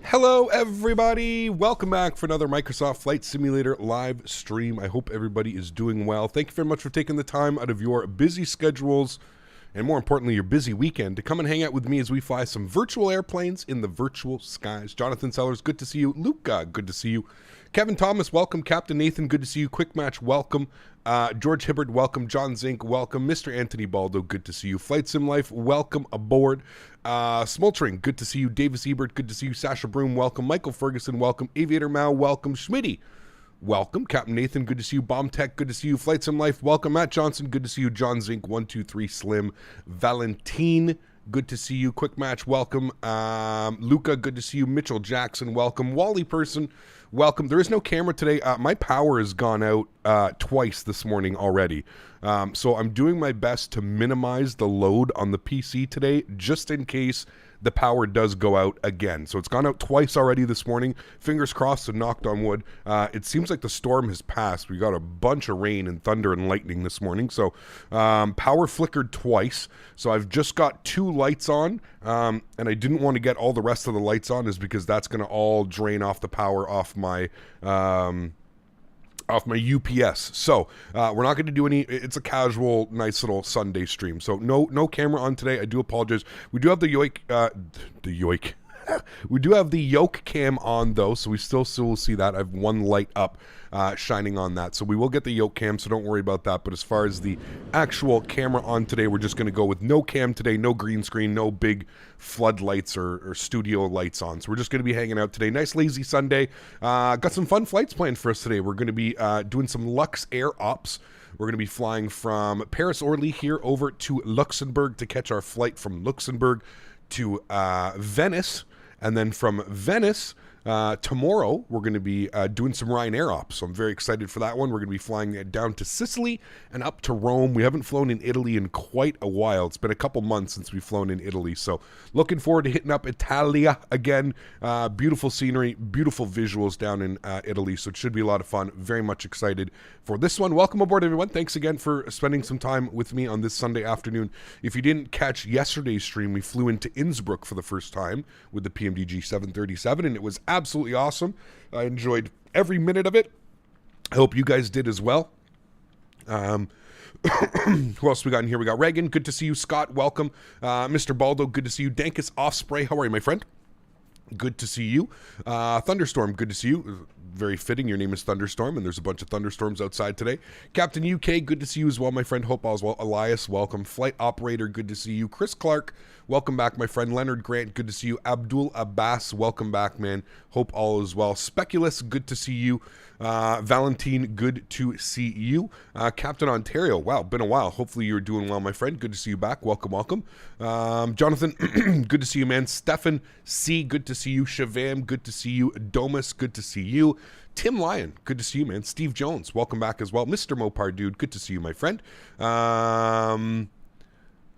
Hello everybody, welcome back for another Microsoft Flight Simulator live stream. I hope everybody is doing well. Thank you very much for taking the time out of your busy schedules and more importantly your busy weekend to come and hang out with me as we fly some virtual airplanes in the virtual skies. Jonathan Sellers, good to see you. Luca, good to see you. Kevin Thomas, welcome. Captain Nathan, good to see you. Quick Match, welcome. George Hibbard, welcome. John Zink, welcome. Mr. Anthony Baldo, good to see you. Flight Sim Life, welcome aboard. Smoldering, good to see you. Davis Ebert, good to see you. Sasha Broom, welcome. Michael Ferguson, welcome. Aviator Mao, welcome. Smitty, welcome. Captain Nathan, good to see you. Bomb Tech, good to see you. Flight Sim Life, welcome. Matt Johnson, good to see you. John Zink, 123 Slim. Valentine, good to see you. Quick Match, welcome. Luca, good to see you. Mitchell Jackson, welcome. Wally Person, welcome. There is no camera today. My power has gone out twice this morning already. So I'm doing my best to minimize the load on the PC today, just in case the power does go out again. So it's gone out twice already this morning. Fingers crossed and knocked on wood. It seems like the storm has passed. We got a bunch of rain and thunder and lightning this morning. So power flickered twice. So I've just got 2 lights on. And I didn't want to get all the rest of the lights on is because that's going to all drain off the power off my UPS. So we're not going to do any. It's a casual, nice little Sunday stream. So no camera on today. I do apologize. We do have the yoke. We do have the yoke cam on though, so we still will see that. I have one light up shining on that, so we will get the yoke cam, so don't worry about that. But as far as the actual camera on today, we're just going to go with no cam today, no green screen, no big floodlights or studio lights on. So we're just going to be hanging out today. Nice lazy Sunday. Got some fun flights planned for us today. We're going to be doing some Luxair ops. We're going to be flying from Paris Orly here over to Luxemburg to catch our flight from Luxemburg to Venice. And then from Venice, tomorrow, we're going to be doing some Ryanair ops. So I'm very excited for that one. We're going to be flying down to Sicily and up to Rome. We haven't flown in Italy in quite a while. It's been a couple months since we've flown in Italy. So looking forward to hitting up Italia again. Beautiful scenery, beautiful visuals down in Italy. So it should be a lot of fun. Very much excited for this one. Welcome aboard, everyone. Thanks again for spending some time with me on this Sunday afternoon. If you didn't catch yesterday's stream, we flew into Innsbruck for the first time with the PMDG 737, and it was absolutely awesome. I enjoyed every minute of it. I hope you guys did as well. Who else we got in here? We got Reagan. Good to see you. Scott, welcome. Mr. Baldo, good to see you. Dankus Offspray, how are you, my friend? Good to see you. Thunderstorm, good to see you. Very fitting. Your name is Thunderstorm, and there's a bunch of thunderstorms outside today. Captain UK, good to see you as well, my friend. Hope all is well. Elias, welcome. Flight Operator, good to see you. Chris Clark, welcome back, my friend. Leonard Grant, good to see you. Abdul Abbas, welcome back, man. Hope all is well. Speculous, good to see you. Valentine, good to see you. Captain Ontario, wow, been a while. Hopefully you're doing well, my friend. Good to see you back. Welcome, welcome. Jonathan, good to see you, man. Stefan C, good to see you. Shavam, good to see you. Domus, good to see you. Tim Lyon, good to see you, man. Steve Jones, welcome back as well. Mr. Mopar Dude, good to see you, my friend.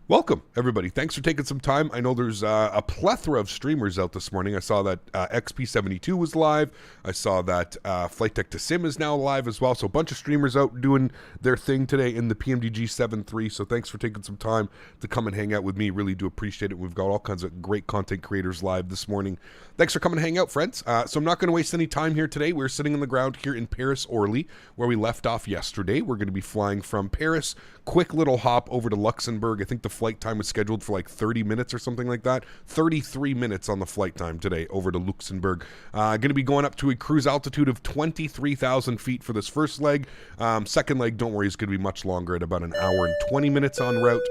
Welcome, everybody. Thanks for taking some time. I know there's a plethora of streamers out this morning. I saw that XP72 was live. I saw that Flight Tech to Sim is now live as well. So a bunch of streamers out doing their thing today in the PMDG 7.3. So thanks for taking some time to come and hang out with me. Really do appreciate it. We've got all kinds of great content creators live this morning. Thanks for coming to hang out, friends. So I'm not going to waste any time here today. We're sitting on the ground here in Paris Orly, where we left off yesterday. We're going to be flying from Paris. Quick little hop over to Luxembourg. I think the flight time was scheduled for like 30 minutes or something like that. 33 minutes on the flight time today over to Luxembourg. Going to be going up to a cruise altitude of 23,000 feet for this first leg. Second leg, don't worry, is going to be much longer at about an hour and 20 minutes en route.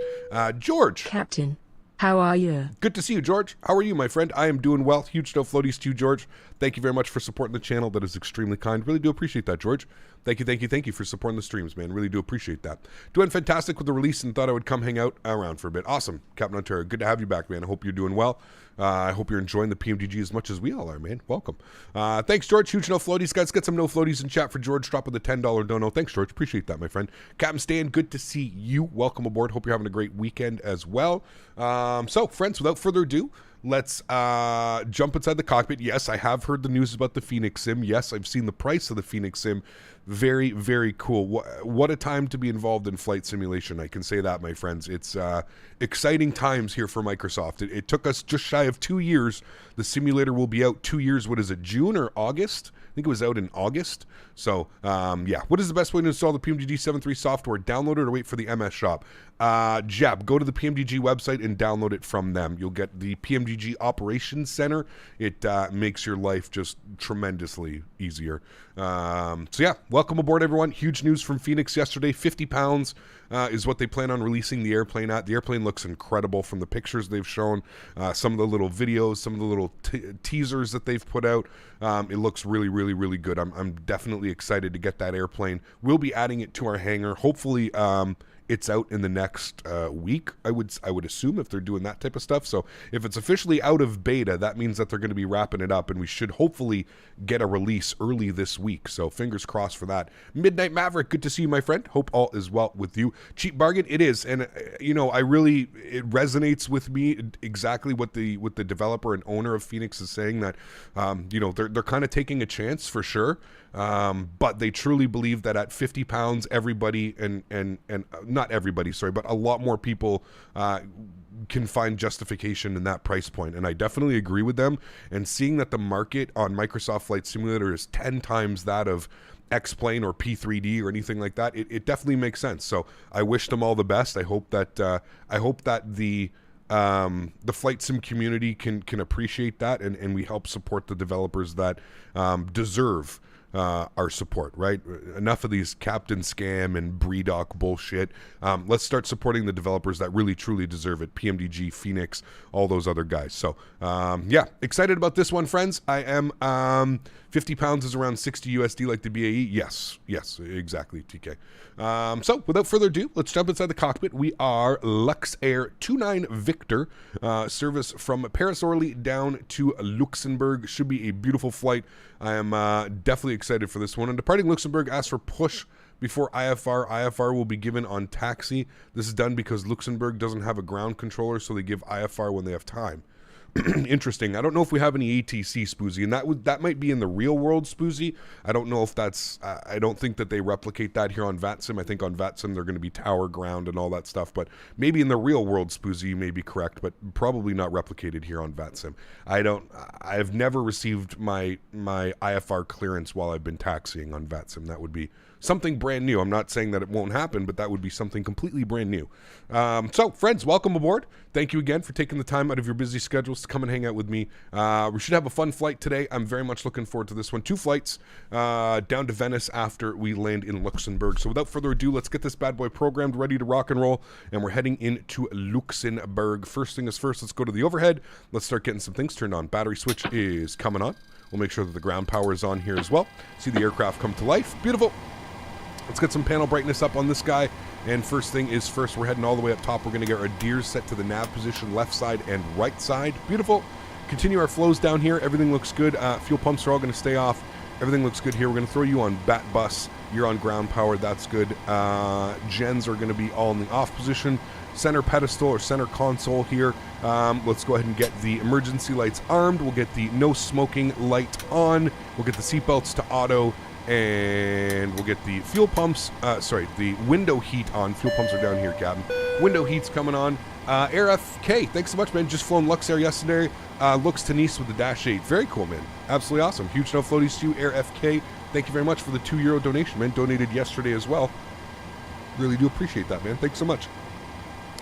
George. Captain, how are you? Good to see you, George. How are you, my friend? I am doing well. Huge no floaties to you, George. Thank you very much for supporting the channel. That is extremely kind. Really do appreciate that, George. Thank you for supporting the streams, man. Really do appreciate that. Doing fantastic with the release and thought I would come hang out around for a bit. Awesome, Captain Ontario. Good to have you back, man. I hope you're doing well. I hope you're enjoying the PMDG as much as we all are, man. Welcome. Thanks, George. Huge no floaties. Guys, get some no floaties in chat for George. Drop with a $10 dono. Thanks, George. Appreciate that, my friend. Captain Stan, good to see you. Welcome aboard. Hope you're having a great weekend as well. So, friends, without further ado, let's jump inside the cockpit. Yes, I have heard the news about the Phoenix Sim. Yes, I've seen the price of the Phoenix Sim. Very, very cool. What a time to be involved in flight simulation. I can say that, my friends. It's exciting times here for Microsoft. It took us just shy of 2 years. The simulator will be out 2 years. What is it, June or August? I think it was out in August. So, yeah. What is the best way to install the PMDG 7.3 software? Download it or wait for the MS shop? Jab, go to the PMDG website and download it from them. You'll get the PMDG Operations Center. It makes your life just tremendously easier. So yeah, welcome aboard, everyone. Huge news from Phoenix yesterday. 50 pounds is what they plan on releasing the airplane at. The airplane looks incredible from the pictures they've shown, some of the little videos, some of the little teasers that they've put out. It looks really, really, really good. I'm definitely excited to get that airplane. We'll be adding it to our hangar. Hopefully, it's out in the next week, I would assume, if they're doing that type of stuff. So if it's officially out of beta, that means that they're going to be wrapping it up, and we should hopefully get a release early this week. So fingers crossed for that. Midnight Maverick, good to see you, my friend. Hope all is well with you. Cheap bargain, it is, and it resonates with me exactly what the developer and owner of Phoenix is saying, that they're kind of taking a chance for sure. But they truly believe that at 50 pounds, everybody and not everybody, sorry, but a lot more people can find justification in that price point. And I definitely agree with them. And seeing that the market on Microsoft Flight Simulator is 10 times that of X-Plane or P3D or anything like that, it definitely makes sense. So I wish them all the best. I hope that the flight sim community can appreciate that, and we help support the developers that deserve our support, right? Enough of these Captain Scam and Breedoc bullshit. Let's start supporting the developers that really truly deserve it. PMDG, Phoenix, all those other guys. So yeah, excited about this one, friends. I am 50 pounds is around 60 USD like the BAE. Yes, exactly, TK. So without further ado, let's jump inside the cockpit. We are Luxair 29 Victor, service from Paris Orly down to Luxemburg. Should be a beautiful flight. I am definitely excited for this one. And departing Luxembourg, ask for push before IFR. IFR will be given on taxi. This is done because Luxembourg doesn't have a ground controller, so they give IFR when they have time. Interesting. I don't know if we have any ATC, Spoozy, and that might be in the real world, Spoozy. I don't know if that's. I don't think that they replicate that here on VATSIM. I think on VATSIM they're going to be tower, ground, and all that stuff. But maybe in the real world, Spoozy, you may be correct, but probably not replicated here on VATSIM. I've never received my IFR clearance while I've been taxiing on VATSIM. That would be something brand new. I'm not saying that it won't happen, but that would be something completely brand new. So, friends, welcome aboard. Thank you again for taking the time out of your busy schedules to come and hang out with me. We should have a fun flight today. I'm very much looking forward to this one. 2 flights down to Venice after we land in Luxembourg. So without further ado, let's get this bad boy programmed, ready to rock and roll, and we're heading into Luxembourg. First thing is first, let's go to the overhead. Let's start getting some things turned on. Battery switch is coming on. We'll make sure that the ground power is on here as well. See the aircraft come to life. Beautiful. Let's get some panel brightness up on this guy. And first thing is first, we're heading all the way up top. We're going to get our gears set to the nav position, left side and right side. Beautiful. Continue our flows down here. Everything looks good. Fuel pumps are all going to stay off. Everything looks good here. We're going to throw you on bat bus. You're on ground power. That's good. Gens are going to be all in the off position. Center pedestal or center console here. Let's go ahead and get the emergency lights armed. We'll get the no smoking light on. We'll get the seatbelts to auto. And we'll get the fuel pumps, the window heat on. Fuel pumps are down here, Captain. Window heat's coming on. AirFK, thanks so much, man. Just flown Luxair yesterday. Looks Denis with the Dash 8. Very cool, man. Absolutely awesome. Huge no floaties to you, AirFK. Thank you very much for the €2 donation, man. Donated yesterday as well. Really do appreciate that, man. Thanks so much.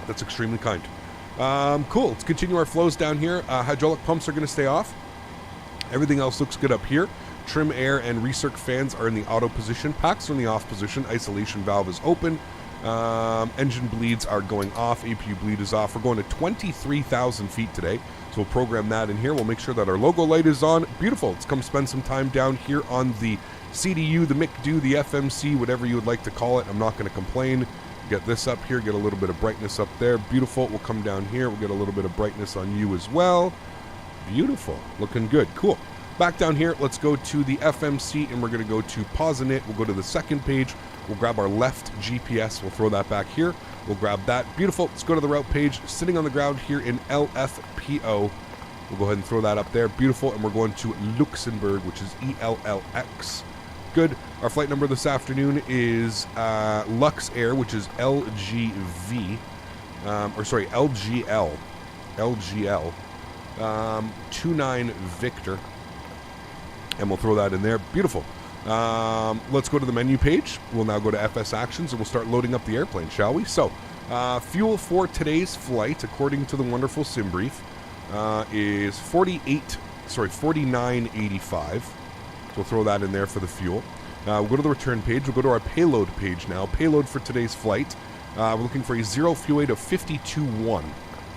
That's extremely kind. Cool. Let's continue our flows down here. Hydraulic pumps are going to stay off. Everything else looks good up here. Trim air and recirc fans are in the auto position. Packs are in the off position. Isolation valve is open. Engine bleeds are going off. APU bleed is off. We're going to 23,000 feet today. So we'll program that in here. We'll make sure that our logo light is on. Beautiful. Let's come spend some time down here on the CDU, the MICDU, the FMC, whatever you would like to call it. I'm not going to complain. Get this up here. Get a little bit of brightness up there. Beautiful. We'll come down here. We'll get a little bit of brightness on you as well. Beautiful. Looking good. Cool. Back down here, let's go to the FMC, and we're going to go to pause and it. We'll go to the second page. We'll grab our left GPS. We'll throw that back here. We'll grab that. Beautiful. Let's go to the route page. Sitting on the ground here in LFPO. We'll go ahead and throw that up there. Beautiful. And we're going to Luxembourg, which is ELLX. good. Our flight number this afternoon is Luxair, which is LGV. LGL. LGL. 29 Victor. And we'll throw that in there. Beautiful. Let's go to the menu page. We'll now go to FS Actions and we'll start loading up the airplane, shall we? So, fuel for today's flight, according to the wonderful sim brief, is 49.85. So we'll throw that in there for the fuel. We'll go to the return page. We'll go to our payload page now. Payload for today's flight. We're looking for a zero fuel weight of 52.1.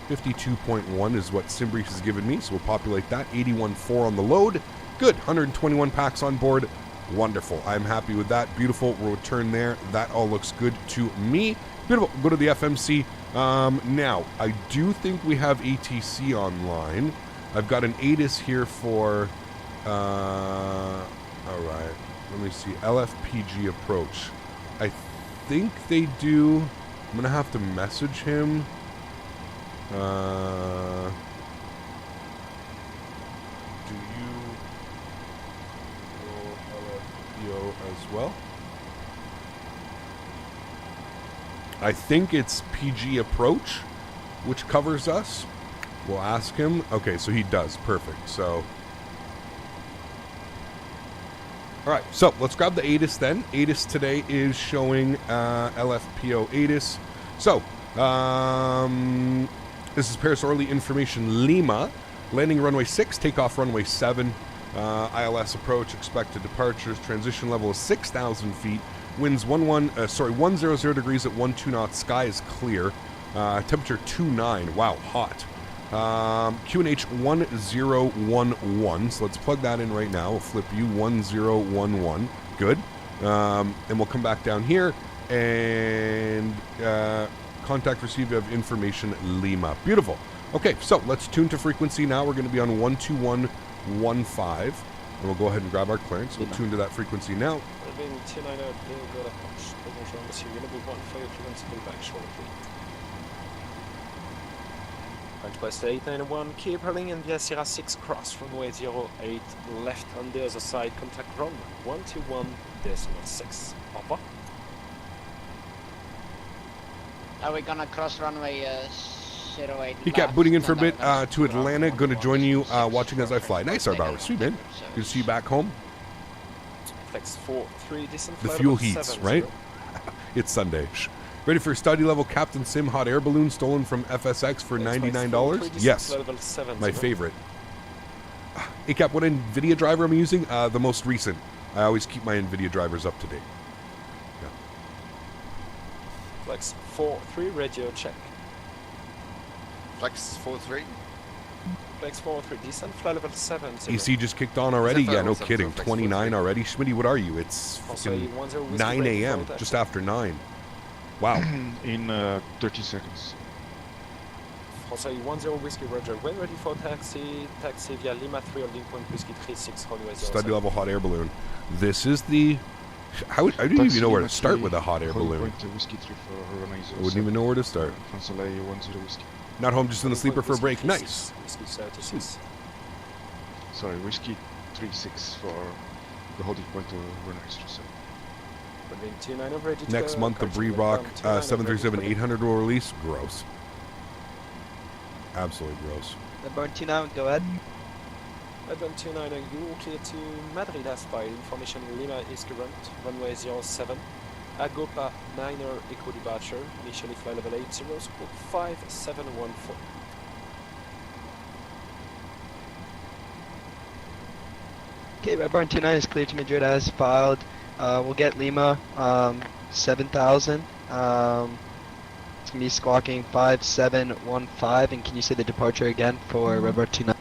52.1 is what SimBrief has given me, so we'll populate that. 81.4 on the load. Good. 121 packs on board. Wonderful. I'm happy with that. Beautiful. We'll return there. That all looks good to me. Beautiful. Go to the FMC. Now, I do think we have ATC online. I've got an ATIS here for... all right. Let me see. LFPG approach. I think they do. I'm going to have to message him. Do you go LFPO as well? I think it's PG approach, which covers us. We'll ask him. Okay, so he does. Perfect. So... All right, so let's grab the ATIS then. ATIS today is showing LFPO ATIS. So, this is Paris Orly Information Lima. Landing runway 6, takeoff runway 7. ILS approach, expected departures. Transition level is 6,000 feet. Winds 100 degrees at 12 knots. Sky is clear. Temperature 29. Wow, hot. QNH 1011. So let's plug that in right now. We'll flip you 1011. Good. And we'll come back down here and contact receive of information Lima. Beautiful. Okay, so let's tune to frequency now. We're going to be on 12115. And we'll go ahead and grab our clearance. We'll tune to that frequency now. West 891, keep hurling and via Sierra 6 cross, runway 08, left on the other side, contact runway 121.6. Over. Are we gonna cross runway 08? He kept booting in for a bit to Atlanta. Going to join you watching as I fly. Nice, Arbauer. Sweet, man. Good to see you back home. Flex 4-3, decent. The fuel heats, right? It's Sunday. Ready for study level Captain Sim hot air balloon stolen from FSX for $99? Yes, my favorite. ACAP, what NVIDIA driver I'm using? The most recent. I always keep my NVIDIA drivers up to date. Yeah. Flex 4-3, radio check. Flex 4-3. Flex 4-3, decent, fly level 7. AC just kicked on already? Yeah, no kidding. 29 already. Smitty, what are you? It's 9 a.m., just after 9. Wow. In 30 seconds. Français 10 Whiskey Roger. When ready for taxi, taxi via Lima 3 holding point Whiskey 36 runway 07. Study level hot air balloon. This is the... How do you even know where to start with a hot air balloon? Whiskey 3 for runway 07. I wouldn't even know where to start. Français 10 Whiskey. Not home, just in the sleeper for a break. Nice. Whiskey 36. Sorry, Whiskey 36 for the holding point of runway 07. Next month, the Bree Rock 737-800 will release. Gross. Absolutely gross. Airborne 29, go ahead. Airborne 29, you clear to Madrid as file. Information Lima is current. Runway 07. Agopa 9er Echo departure. Initially fly level 80, scope 5714. Okay, Airborne 29 is clear to Madrid as filed. We'll get Lima 7,000. It's going to be squawking 5715. And can you say the departure again for Airborne 29?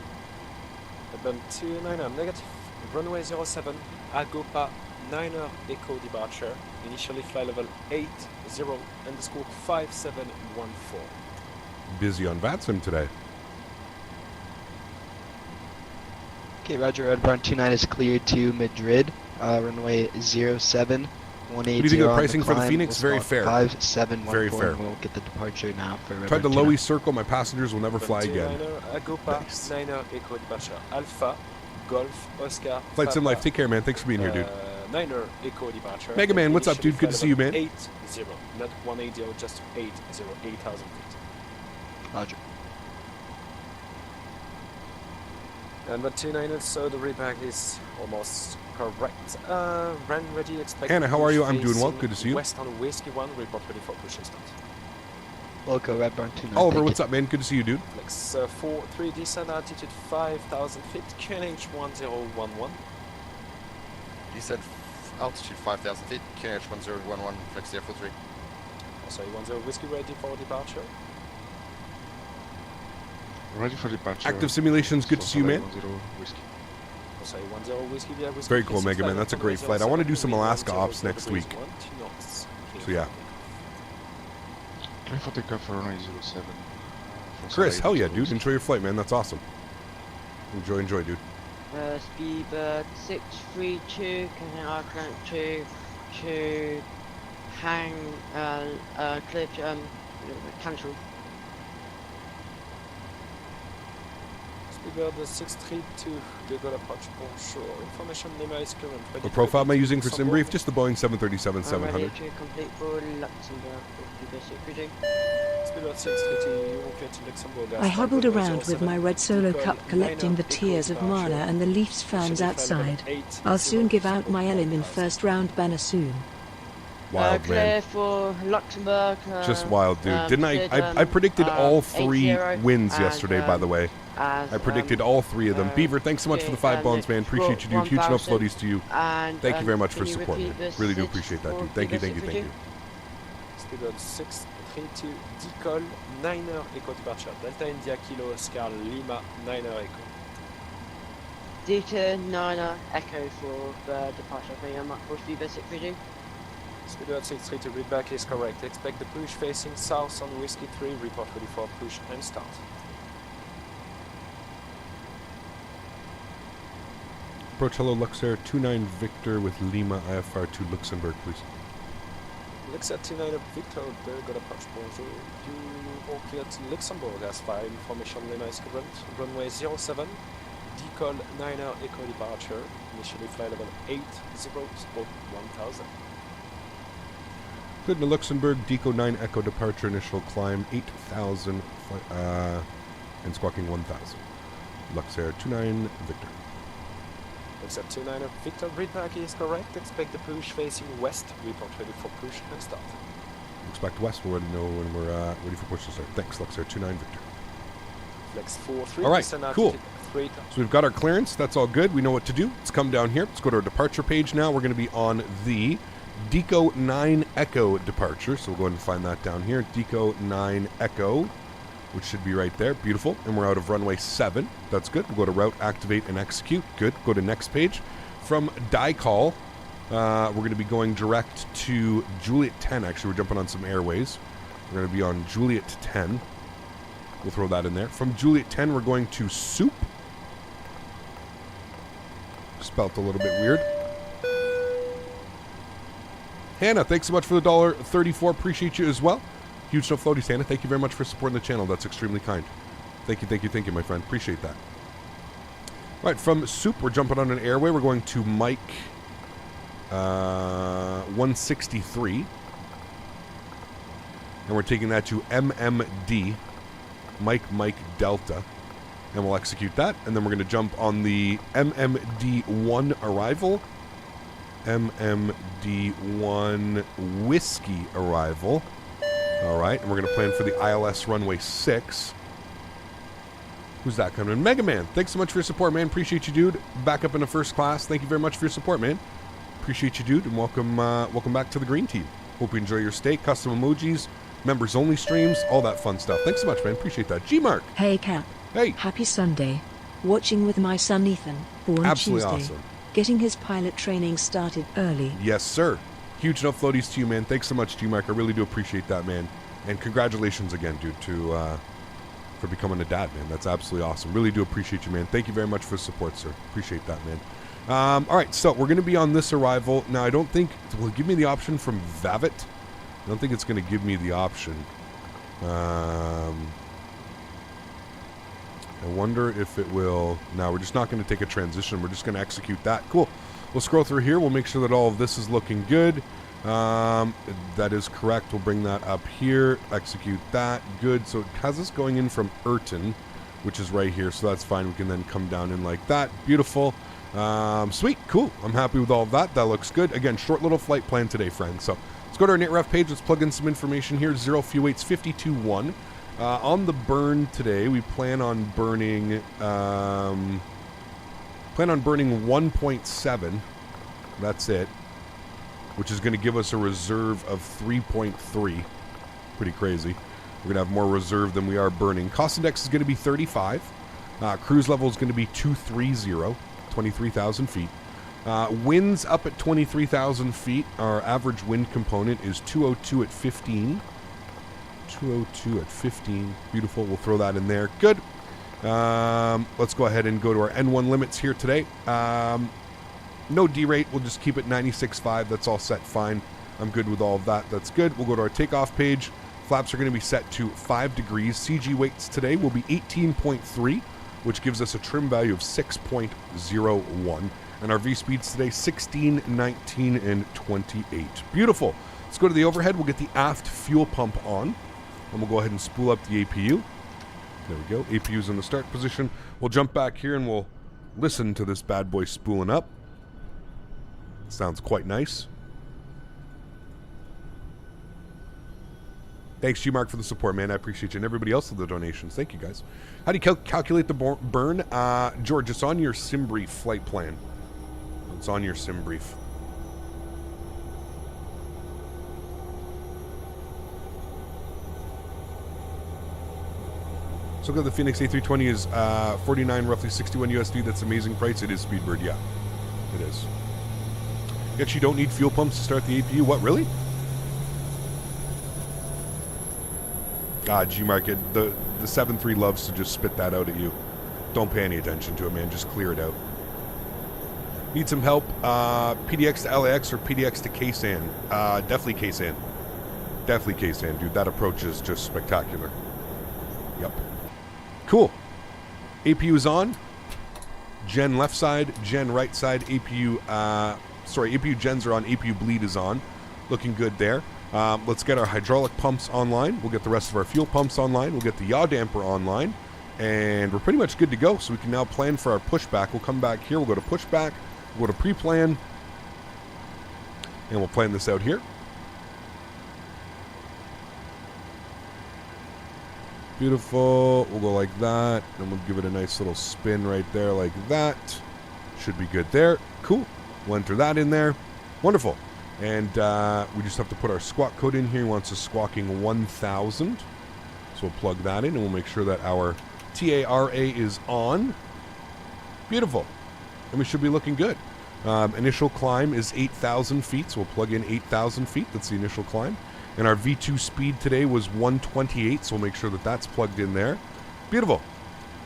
Airborne 29, negative. Runway 07. Agopa 9er Echo departure. Initially fly level 80 and the scope 5714. Busy on VATSIM today. Okay, Roger. Airborne 29 is cleared to Madrid. Runway 07. 180 what do you think of the pricing for the Phoenix? Very fair. 5714. Very fair. We'll get the departure now for Tried the low east circle. My passengers will never fly again. Agopa 9er Echo departure. Alpha Golf Oscar. Flight Sim Life. Take care, man. Thanks for being here, dude. 9er Echo departure. Mega Man, what's up, dude? Good to see you, man. 80, not 180, just 80, 8,000 feet. Roger. And the 29ers, so the reback is almost correct. Ran ready, expect. Hannah, how are you? I'm doing well. Good to see you. West on Whiskey 1, report ready for push and start. Loco, Red Barn 29. Oliver, what's up, man? Good to see you, dude. Flex 4-3 descent, altitude 5,000 feet, QNH 1011. You said altitude 5,000 feet, QNH 1011, flex the 4-3. Sorry, 10 Whiskey ready for departure. Ready for departure. Active simulations, good to see you, man. 10 whiskey. Sorry, 10 Whiskey via Whiskey. Very cool, Mega Man. That's a great flight. I want to do some Alaska ops next week. So yeah. Clear for takeoff for runway 07. Chris, hell yeah, dude. Enjoy your flight, man. That's awesome. Enjoy, dude. Speedbird 632, can I current to hang, clear, cancel. Speedbird 632, Degola approach onshore. Information Lima is current. What profile am I using for SimBrief? Just the Boeing 737-700. Ready to complete for Luxemburg, reading. Speedbird 632, you will get to Luxemburg. I hobbled around with my red solo cup collecting the tears of Marla and the Leafs fans outside. I'll soon give out my Elim first round banner soon. Wild, clear man. for Luxemburg. Just wild, dude. Didn't I predicted all 3 wins yesterday, by the way. I predicted all 3 of them. Beaver, thanks so much for the 5 bones, man. Appreciate you, dude. Huge enough floaties to you. Thank you very much for support, man. Really do appreciate that, dude. Thank you. Speedbird 632, Decoll, 9er Echo departure. Delta India Kilo Oscar Lima, 9er Echo. Delta 9er Echo for departure. I think I'm up for Speedbird 632. Speedbird 632, readback is correct. Expect the push facing south on Whiskey 3. Report ready for push and start. Approach hello Luxair 29 Victor with Lima IFR to Luxembourg, please. Luxair 29 Victor, good approach. Bonjour. You all clear to Luxembourg as file. Information Lima is current. Runway 07. Decoll 9er Echo departure. Initially flight level 80, spot 1000. Good to Luxembourg, Deco 9 Echo departure, initial climb 8,000 and squawking 1,000. Luxair 29 Victor. Luxair 29 Victor, readback is correct. Expect the push facing west. Report ready for push and start. Expect west. We'll already know when we're ready for push to start. Thanks, Luxair 29 Victor. Flex 4-3. All right, cool. So we've got our clearance. That's all good. We know what to do. Let's come down here. Let's go to our departure page now. We're going to be on the Deco 9 Echo departure. So we'll go ahead and find that down here. Deco 9 Echo, which should be right there. Beautiful. And we're out of runway 7. That's good. We'll go to route, activate, and execute. Good. Go to next page. From Dicall, we're going to be going direct to Juliet 10. Actually, we're jumping on some airways. We're going to be on Juliet 10. We'll throw that in there. From Juliet 10, we're going to Soup. Spelt a little bit weird. Hannah, thanks so much for the $1.34. Appreciate you as well. Huge no floaties, Hannah. Thank you very much for supporting the channel. That's extremely kind. Thank you, my friend. Appreciate that. All right, from Soup, we're jumping on an airway. We're going to Mike 163. And we're taking that to MMD, Mike Delta. And we'll execute that. And then we're going to jump on the MMD1 arrival. MMD1 Whiskey arrival. All right, and we're going to plan for the ILS runway 6. Who's that coming in? Mega Man, thanks so much for your support, man. Appreciate you, dude. Back up in the first class. Thank you very much for your support, man. Appreciate you, dude, and welcome back to the Green Team. Hope you enjoy your stay. Custom emojis, members only streams, all that fun stuff. Thanks so much, man. Appreciate that. G-Mark. Hey, Cap. Hey. Happy Sunday. Watching with my son Ethan, born Absolutely Tuesday. awesome. Getting his pilot training started early. Yes, sir. Huge enough floaties to you, man. Thanks so much, G-Mark. I really do appreciate that, man. And congratulations again, dude, for becoming a dad, man. That's absolutely awesome. Really do appreciate you, man. Thank you very much for the support, sir. Appreciate that, man. All right, so we're going to be on this arrival. Now, I don't think... Will it give me the option from Vavit? I don't think it's going to give me the option. I wonder if it will... No, we're just not going to take a transition. We're just going to execute that. Cool. we'll scroll through here. We'll make sure that all of this is looking good. That is correct. We'll bring that up here. Execute that. Good. So it has us going in from Erton, which is right here. So that's fine. We can then come down in like that. Beautiful. Sweet. Cool. I'm happy with all of that. That looks good. Again, short little flight plan today, friends. So let's go to our NateRef page. Let's plug in some information here. 0 fuel weights 52.1. On the burn today, we plan on burning 1.7. That's it. Which is going to give us a reserve of 3.3. Pretty crazy. We're going to have more reserve than we are burning. Cost index is going to be 35. Cruise level is going to be 230, 23,000 feet. Winds up at 23,000 feet. Our average wind component is 202 at 15. 202 at 15. Beautiful. We'll throw that in there. Good. Let's go ahead and go to our N1 limits here today. No D-rate. We'll just keep it 96.5. That's all set fine. I'm good with all of that. That's good. We'll go to our takeoff page. Flaps are going to be set to 5 degrees. CG weights today will be 18.3, which gives us a trim value of 6.01. And our V-speeds today, 16, 19, and 28. Beautiful. Let's go to the overhead. We'll get the aft fuel pump on. And we'll go ahead and spool up the APU. There we go. APU's in the start position. We'll jump back here and we'll listen to this bad boy spooling up. Sounds quite nice. Thanks, G-Mark, for the support, man. I appreciate you. And everybody else for the donations. Thank you, guys. How do you calculate the burn? George, it's on your sim brief flight plan. It's on your sim brief. So look at the Phoenix A320 is 49, roughly 61 USD. That's amazing price. It is Speedbird, yeah. It is. You actually don't need fuel pumps to start the APU. What, really? God, G-Mark, the 7.3 loves to just spit that out at you. Don't pay any attention to it, man. Just clear it out. Need some help? PDX to LAX or PDX to KSAN? Definitely KSAN. Definitely KSAN, dude. That approach is just spectacular. Yep. Cool. APU is on. Gen left side, gen right side. APU gens are on. APU bleed is on. Looking good there. Let's get our hydraulic pumps online. We'll get the rest of our fuel pumps online. We'll get the yaw damper online. And we're pretty much good to go. So we can now plan for our pushback. We'll come back here. We'll go to pushback. We'll go to pre-plan. And we'll plan this out here. Beautiful. We'll go like that. And we'll give it a nice little spin right there like that. Should be good there. Cool. We'll enter that in there. Wonderful. And we just have to put our squawk code in here. He wants us squawking 1,000. So we'll plug that in and we'll make sure that our TARA is on. Beautiful. And we should be looking good. Initial climb is 8,000 feet. So we'll plug in 8,000 feet. That's the initial climb. And our V2 speed today was 128. So we'll make sure that that's plugged in there. Beautiful.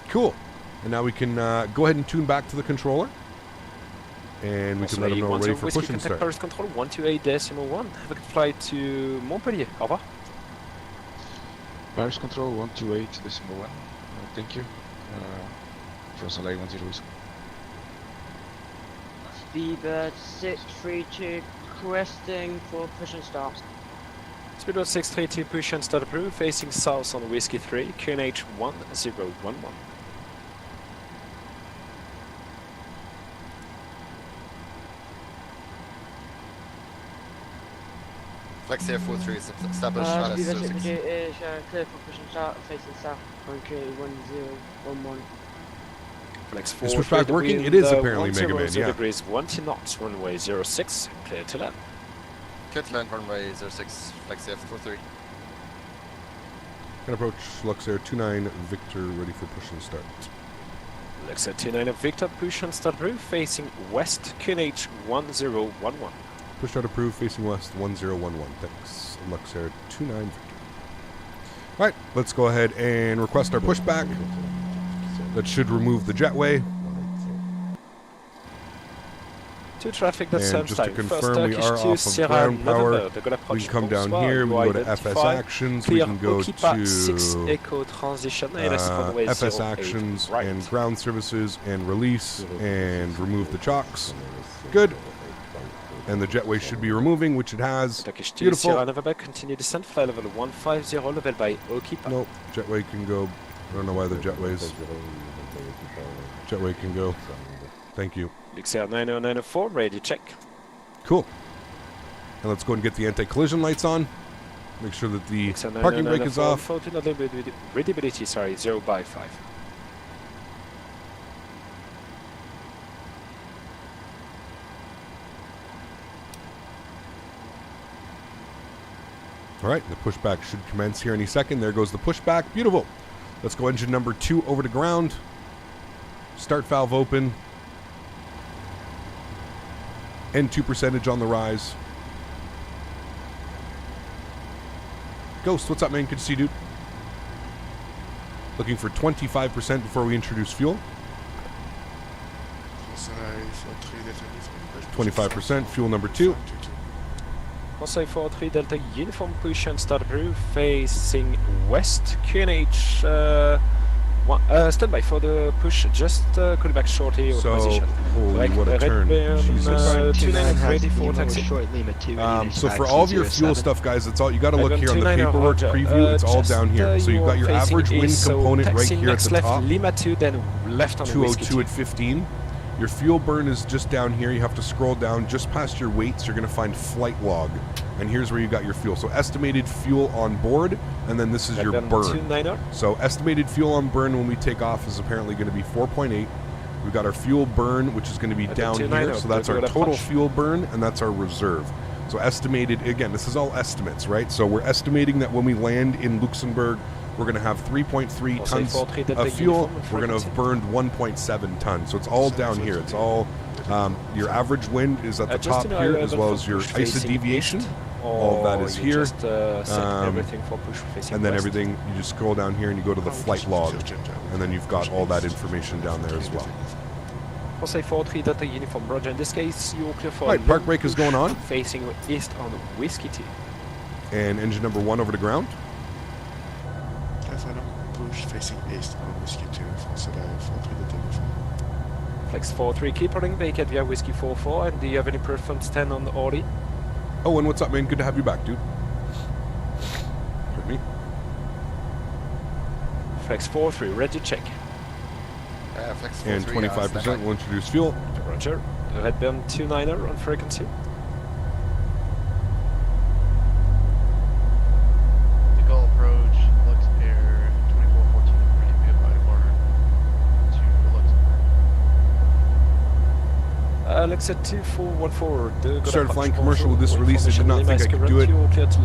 Cool. And now we can go ahead and tune back to the controller. And we can let them know we're ready for push and start. Paris control 128.1. Have a good flight to Montpellier. Au revoir. Paris control 128.1. Thank you. For Soleil 10 Whiskey. Speedbird 632 requesting for push and start. Speedbird 632 push and start approved, facing south on Whiskey 3, QNH 1011. Luxair 43 is established. Speedbird 632 is clear for push and start, facing south on QNH 1011. Flex 4. Is pushback working? It is apparently, Mega Man, yeah. Degrees 20 knots, runway 06, clear to land. Clear to land, runway 06, Luxair 43. Can approach Luxair 29 Victor, ready for push and start. Luxair 29 Victor, push and start approved, facing west, QNH 1011. Push start approved, facing west 1011. Thanks. Luxair 29 Victor. Alright, let's go ahead and request our pushback. That should remove the jetway. Two traffic, that's And same just to time. First confirm, we Turkish are 2, off of Sierra ground power. November. They're gonna approach We can come down Bonsoir, here, we you can go to FS identify. actions, Clear we can go Okipa 6 to Echo transition, ALS runway FS 08 actions right. and ground services and release and remove the chocks. Good. And the jetway should be removing, which it has. Turkish 2, Sierra Beautiful. November, continue descent, fly level 150, level by Okipa. Nope, jetway can go. I don't know why the jetways. Jetway can go. Thank you. Luxair 9094, ready, check. Cool. And let's go and get the anti-collision lights on. Make sure that the Luxair parking brake is 9094, off. photo readability, sorry, 0 by 5. All right, the pushback should commence here any second. There goes the pushback. Beautiful. Let's go engine number 2 over to ground. Start valve open. N2 percentage on the rise. Ghost, what's up, man? Good to see you, dude. Looking for 25% before we introduce fuel. 25%, fuel number 2. Conseil 43 Delta uniform position, start roof facing west. QNH stand by for the push, just call back shortly So, position. holy, what a turn. Jesus. 29 ready for taxi. Short Lima 2. So for all of your fuel stuff, guys, it's all you got to look here on the paperwork preview. It's all down here. So you've got your average wind component right here at the top. Lima 2, then left on the 202 at 15. Your fuel burn is just down here. You have to scroll down just past your weights. You're going to find flight log. And here's where you got your fuel. So estimated fuel on board, and then this is your burn. So estimated fuel on burn when we take off is apparently going to be 4.8. We've got our fuel burn, which is going to be down here. So that's our total fuel burn, and that's our reserve. So estimated, again, this is all estimates, right? So we're estimating that when we land in Luxemburg, we're going to have 3.3 tons of fuel. We're going to have burned 1.7 tons. So it's all down here. It's all, your average wind is at the top here, as well as your ISA deviation. All of that is here. And then everything, you just scroll down here and you go to the flight log. And then you've got all that information down there as well. Conseil 43 Delta uniform, roger. In this case, you're clear for Alright, park brake is going on. Facing east on Whiskey 2. And engine number 1 over to ground. Push facing east on Whiskey 2 for Soleil 43 Delta uniform. Flex 43, keep running vacant via Whiskey 44. And do you have any preference 10 on the Orly? Oh, and what's up, man? Good to have you back, dude. Hit me. Flex 43, ready, check. Flex And 25% will introduce fuel. Roger. Redburn 29er on frequency. The goal approach, Luxair 2414, ready to go by the corner to Luxembourg. Luxair 2414. Started flying commercial with this release. I did not think I could do it.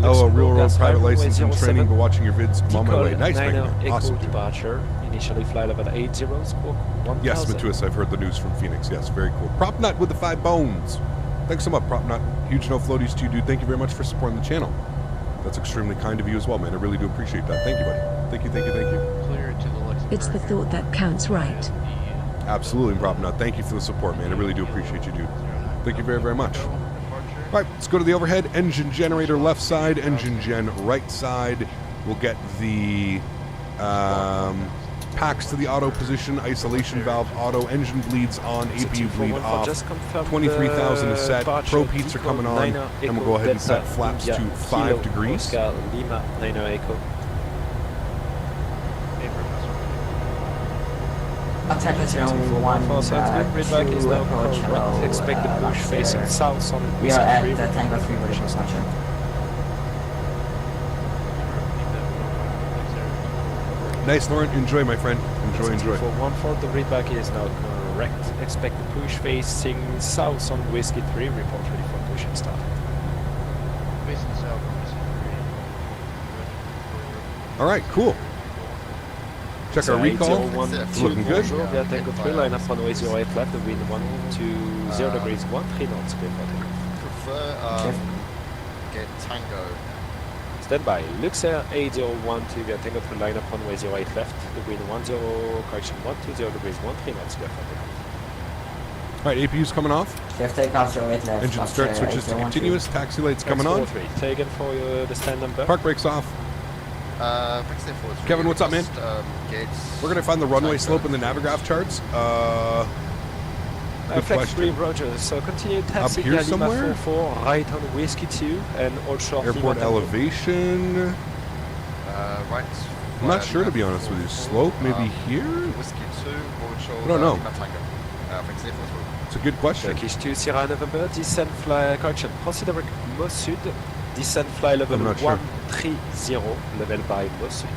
Oh, real world private license and training, but watching your vids. I'm on my way. Nice, man. Awesome, dude. Departure. Initially fly level 80, squawk 1000. Yes, Matuis, I've heard the news from Phoenix. Yes, very cool. Prop Nut with the 5 bones. Thanks so much, Prop Nut. Huge no floaties to you, dude. Thank you very much for supporting the channel. That's extremely kind of you as well, man. I really do appreciate that. Thank you, buddy. Thank you, thank you, thank you. Clear to the Luxembourg. It's the thought that counts, right? Absolutely, Prop Nut. Thank you for the support, man. I really do appreciate you, dude. Thank you very, very much. All right, let's go to the overhead. Engine generator left side, engine gen right side. We'll get the packs to the auto position, isolation valve auto, engine bleeds on, APU bleed off. 23,000 is set. Pro Peats are coming on, and we'll go ahead and set flaps to 5 degrees. Lima 90 Echo. Readback is now correct. Expect the push facing south on We are at the Tango 3 vertical departure. Nice, Lauren. Enjoy, my friend. Enjoy, enjoy. For 1-4, the readback is now correct. Expect the push facing south on Whiskey 3. Report ready for push and start. Facing south on Whiskey 3. All right, cool. Check our recall. Looking good. Via Tango 3, line up runway 08 left, the wind 120 degrees 13 knots. Prefer get Tango. Stand by. Luxair 8012 via Tango 3, line up runway 08 left, the wind 10, correction 120 degrees 13 knots. All right, APU's coming off. Clear takeoff, 08 left. Engine start Luxair, switches to 8012. continuous. Taxi lights coming on. Taken for the stand number. Park brakes off. Flexi 43. Kevin, what's up, man? Gates. We're going to find the runway Tango. slope in the Navigraph charts. Good Flex 3, question. Roger. So continue taxi here via somewhere? Lima 44, right on Whiskey 2, and all short Airport Lima Tango. elevation. Right. I'm not sure, to be honest with you. Slope, maybe here? Whiskey 2, forward shoulder. I don't know. Lima Tango. Flexi 43. It's a good question. Turkish 2, Sierra November, descend fly, correction, proceed direct Mo Sud, descend fly level I'm not sure. 130, level by Mo Sud.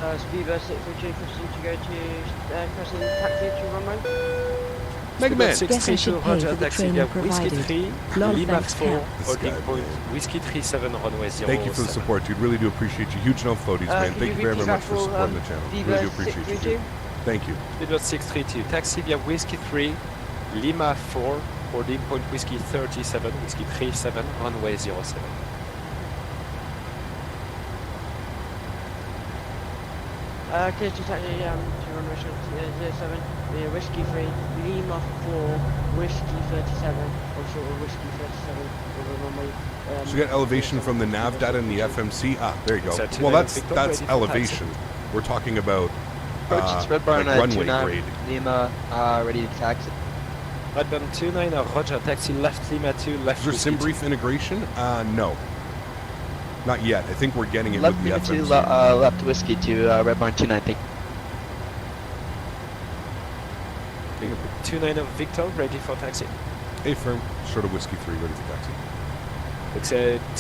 Speedbird 632, proceed to go to crossing taxi to runway. Mega Man. Guess I should pay for the training Whiskey provided. 3, Lol, Lima thanks, 4, Cat. holding guy, point, Whiskey 37, runway 0. Thank you for the support, dude. Really do appreciate you. Huge no floaties, man. Thank you very, very much for supporting the channel. Really do appreciate you, dude. Thank you. Speedbird 632, taxi via Whiskey 3, Lima 4, holding point Whiskey 37, Whiskey 37, runway 07. Clear to taxi to runway 07, Whiskey 3, Lima 4, Whiskey 37, or short of Whiskey 37, over runway. So you got elevation from the nav data and the FMC. Ah, there you go. So Well, that's Victor, ready for elevation. We're talking about Approach Red Barn like at runway 29, grade. Lima, ready to taxi. Redburn 29, Roger, taxi left Lima 2, left Is there Whiskey sim 2. brief integration? No. Not yet. I think we're getting it Left with the Lima 2, FMC. left Whiskey to Red Barn 29, thank you. 29 of Victor, ready for taxi. A firm, short of whiskey 3, ready for taxi. It's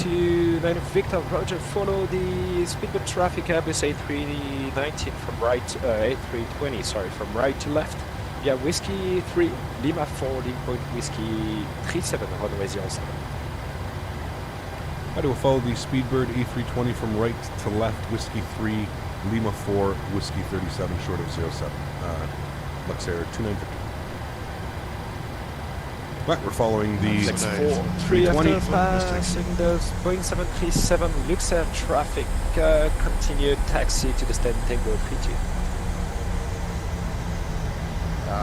29 of Victor, Roger, follow the speedboat traffic Airbus A319 from right, A320, sorry, from right to left. Yeah, Whiskey 3, Lima 4, holding point Whiskey 37, runway 07. I will follow the Speedbird A320 from right to left, Whiskey 3, Lima 4, Whiskey 37, short of 07. Luxair 2950. Right, we're following the 4, 3 320. after passing the Boeing 737 Luxair traffic, continued taxi to the stand Tango 32.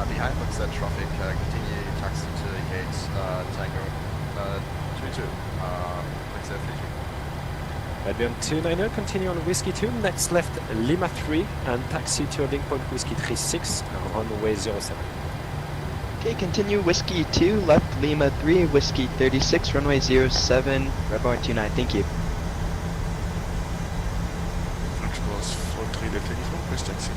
Behind Luxair traffic, continue taxi to the gates, Tango 22. Luxair 33. Redburn 29er, continue on Whiskey 2, next left Lima 3, and taxi to holding point Whiskey 36, runway 07. Okay, continue Whiskey 2, left Lima 3, Whiskey 36, runway 07, Red Barn 29, thank you. French course 43 Delta Uniform, press taxi.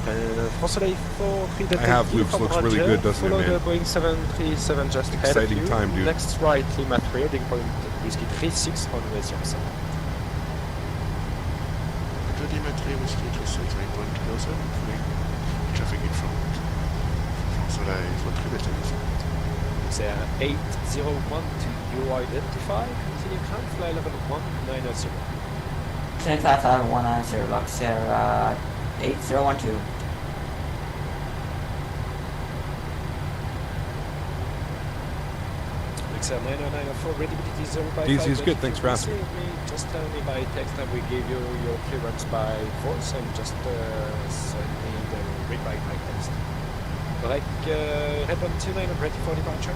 France Soleil 43 Delta I have Kilo loops, from looks really Roger. good, doesn't it, Follow man? the Boeing 737 just ahead of Exciting you. time, dude. Next right Lima 3, holding point Whiskey 36, runway 07. Lima 3, Whiskey 36, main point closer, including traffic in front. France Soleil 43 Delta Uniform. It's 8012, you identify, continue climb, fly level 190. Clear takeoff, 190, Luxair, 8012. It's 9094, readability 0 by 5. Easy is good, thanks for asking. Just tell me by text and we give you your clearance by voice and just send me the read by text. Like, Redburn 29, ready for departure?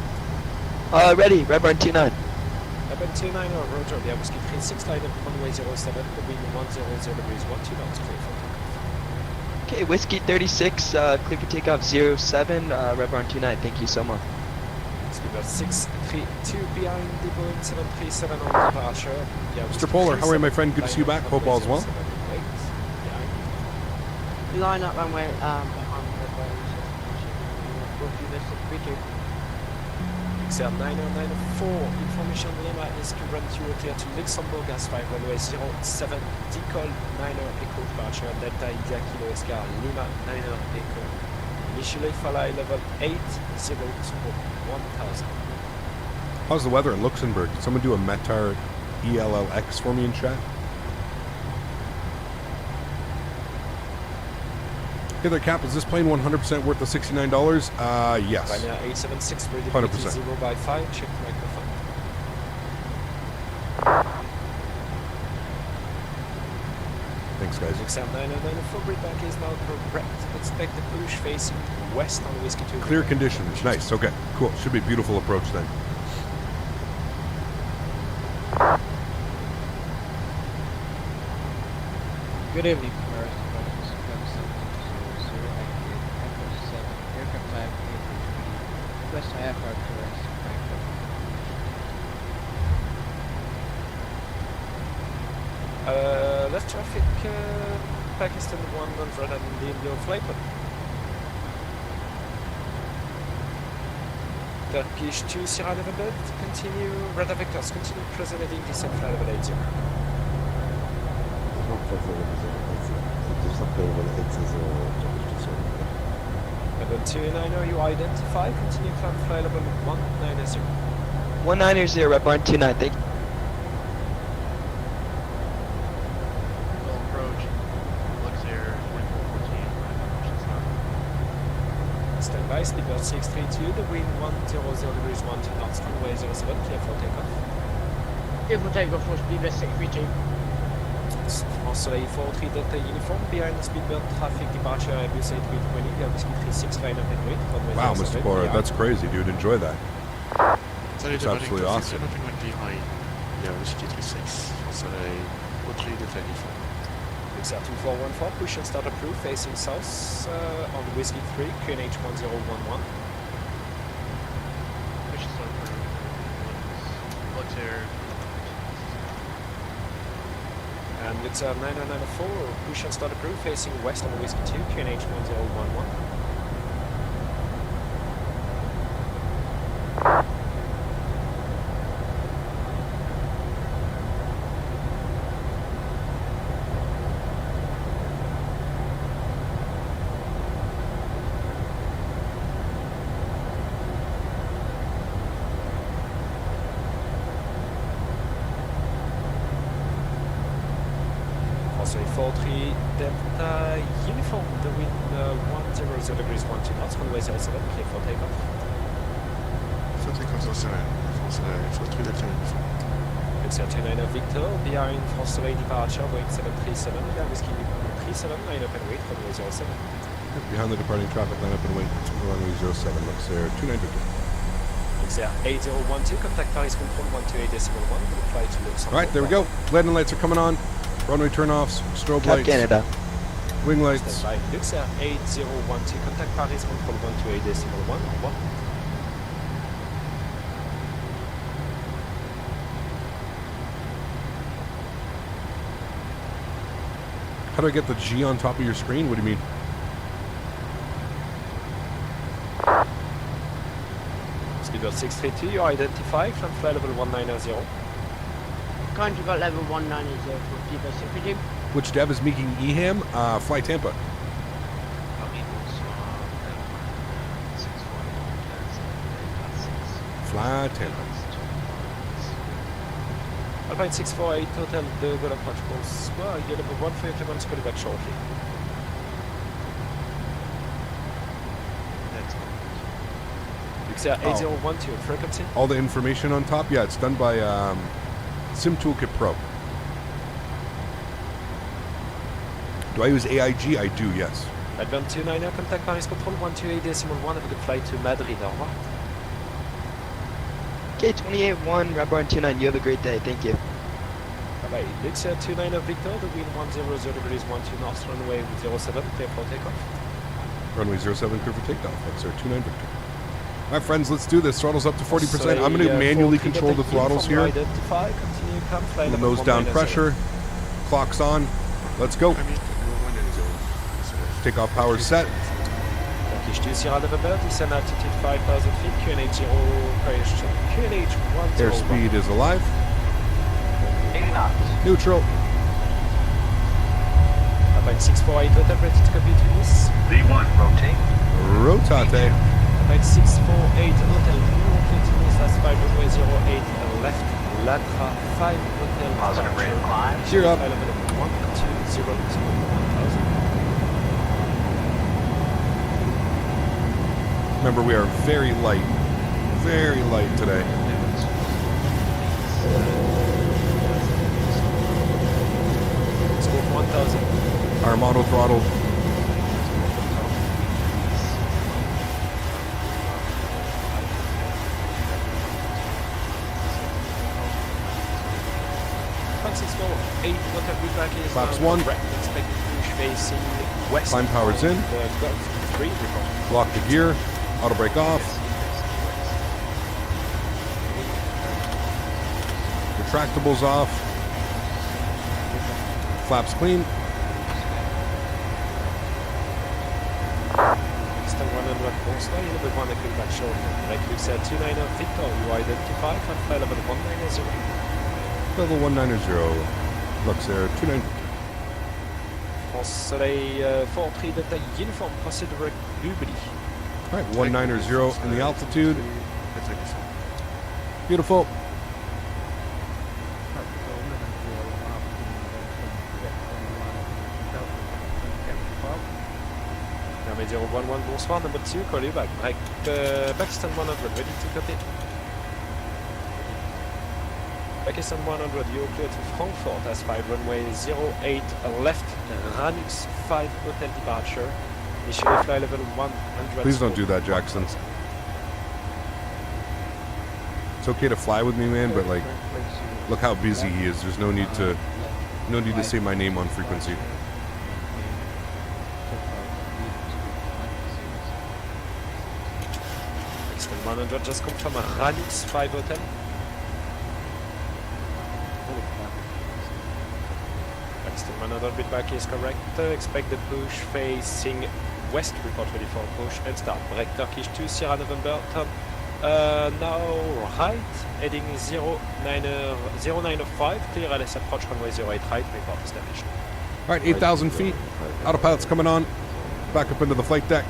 Ready, Red Barn 29. Redburn 29, Roger, yeah, Whiskey 36, line up runway 07, the wind 100 degrees, 12 knots, clear for takeoff. Okay, Whiskey 36, clear for takeoff 07, Red Barn 29, thank you so much. Speedbird 632 behind the Boeing 737 on departure. Yeah, Mr. Polar, how are you, my friend? Good to see you back. Hope all's well. Line up runway behind Red Barn 632. XR 9094, information Lima is current you are clear to Luxemburg as 5 runway 07, decol 9er echo departure, Delta India Kilo Oscar Lima 9er echo. Initially fly level 80 to 1000. How's the weather in Luxembourg? Did someone do a Metar ELLX for me in chat? Hey there, Cap. Is this plane 100% worth the $69? Yes. Ryanair 876, ready 100%. 0 by 5, check microphone. Thanks, guys. Luxair 994 grid back is now correct. Expect the push facing west on Whiskey 2. Clear conditions. Nice. Okay, cool. Should be a beautiful approach then. Good evening, Paris. Aircraft type A320. West aircraft correct. Left traffic, Pakistan 100 and the India Flite. Turkish 2 Sierra Level Bed, continue, radar vectors, continue present heading descent flight level 80. Level 290, you identify, continue climb flight level 190. 190, Red Barn 29, thank you. Full approach. Luxair 2414. Stand by, speedbird 632, the wind 100 degrees 1 to knots, runway 07, clear for takeoff. Clear for takeoff for speedbird 632. Soleil 43 Delta uniform, behind the speedbird traffic departure Airbus A320, Whiskey 36 line up and wait. Wow, Mr. Bora, that's crazy, dude. Enjoy that. It's absolutely awesome. Behind, yeah, Whiskey 36, Soleil 43 Delta uniform. Luxair 2414, push and start approved, facing south on Whiskey 3, QNH 1011. Push start for Luxair. And Luxair 9094, push and start approved, facing west on Whiskey 2, QNH 1011. Also 43 Delta uniform, the wind 100 degrees 1 to knots, runway 07, clear for takeoff. For takeoff 07, for Soleil 43 Delta uniform. Luxair 290 Victor, behind France Soleil departure, Boeing 737, yeah, Whiskey 37, line up and wait, runway 07. Behind the departing traffic, line up and wait. Runway 07, Luxair 29 Victor. Luxair 8012, contact Paris control 128.1, will fly to Luxembourg. All right, there we go. Landing lights are coming on. Runway turnoffs, strobe Cap lights, Canada. wing lights. Stand by. Luxair 8012, contact Paris control 128.1, over. How do I get the G on top of your screen? What do you mean? Speedbird 632, you identify, climb flight level 190. Country got level 190 for speedbird 632. Which dev is making EHAM? Fly Tampa. Fly Tampa. Alpine 648, total de good approach course. Well, you level 1 for your clearance, call you back shortly. Luxair 8012, frequency. All the information on top? Yeah, it's done by Sim Toolkit Pro. Do I use AIG? I do, yes. Advent 29, contact Paris control 128.1, have a good flight to Madrid, au revoir. K281, Red Barn 29, you have a great day, thank you. Bye-bye. Luxair 29 Victor, the wind 100 degrees 12 knots, runway 07, clear for takeoff. Runway 07, clear for takeoff. Luxair 29 Victor. All right, friends, let's do this. Throttle's up to 40%. I'm going to manually control the throttles here. Identify, continue, come fly The level nose down 190. pressure. Clock's on. Let's go. Takeoff power set. Turkish 2 Sierra Level Bird, descend altitude 5,000 feet, QNH 0, question, QNH 101. Airspeed is alive. 80 knots. Neutral. Alpine 648, total ready to copy to Nice. V1, rotate. Rotate. Alpine 648, hotel, okay to Nice, last 5, runway 08, left, Latra 5, hotel, Positive rate of climb. Gear up. Flight level 120, 1000. Remember, we are very light today. Scope 1000. Arm auto throttle. Francisco 8, hotel feedback is Flaps now 1. correct. Expect push facing west. Climb power's in. The Gulf 3 report. Lock the gear. Auto brake off. Retractables off. Flaps clean. Still 100 bonsoir, il veut prendre le back short. Avec Luxair 29 Victor, you identify and fly level 190. Level 190. Luxair 29. France Soleil 43 Delta Uniform, proceed direct Ubli. Alright, 190 in the altitude. Beautiful. Now 011, bonsoir, number 2, call you back. Pakistan 100, ready to copy. Pakistan 100, you're clear to Frankfurt as 5 runway 08 left, Ranux 5 hotel departure. Initially fly level 100. Please don't do that, Jackson. It's okay to fly with me, man, but like, look how busy he is. There's no need to say my name on frequency. Pakistan 100, just confirm Ranux 5 hotel. Pakistan 100, bit back is correct. Expect the push facing west, report ready for push and start. Break Turkish 2, Sierra November, turn. Now right, heading 0905, clear LS approach runway 08 right, report established. Alright, 8,000 feet. Autopilot's coming on. Back up into the flight deck.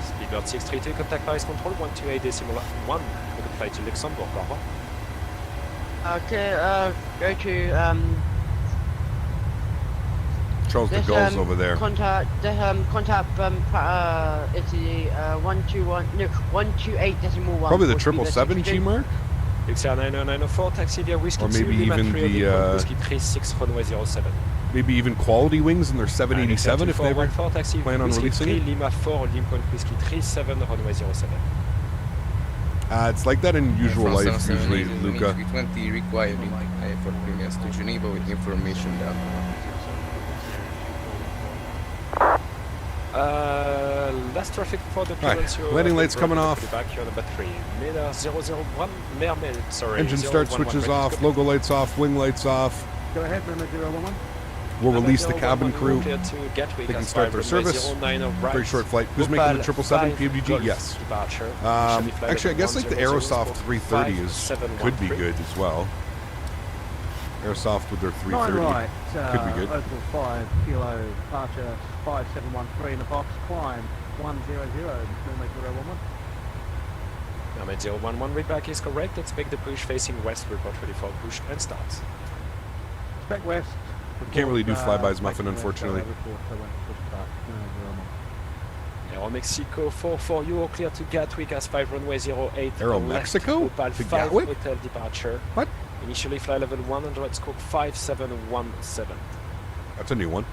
Speedbird 632, contact Paris control 128.1, with the flight to Luxemburg, au revoir. Okay, go to Charles de Gaulle's over there. Contact Italy 128.1. Probably the 777 G mark? Luxair 9094, taxi via Whiskey Or maybe 2, Lima even 3, the Whiskey 36, runway 07. maybe even quality wings in their 787 if they ever 414, taxi plan on Whiskey releasing 3, it. Lima 4, Lincoln Whiskey 37, runway 07. It's like that in usual life usually, Luca. 320 requiring for premiers to Geneva with information down. Last traffic for the Alright, landing lights coming off. Back here, number 3. Mirror 001, Mermaid, sorry. Engine start 011, switches ready to off, go. logo lights off, wing lights off. Go ahead, Mermaid 011. We'll Number release the 011, cabin crew. clear to Gatwick They can as start 5 their runway service. 09 right. Very short flight. Who's Opal making the 777 5 PMDG? Golf Yes. Departure. Actually, I guess like the Aerosoft 330 could be good as well. Aerosoft with their 330 right, could be good. Opal 5 kilo departure 5713 in the box, climb 100, Mermaid 011. Mermaid 011, read back is correct. Expect the push facing west, report ready for push and start. Back west. Can't really do flybys, Muffin, unfortunately. Aero Mexico 44, you are clear to Gatwick as 5 runway 08. Aero left, Mexico? Opal To 5 Gatwick? hotel departure. What? Initially fly level 100, scope 5717. That's a new one.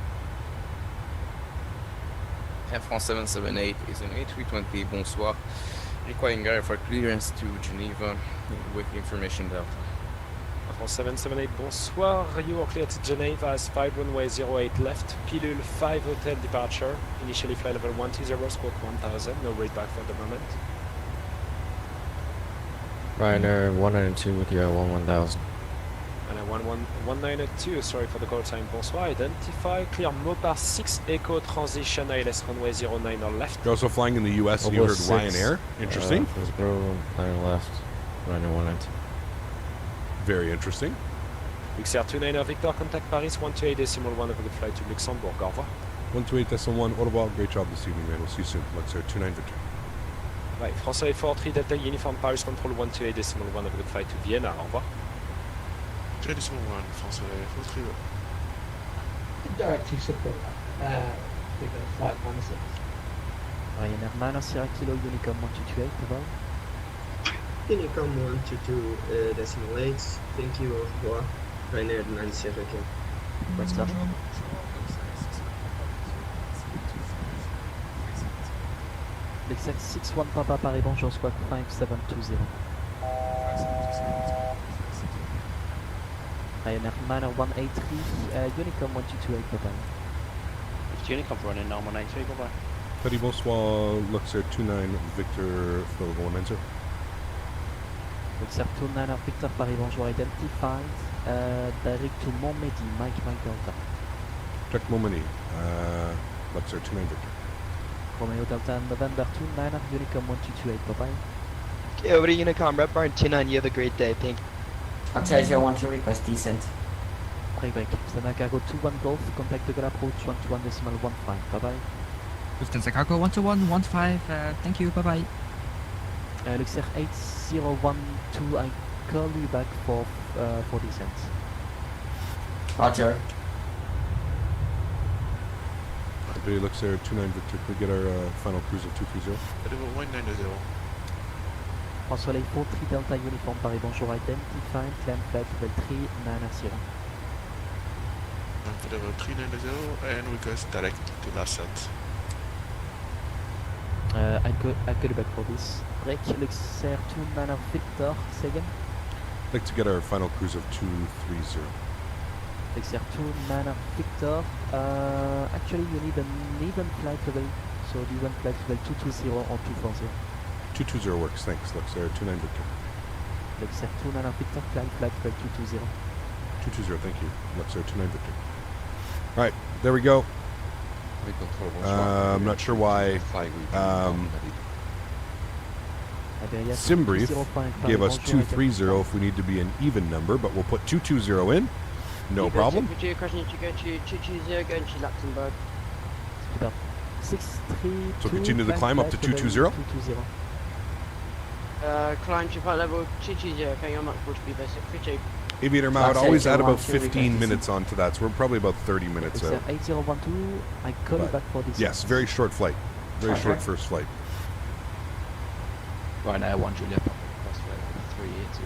Air France 778 is an A320, bonsoir. Requiring air for clearance to Geneva with information down. France 778, bonsoir. You are clear to Geneva as 5 runway 08 left. Pilule 5 hotel departure. Initially fly level 120, squawk 1000. No rate back for the moment. Ryanair 192 with your 1000. And 192, sorry for the call time, bonsoir. Identify, clear Mopar 6 Echo transition ILS runway 09 or left. You're also flying in the US and you heard Ryanair. Interesting. Let's go 9 left. Ryanair 192. Very interesting. Luxair 29 Victor, contact Paris 128.1 over the flight to Luxembourg. Au revoir. 128.1, au revoir. Great job this evening, man. We'll see you soon. Luxair 29 Victor. Right, France 43 Delta Uniform Paris Control 128.1 over the flight to Vienna. Au revoir. 2.1, France 43. Directing support. We're going to flight -6. Ryanair 9 Sierra Kilo Unicom 128, over. Unicom 122.8. Thank you, au revoir. Ryanair 9 Sierra Kilo. Great stuff. Luxair 61 Papa Paris, bonjour, squawk 5720. Ryanair Manor 183, Unicom 1228, bye bye. It's Unicom running now, 193, bye bye. Petit bonsoir, Luxair 29 Victor Phil Golemancer. Luxair 29 Victor Paris, bonjour, identified. Direct to Montmedy, Mike Delta. Check Momini, Luxair 29 Victor. Romeo Delta November 29 Unicom 1228, bye bye. Okay, over to Unicom, Rep Barn 29, you have a great day, thank you. Luxair 012 request descent. Break. Standard Cargo 21 Golf, contact the good approach 121.15, bye bye. Lufthansa Cargo 121.15, thank you, bye bye. Luxair 8012, I call you back for descent. Roger. Okay, Luxair 29 Victor, could we get our final cruise of 230? Level 190. François 43 Delta Uniform Paris, bonjour, identified, climb flight level 3990. Level 390 and we go direct to Lacasse. I'll call you back for this. Break, Luxair 29 Victor, say again. I'd like to get our final cruise of 230. Luxair 29 Victor, actually you need an even flight level, so the even flight level 220 or 240. 220 works, thanks. Luxair 29 Victor. Luxair 29 Victor, climb flight level 220. 220, thank you. Luxair 29 Victor. Alright, there we go. I'm not sure why Simbrief gave us 230 if we need to be an even number, but we'll put 220 in. No problem. Question to go to 220, going to Luxemburg. 632. So continue the climb up to 220. Climb to flight level 220, carrying on multiple to be basic 32. Aviator Mount always add about 15 minutes onto that, so we're probably about 30 minutes out. 8012, I call you back for this. Yes, very short flight. Very short first flight. Right now, 1 Juliet, first flight 380.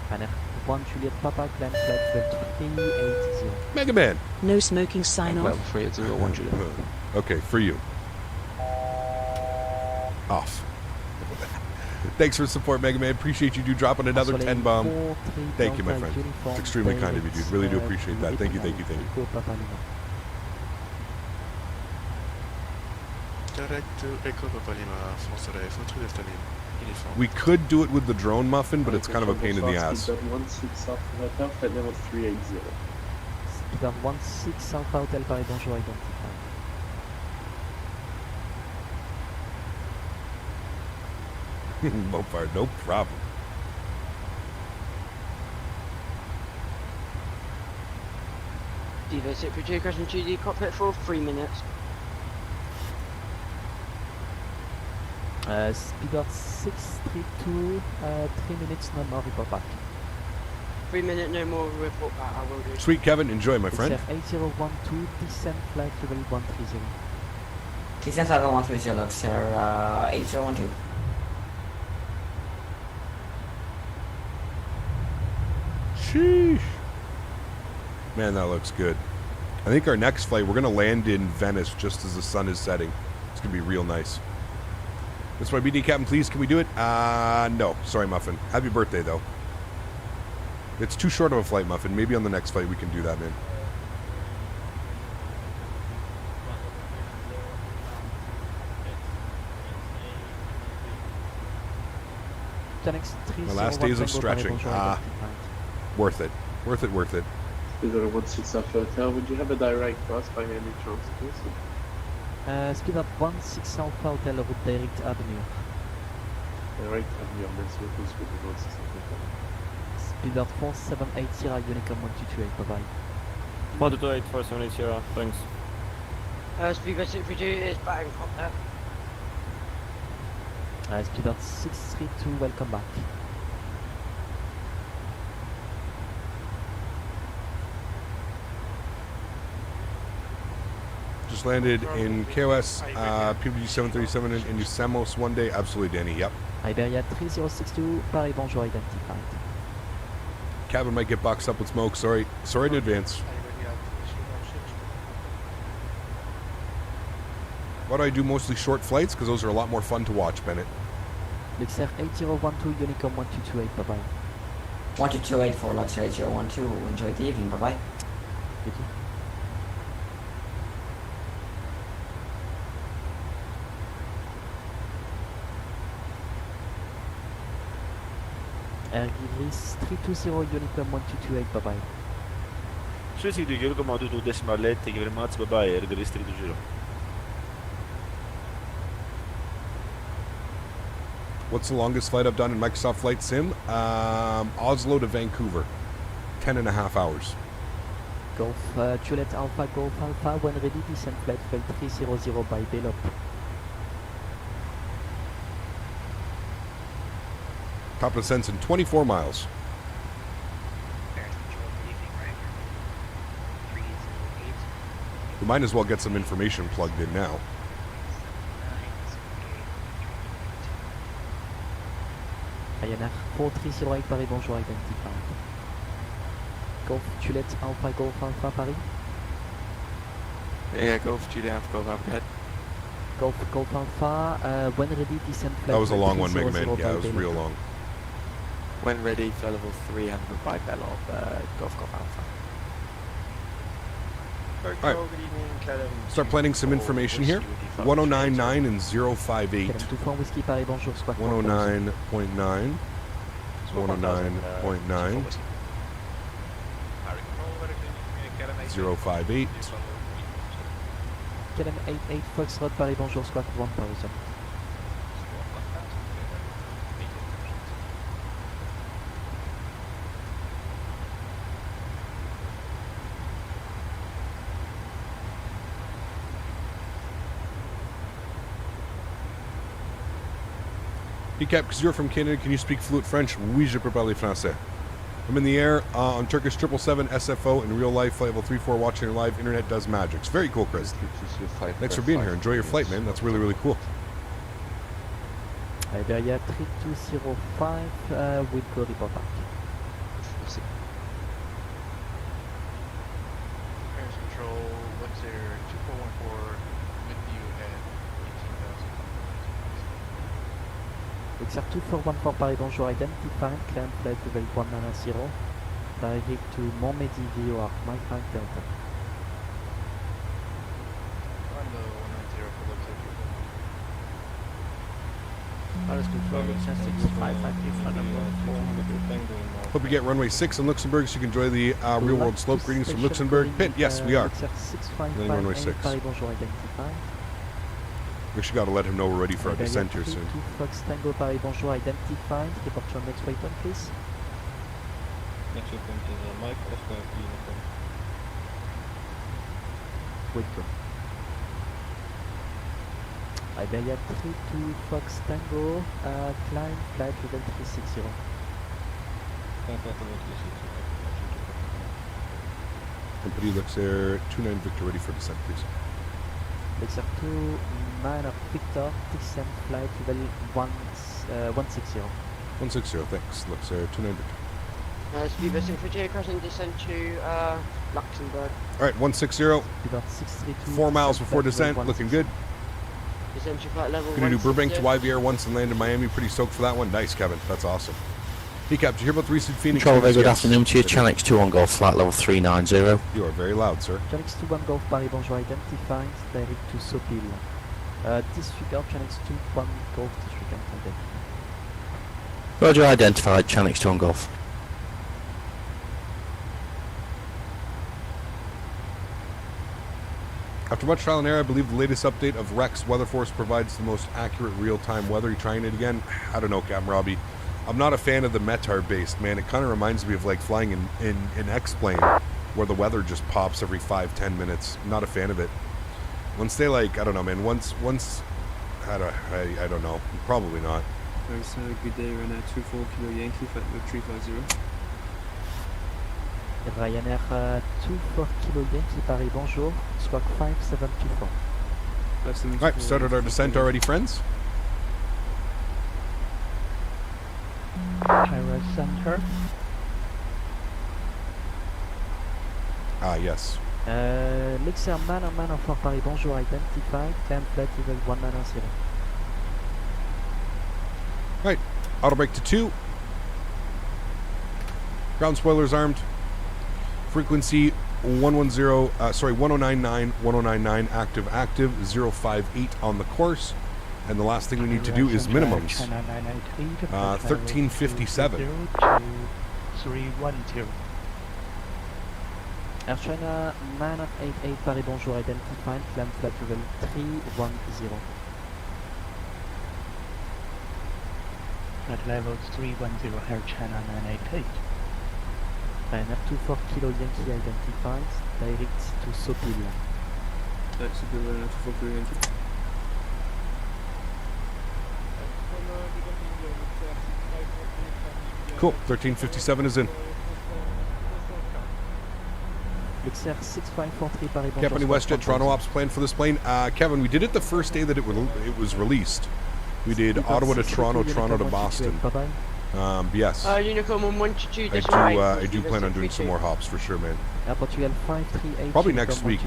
Ryanair 1 Juliet Papa, climb flight level 380. Mega Man! No smoking sign off. 380, 1 Juliet. Okay, for you. Off. Thanks for the support, Mega Man. Appreciate you dropping another 10 bomb. Thank you, my friend. It's extremely kind of you, dude. Really do appreciate that. Thank you. Direct to Echo Papa Lima, France Soleil, Flite Delta Lima, uniform. We could do it with the drone muffin, but it's kind of a pain in the ass. Speed 16 Alpha Hotel Paris, bonjour, identified. Mopar, no problem. Devo 632, question to the cockpit for 3 minutes. Speedbird 632, 3 minutes, no more, report back. 3 minutes, no more, report back, I will do. Sweet, Kevin, enjoy, my friend. 8012, descent flight level 130. Descent level 130, Luxair 8012. Sheesh. Man, that looks good. I think our next flight, we're going to land in Venice just as the sun is setting. It's going to be real nice. That's my BD Captain, please. Can we do it? No. Sorry, Muffin. Happy birthday, though. It's too short of a flight, Muffin. Maybe on the next flight we can do that, man. My last days of stretching. Worth it. Worth it, worth it. Speedbird 16 Alpha Hotel, would you have a direct bus by any chance, please? Speedbird 16 Alpha Hotel, route direct Avenue. Direct Avenue, merci beaucoup, Speedbird 16 Alpha Hotel. Speedbird 4780, Unicom 1228, bye bye. 1228, 4780, thanks. Speedbird 632 is back in contact. Speedbird 632, welcome back. Just landed in KOS, PMDG 737 in New Samos one day. Absolutely, Danny. Yep. Iberia 3062, Paris, bonjour, identified. Cabin might get boxed up with smoke. Sorry in advance. Why do I do mostly short flights? Because those are a lot more fun to watch, Bennett. Luxair 8012, Unicom 1228, bye-bye. 1228 for Luxair 8012. Enjoy the evening, bye-bye. Thank you. Air Givris 320, Unicom 1228, bye-bye. 362, Unicom 1228, decimal late, thank you very much, bye-bye, Air Givris 320. What's the longest flight I've done in Microsoft Flight Sim? Oslo to Vancouver. 10.5 hours. Golf, Juliet Alpha, Golf Alpha, when ready, descent flight 300 by Belop. Top of descents in 24 miles. We might as well get some information plugged in now. Ryanair 4308 Paris, bonjour, identified. Golf Juliet Alpha, Golf Alpha, Paris. Yeah, Golf Juliet Alpha, Golf Alpha, head. Golf Alpha, when ready, descent flight. That was a long one, Mega Man. Yeah, it was real long. When ready, flight level 300 by Belop, Golf Alpha. Alright, start planning some information here. 1099 and 058. 109.9. 109.9. 058. KLM 88 Foxtrot Paris, bonjour, squawk 1000. Cap, because you're from Canada, can you speak fluent French? Oui, je peux parler français. I'm in the air on Turkish 777 SFO in real life, flight level 34, watching your live. Internet does magics. Very cool, Chris. Thanks for being here. Enjoy your flight, man. That's really, really cool. Iberia 3205, we'll go report back. Airs Control, Luxair 2414, with you at 18,000. Luxair 2414 Paris, bonjour, identified, climb flight level 190, direct to Montmedy VOR, Mike Frank Delta. On the 190 for Luxair 2414. Paris Control, Luxair 6553, flight number 400. Hope you get runway 6 in Luxembourg so you can enjoy the real world slope. Greetings from Luxembourg. Pit, yes, we are. Then runway 6. Paris, bonjour, identified. We actually got to let him know we're ready for our descent here soon. Fox Tango Paris, bonjour, identified. Report your next waypoint, please. Next waypoint is Mike Oscar Uniform. Wait, go. Iberia 32 Fox Tango, climb flight level 360. Company Luxair 29 Victor ready for descent, please. Luxair 29 Victor, descent flight level 160. 160, thanks. Luxair 29 Victor. Speed vesting for J crossing descent to Luxembourg. Alright, 160. 4 miles before descent, looking good. Descent to flight level Gonna do Burbank to YVR once and land in Miami. Pretty stoked for that one. Nice, Kevin. That's awesome. Hey, Cap, did you hear about the recent Phoenix? Control, very good afternoon to you. Channel 21 Golf, flight level 390. You are very loud, sir. Channel 21 Golf, Paris, bonjour, identified, direct to Sopil. Disregard Channel 21 Golf, disregard identified. Roger, identified, Channel 21 Golf. After much trial and error, I believe the latest update of Rex Weather Force provides the most accurate real-time weather. You trying it again? I don't know, Captain Robbie. I'm not a fan of the METAR-based, man. It kind of reminds me of like flying in X-Plane, where the weather just pops every 5-10 minutes. I'm not a fan of it. Once they like, I don't know, man. Once, I don't know. Probably not. Thanks, good day, Ryanair 24 Kilo Yankee, flight number 350. Ryanair 24 Kilo Yankee, Paris, bonjour, squawk 5724. Alright, started our descent already, friends. Childerz Center. Ah, yes. Luxair Manor for Paris, bonjour, identified, climb flight level 190. Right, auto brake to 2. Ground spoilers armed. Frequency 1099, 1099, active, 058 on the course. And the last thing we need to do is minimums. 1357. 310. Air China 988 Paris, bonjour, identified, climb flight level 310. Flight level 310, Air China 988. Ryanair 24 Kilo Yankee identified, direct to Sopil. Super 24 Kilo Yankee. Cool, 1357 is in. Luxair 6543 Paris, bonjour. Company WestJet Toronto Ops plan for this plane. Kevin, we did it the first day that it was released. We did Ottawa to Toronto, Toronto to Boston. Yes. Unicorn 112, I do plan on doing some more hops for sure, man. Portugal 538. Probably next week.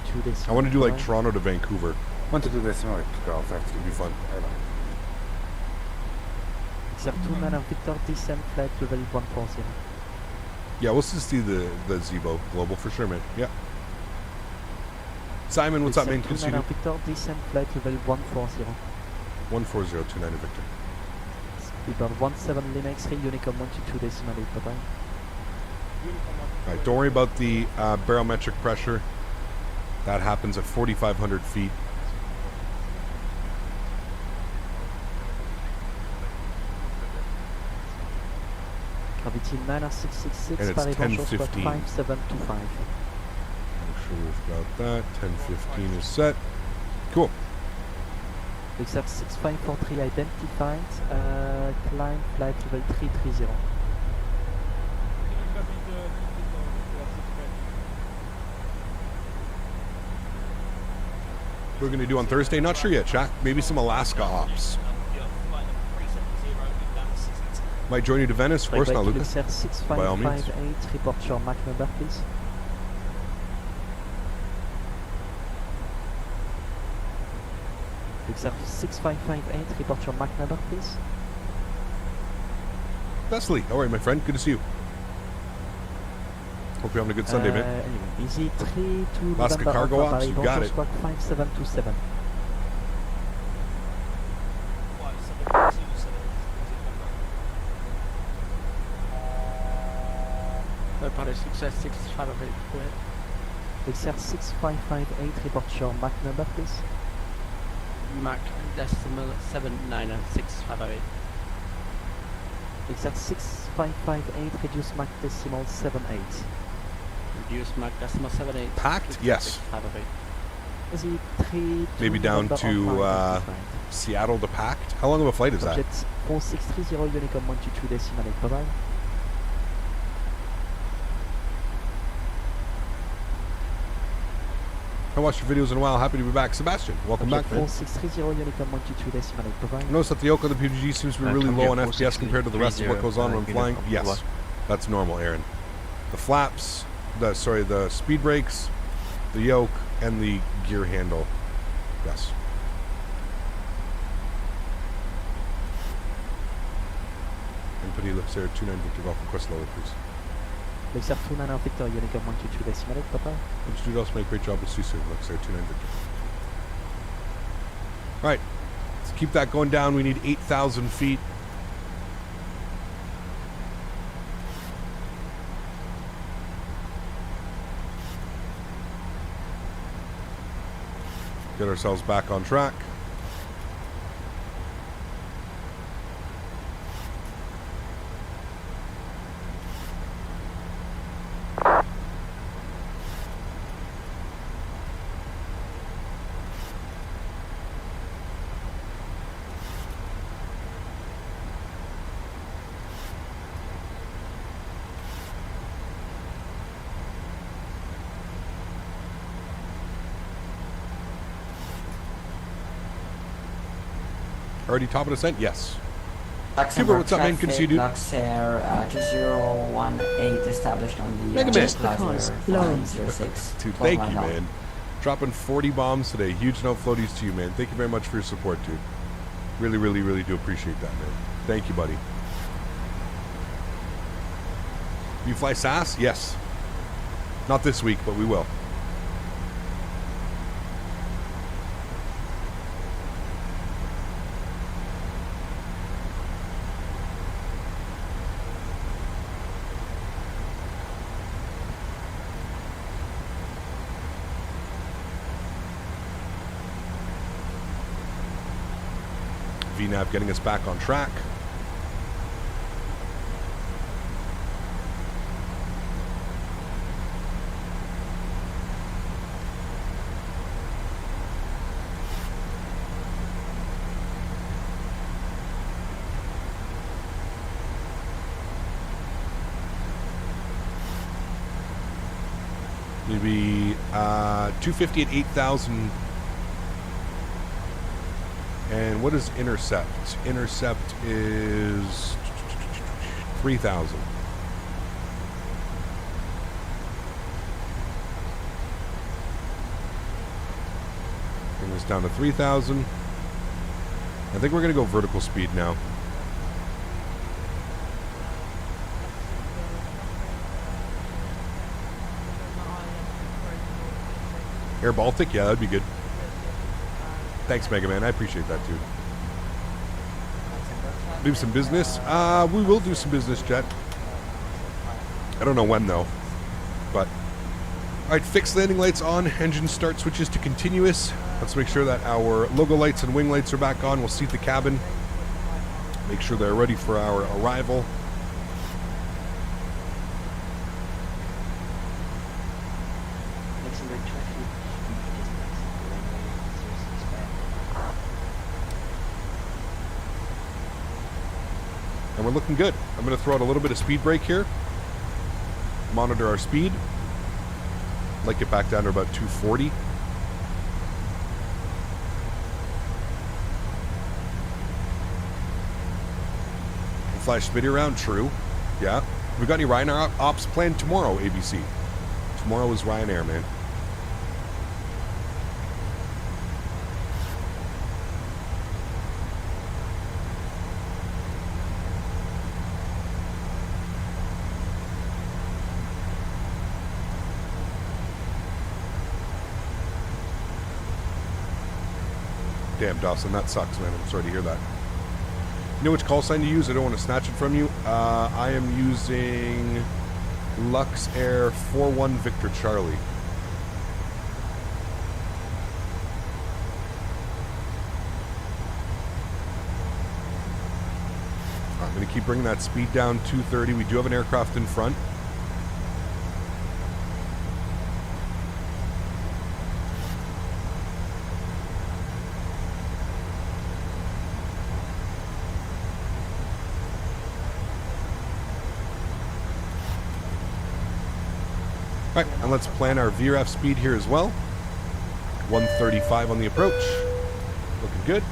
I want to do like Toronto to Vancouver. 122 Karl, It's gonna be fun. Luxair 29 Victor descent flight level 140. Yeah, we'll just see the Zebo Global for sure, man. Yeah. Simon, what's up, man? Good to see you. Victor descent flight level 140. 14029 Victor. Speedbird 17 Lima X-ray, Unicom 122 decimal 8, bye-bye. Alright, don't worry about the barometric pressure. That happens at 4,500 feet. Gravity 90666, And it's Paris, bonjour, 10:15. 5725. Make sure we've got that. 10:15 is set. Cool. Luxair 6543 identified, climb flight level 330. What we're going to do on Thursday? Not sure yet, Jack. Maybe some Alaska ops. Might join you to Venice. Of course not, Lucas. Luxair By all means. 6558, report your Mach number, please. Luxair 6558, report your Mach number, please. Leslie, how are you, my friend? Good to see you. Hope you're having a good Sunday, man. Anyway, easy 3 to Alaska November Cargo Alpha, Ops, Paris, you got it. bonjour, squawk 5727. Paris Success 658, go ahead. Luxair 6558, report your Mach number, please. Mach decimal 79658. Luxair 6558, reduce Mach decimal 78. Reduce Mach decimal 78. Packed? Yes. Easy 3 to Maybe down November to Alpha, Seattle to Packed. How long of a flight is that? Jet 4630, Unicom 122 decimal 8, bye-bye. I watched your videos in a while. Happy to be back. Sebastian, welcome back, man. 4630, Unicom 122 decimal 8, bye-bye. Notice that the yoke of the PMDG seems to be really low on FPS compared to the rest of what goes on when flying. Yes, that's normal, Erin. The flaps, the speed brakes, the yoke, and the gear handle. Yes. And Peteni Luxair 29 Victor Golf request lower, please. Luxair 29 Victor, Unicom 122 decimal 8, bye-bye. Mr. Dudos, make a great job with Souza, Luxair 29 Victor. Alright, let's keep that going down. We need 8,000 feet. Get ourselves back on track. Already top of descent? Yes. Luxemburg what's up, man? Good to see you, dude. Luxair 2018 established on the Mega Man. Just because, lol. 06. Dude, thank you, man. Dropping 40 bombs today. Huge no floaties to you, man. Thank you very much for your support, dude. Really, really, really do appreciate that, man. Thank you, buddy. You fly SAS? Yes. Not this week, but we will. VNAV getting us back on track. Maybe 250 at 8,000. And what is intercept? Intercept is 3,000. Bring this down to 3,000. I think we're going to go vertical speed now. Air Baltic? Yeah, that'd be good. Thanks, Mega Man. I appreciate that, dude. Do some business? We will do some business, Jet. I don't know when, though. But, alright, fixed landing lights on. Engine start switches to continuous. Let's make sure that our logo lights and wing lights are back on. We'll seat the cabin. Make sure they're ready for our arrival. And we're looking good. I'm going to throw out a little bit of speed brake here. Monitor our speed. Like it back down to about 240. Flash Smitty around, true. Yeah. We got any Ryanair ops planned tomorrow, ABC? Tomorrow is Ryanair, man. Damn, Dawson, that sucks, man. I'm sorry to hear that. You know which call sign to use? I don't want to snatch it from you. I am using Luxair 41 Victor Charlie. I'm going to keep bringing that speed down 230. We do have an aircraft in front. Alright, and let's plan our VRAF speed here as well. 135 on the approach. Looking good.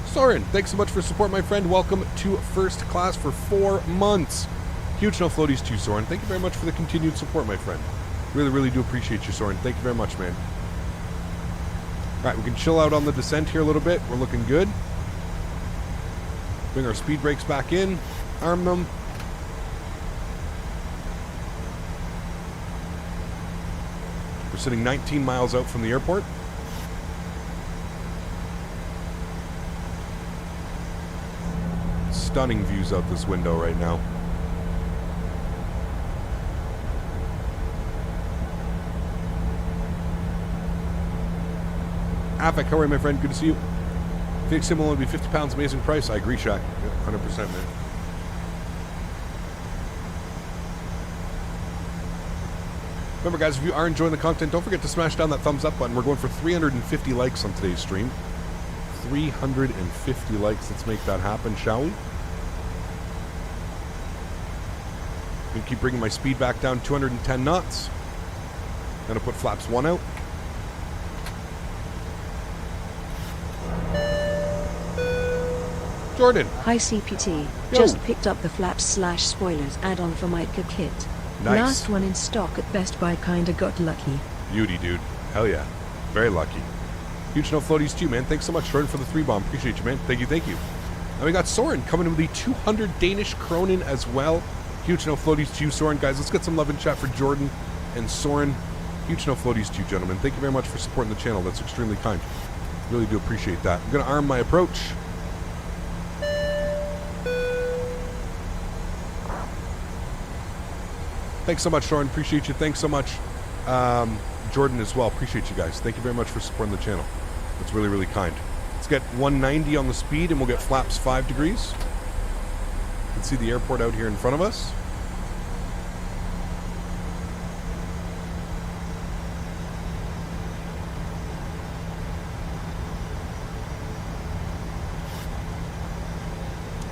Soren, thanks so much for support, my friend. Welcome to first class for 4 months. Huge no floaties to you, Soren. Thank you very much for the continued support, my friend. Really, really do appreciate you, Soren. Thank you very much, man. Alright, we can chill out on the descent here a little bit. We're looking good. Bring our speed brakes back in. Arm them. We're sitting 19 miles out from the airport. Stunning views out this window right now. Afik, how are you, my friend? Good to see you. Phoenix Sim will only be 50 pounds, amazing price. I agree, Shaq. 100%, man. Remember, guys, if you are enjoying the content, don't forget to smash down that thumbs up button. We're going for 350 likes on today's stream. 350 likes. Let's make that happen, shall we? I'm going to keep bringing my speed back down 210 knots. I'm going to put flaps 1 out. Jordan. Hi CPT. Yo. Just picked up the flaps/spoilers add-on for my kit. Nice. Last one in stock at Best Buy, kinda got lucky. Beauty, dude. Hell yeah. Very lucky. Huge no floaties too, man. Thanks so much, Jordan, for the 3-bomb. Appreciate you, man. Thank you, thank you. And we got Soren coming in with the 200 Danish Kronen as well. Huge no floaties to you, Soren. Guys, let's get some love in chat for Jordan and Soren. Huge no floaties to you, gentlemen. Thank you very much for supporting the channel. That's extremely kind. Really do appreciate that. I'm going to arm my approach. Thanks so much, Soren. Appreciate you. Thanks so much, Jordan, as well. Appreciate you guys. Thank you very much for supporting the channel. That's really, really kind. Let's get 190 on the speed, and we'll get flaps 5 degrees. You can see the airport out here in front of us.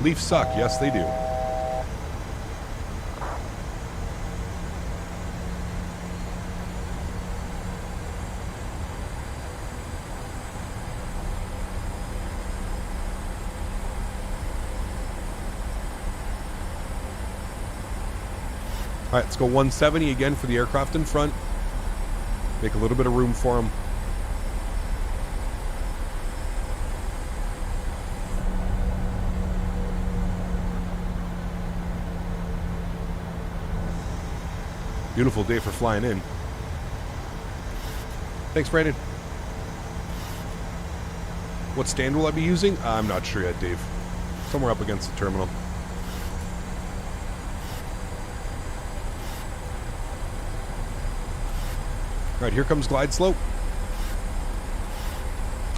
Leafs suck. Yes, they do. All right, let's go 170 again for the aircraft in front. Make a little bit of room for them. Beautiful day for flying in. Thanks, Brandon. What stand will I be using? I'm not sure yet, Dave. Somewhere up against the terminal. All right, here comes glide slope.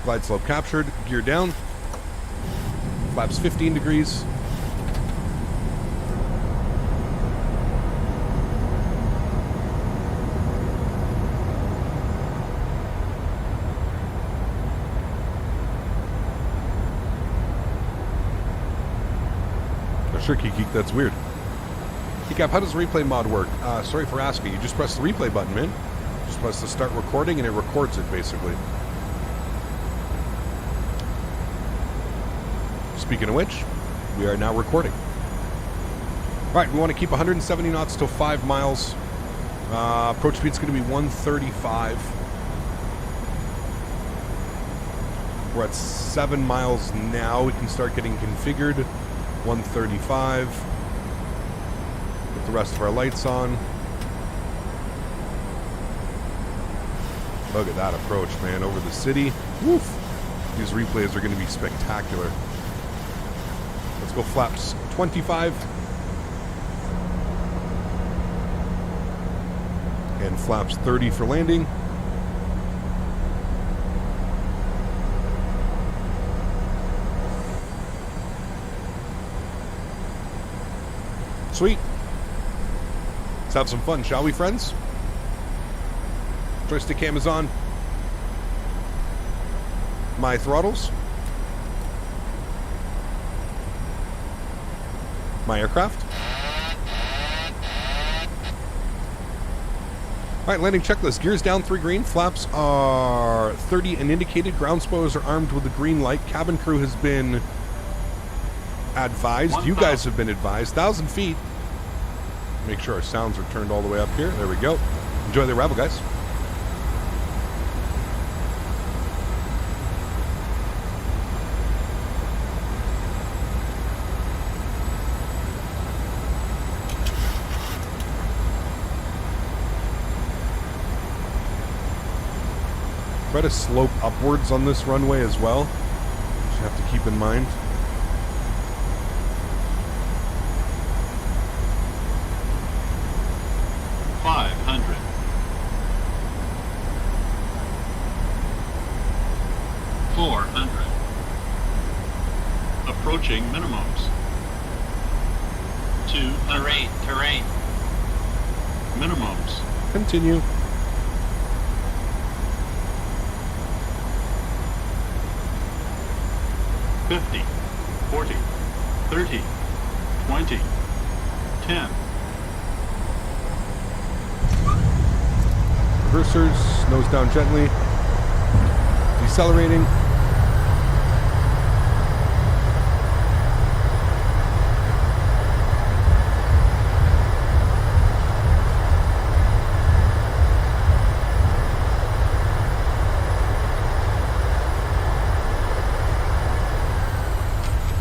Glide slope captured. Gear down. Flaps 15 degrees. Sure, Geek, that's weird. Cap, how does the replay mod work? Sorry for asking. You just press the replay button, man. Just press the start recording and it records it, basically. Speaking of which, we are now recording. All right, we want to keep 170 knots till 5 miles. Approach speed's going to be 135. We're at 7 miles now. We can start getting configured. 135. Put the rest of our lights on. Look at that approach, man, over the city. Woof. These replays are going to be spectacular. Let's go flaps 25. And flaps 30 for landing. Sweet. Let's have some fun, shall we, friends? Joystick cam is on. My throttles. My aircraft. All right, landing checklist. Gears down 3 green. Flaps are 30 and indicated. Ground spoilers are armed with a green light. Cabin crew has been advised. You guys have been advised. 1,000 feet. Make sure our sounds are turned all the way up here. There we go. Enjoy the arrival, guys. Try to slope upwards on this runway as well, which you have to keep in mind. Approaching minimums. Terrain. Minimums. Continue. $50, $40, $30, $20, $10. Reversers, nose down gently. Decelerating.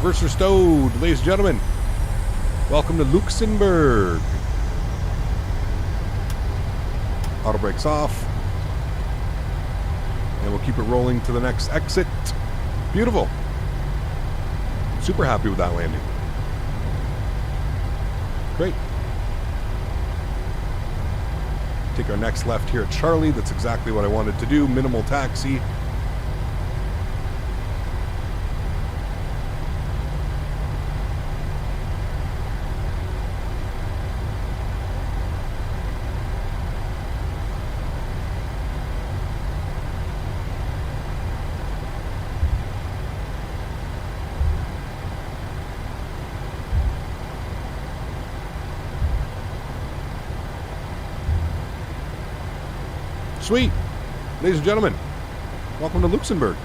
Reverse restored, ladies and gentlemen. Welcome to Luxemburg. Auto brakes off. And we'll keep it rolling to the next exit. Beautiful. Super happy with that landing. Great. Take our next left here at Charlie. That's exactly what I wanted to do. Minimal taxi. Sweet. Ladies and gentlemen, welcome to Luxemburg.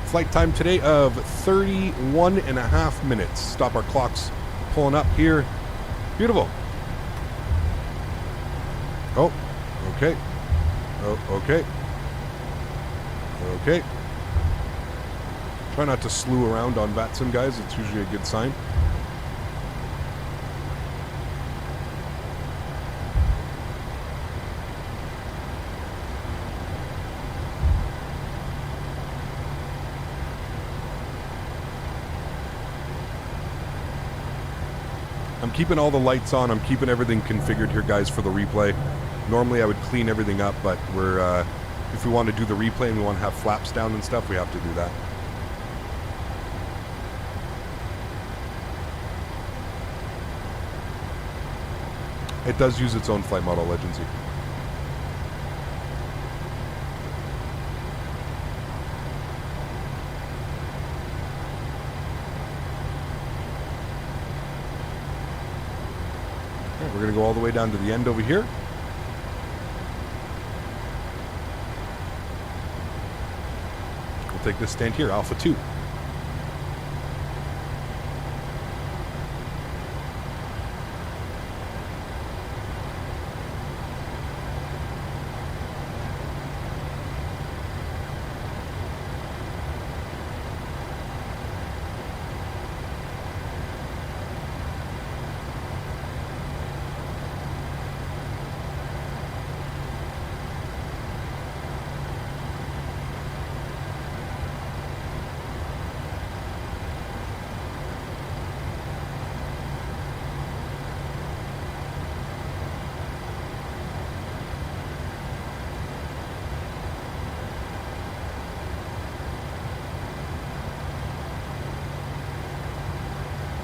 Flight time today of 31 and a half minutes. Stop our clocks pulling up here. Beautiful. Oh, okay. Oh, okay. Okay. Try not to slew around on VATSIM, guys. It's usually a good sign. I'm keeping all the lights on. I'm keeping everything configured here, guys, for the replay. Normally I would clean everything up, but we're if we want to do the replay and we want to have flaps down and stuff, we have to do that. It does use its own flight model, Legendsy. We're going to go all the way down to the end over here. We'll take this stand here, Alpha 2.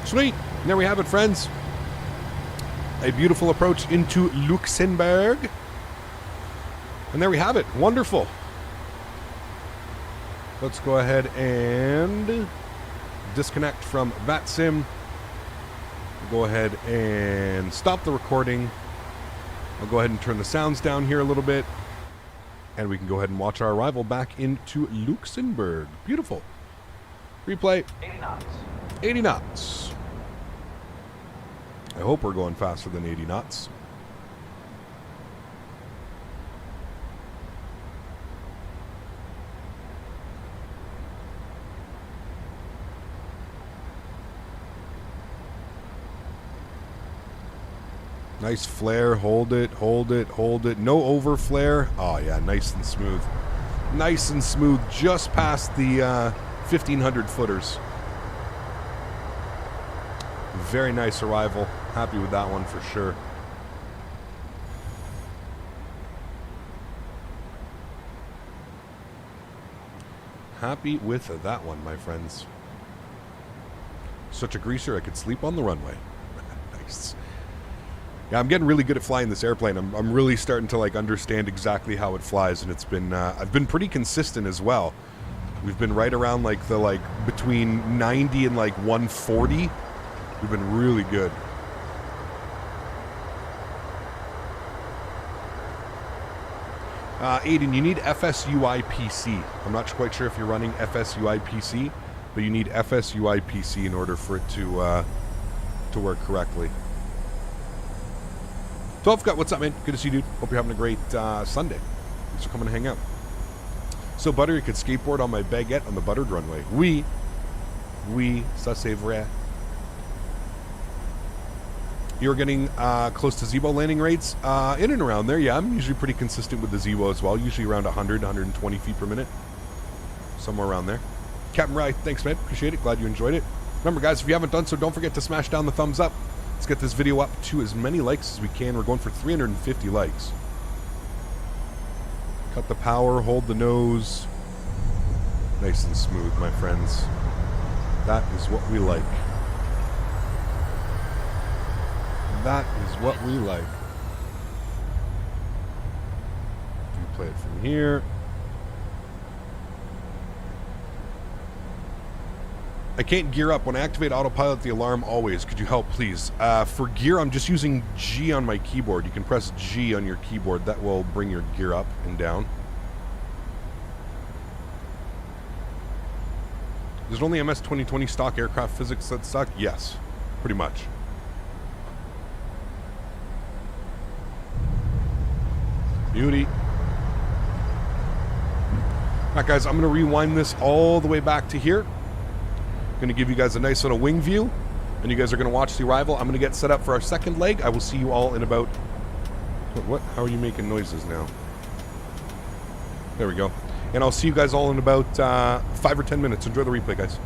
Sweet. And there we have it, friends. A beautiful approach into Luxemburg. And there we have it. Wonderful. Let's go ahead and disconnect from VATSIM. Go ahead and stop the recording. I'll go ahead and turn the sounds down here a little bit. And we can go ahead and watch our arrival back into Luxemburg. Beautiful. Replay. 80 knots. 80 knots. I hope we're going faster than 80 knots. Nice flare. Hold it, hold it, hold it. No over flare. Oh, yeah, nice and smooth. Nice and smooth. Just past the 1,500 footers. Very nice arrival. Happy with that one for sure. Happy with that one, my friends. Such a greaser, I could sleep on the runway. Nice. Yeah, I'm getting really good at flying this airplane. I'm really starting to like understand exactly how it flies, and it's been I've been pretty consistent as well. We've been right around like the between 90 and 140. We've been really good. Aiden, you need FSUI PC. I'm not quite sure if you're running FSUI PC, but you need FSUI PC in order for it to work correctly. 12 Gut, what's up, man? Good to see you, dude. Hope you're having a great Sunday. Thanks for coming to hang out. So, Butter, you could skateboard on my baguette on the buttered runway. Oui. Oui, ça c'est vrai. You're getting close to Zebo landing rates? In and around there, yeah. I'm usually pretty consistent with the Zebo as well. Usually around 100, 120 feet per minute. Somewhere around there. Captain Rye, thanks, man. Appreciate it. Glad you enjoyed it. Remember, guys, if you haven't done so, don't forget to smash down the thumbs up. Let's get this video up to as many likes as we can. We're going for 350 likes. Cut the power, hold the nose. Nice and smooth, my friends. That is what we like. That is what we like. We play it from here. I can't gear up. When I activate autopilot, the alarm always. Could you help, please? For gear, I'm just using G on my keyboard. You can press G on your keyboard. That will bring your gear up and down. There's only MS 2020 stock aircraft physics that suck? Yes, pretty much. Beauty. Alright guys, I'm going to rewind this all the way back to here. I'm going to give you guys a nice little wing view. And you guys are going to watch the arrival. I'm going to get set up for our second leg. I will see you all in about... What? How are you making noises now? There we go. And I'll see you guys all in about 5 or 10 minutes. Enjoy the replay, guys.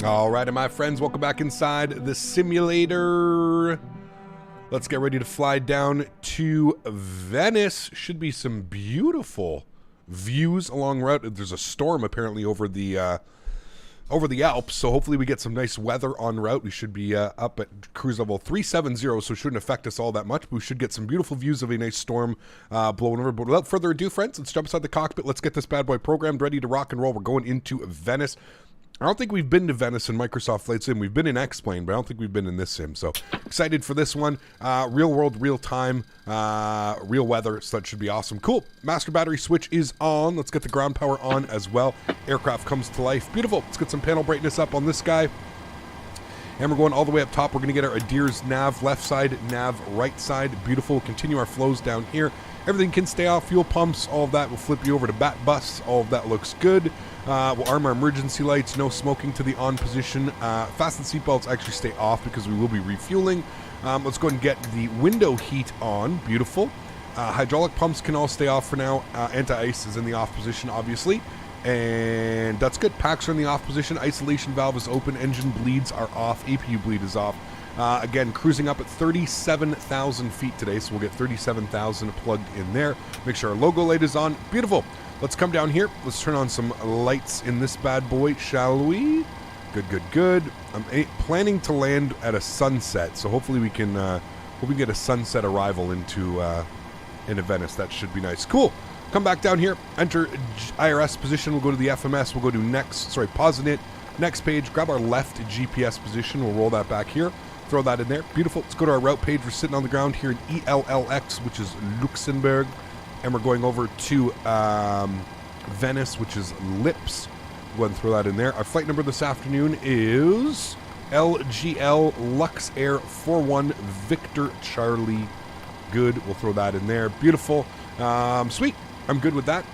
All right, my friends, welcome back inside the simulator. Let's get ready to fly down to Venice. Should be some beautiful views along route. There's a storm apparently over the Alps, so hopefully we get some nice weather en route. We should be up at cruise level 370, so it shouldn't affect us all that much, but we should get some beautiful views of a nice storm blowing over. But without further ado, friends, let's jump inside the cockpit. Let's get this bad boy programmed, ready to rock and roll. We're going into Venice. I don't think we've been to Venice in Microsoft Flight Sim. We've been in X-Plane, but I don't think we've been in this sim. So excited for this one. Real world, real time, real weather. So that should be awesome. Cool. Master battery switch is on. Let's get the ground power on as well. Aircraft comes to life. Beautiful. Let's get some panel brightness up on this guy. And we're going all the way up top. We're going to get our Adir's nav left side, nav right side. Beautiful. We'll continue our flows down here. Everything can stay off. Fuel pumps, all of that. We'll flip you over to bat bus. All of that looks good. We'll arm our emergency lights. No smoking to the on position. Fasten seatbelts actually stay off because we will be refueling. Let's go ahead and get the window heat on. Beautiful. Hydraulic pumps can all stay off for now. Anti-ice is in the off position, obviously. And that's good. Packs are in the off position. Isolation valve is open. Engine bleeds are off. APU bleed is off. Again, cruising up at 37,000 feet today, so we'll get 37,000 plugged in there. Make sure our logo light is on. Beautiful. Let's come down here. Let's turn on some lights in this bad boy, shall we? Good, good, good. I'm planning to land at a sunset, so hopefully we can get a sunset arrival into Venice. That should be nice. Cool. Come back down here. Enter IRS position. We'll go to the FMS. We'll go to next. Sorry, pause it. Next page. Grab our left GPS position. We'll roll that back here. Throw that in there. Beautiful. Let's go to our route page. We're sitting on the ground here in ELLX, which is Luxemburg. And we're going over to Venice, which is Lips. Go ahead and throw that in there. Our flight number this afternoon is LGL Luxair 41 Victor Charlie. Good. We'll throw that in there. Beautiful. Sweet. I'm good with that.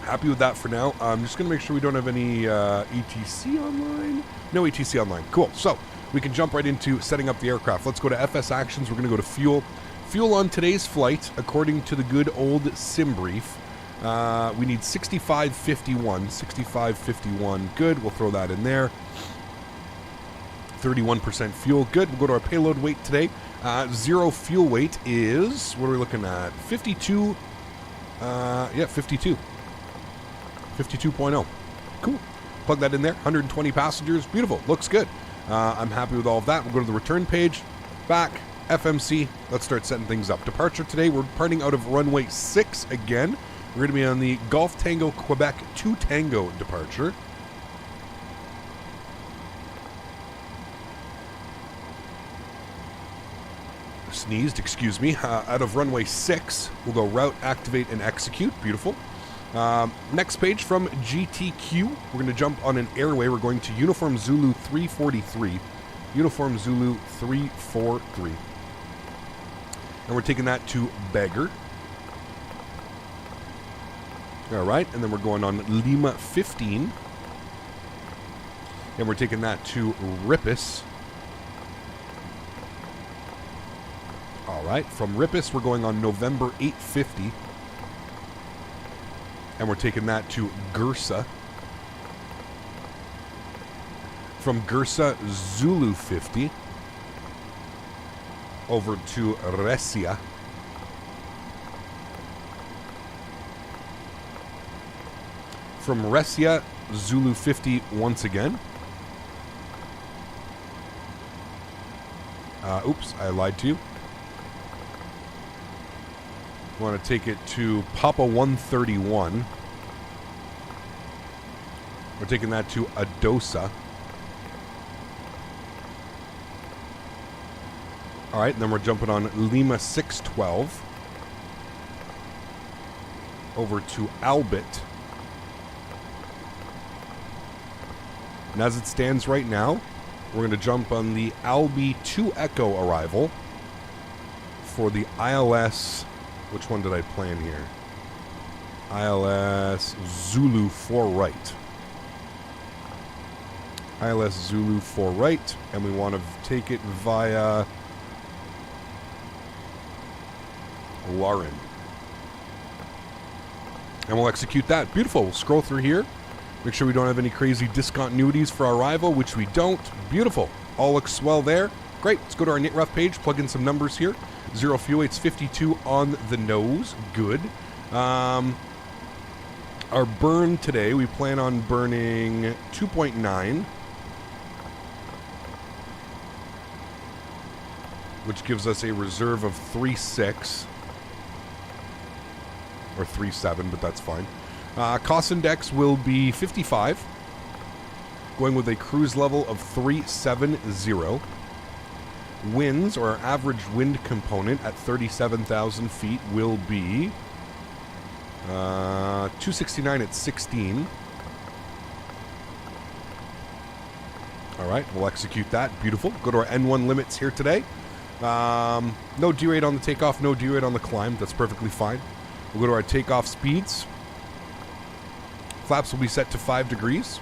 Happy with that for now. I'm just going to make sure we don't have any ETC online. No ETC online. Cool. So we can jump right into setting up the aircraft. Let's go to FS Actions. We're going to go to Fuel. Fuel on today's flight, according to the good old sim brief, we need 6551. 6551. Good. We'll throw that in there. 31% fuel. Good. We'll go to our payload weight today. Zero fuel weight is, what are we looking at? 52. 52. 52.0. Cool. Plug that in there. 120 passengers. Beautiful. Looks good. I'm happy with all of that. We'll go to the return page. Back. FMC. Let's start setting things up. Departure today. We're departing out of runway 6 again. We're going to be on the Golf Tango Quebec 2 Tango departure. Sneezed, excuse me. Out of runway 6, we'll go route, activate, and execute. Beautiful. Next page from GTQ. We're going to jump on an airway. We're going to Uniform Zulu 343. Uniform Zulu 343. And we're taking that to Beggar. All right, and then we're going on Lima 15. And we're taking that to Rippus. All right, from Rippus, we're going on November 850. And we're taking that to Gersa. From Gersa, Zulu 50. Over to Resia. From Resia, Zulu 50 once again. Oops, I lied to you. We want to take it to Papa 131. We're taking that to Adosa. All right, and then we're jumping on Lima 612 over to Albit. And as it stands right now, we're going to jump on the Albi 2 Echo arrival for the ILS. Which one did I plan here? ILS Zulu 4 right. ILS Zulu 4 right, and we want to take it via Lauren. And we'll execute that. Beautiful. We'll scroll through here. Make sure we don't have any crazy discontinuities for our arrival, which we don't. Beautiful. All looks well there. Great. Let's go to our NITREF page, plug in some numbers here. 0 fuel weights, 52 on the nose. Good. Our burn today, we plan on burning 2.9. Which gives us a reserve of 3.6. Or 3.7, but that's fine. Cost index will be 55. Going with a cruise level of 370. Winds, or our average wind component at 37,000 feet will be 269 at 16. Alright, we'll execute that. Beautiful. Go to our N1 limits here today. No derate on the takeoff, no derate on the climb. That's perfectly fine. We'll go to our takeoff speeds. Flaps will be set to 5 degrees.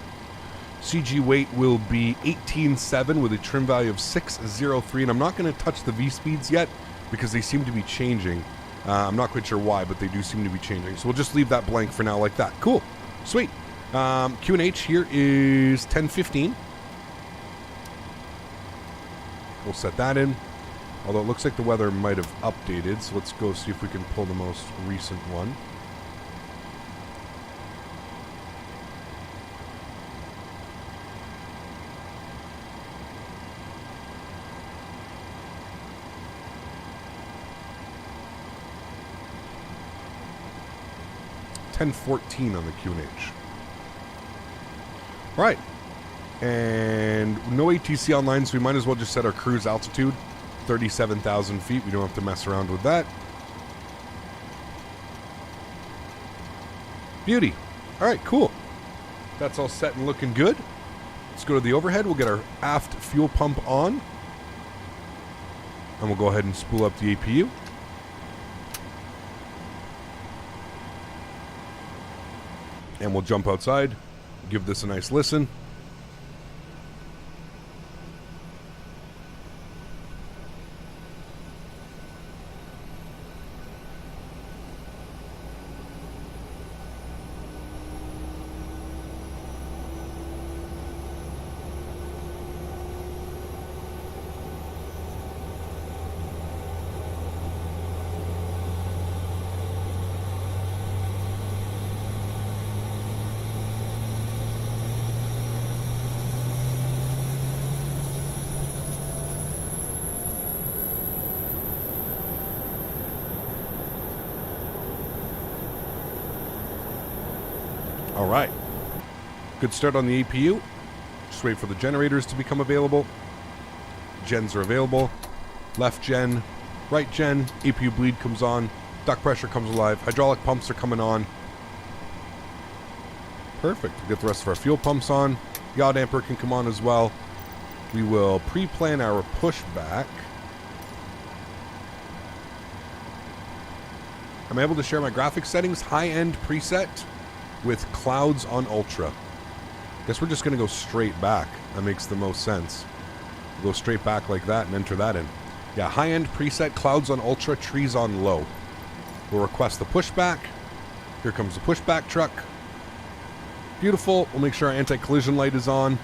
CG weight will be 18.7 with a trim value of 603. And I'm not going to touch the V speeds yet because they seem to be changing. I'm not quite sure why, but they do seem to be changing. So we'll just leave that blank for now like that. Cool. Sweet. QNH here is 10:15. We'll set that in. Although it looks like the weather might have updated. So let's go see if we can pull the most recent one. .14 on the QNH. Right. And no ATC online, so we might as well just set our cruise altitude. 37,000 feet. We don't have to mess around with that. Beauty. Alright, cool. That's all set and looking good. Let's go to the overhead. We'll get our aft fuel pump on. And we'll go ahead and spool up the APU. And we'll jump outside, give this a nice listen. Alright. Good start on the APU. Just wait for the generators to become available. Gens are available. Left gen, right gen, APU bleed comes on. Duct pressure comes alive. Hydraulic pumps are coming on. Perfect. We'll get the rest of our fuel pumps on. Yaw damper can come on as well. We will pre-plan our pushback. I'm able to share my graphics settings. High-end preset with clouds on ultra. Guess we're just going to go straight back. That makes the most sense. We'll go straight back like that and enter that in. Yeah, high-end preset, clouds on ultra, trees on low. We'll request the pushback. Here comes the pushback truck. Beautiful. We'll make sure our anti-collision light is on.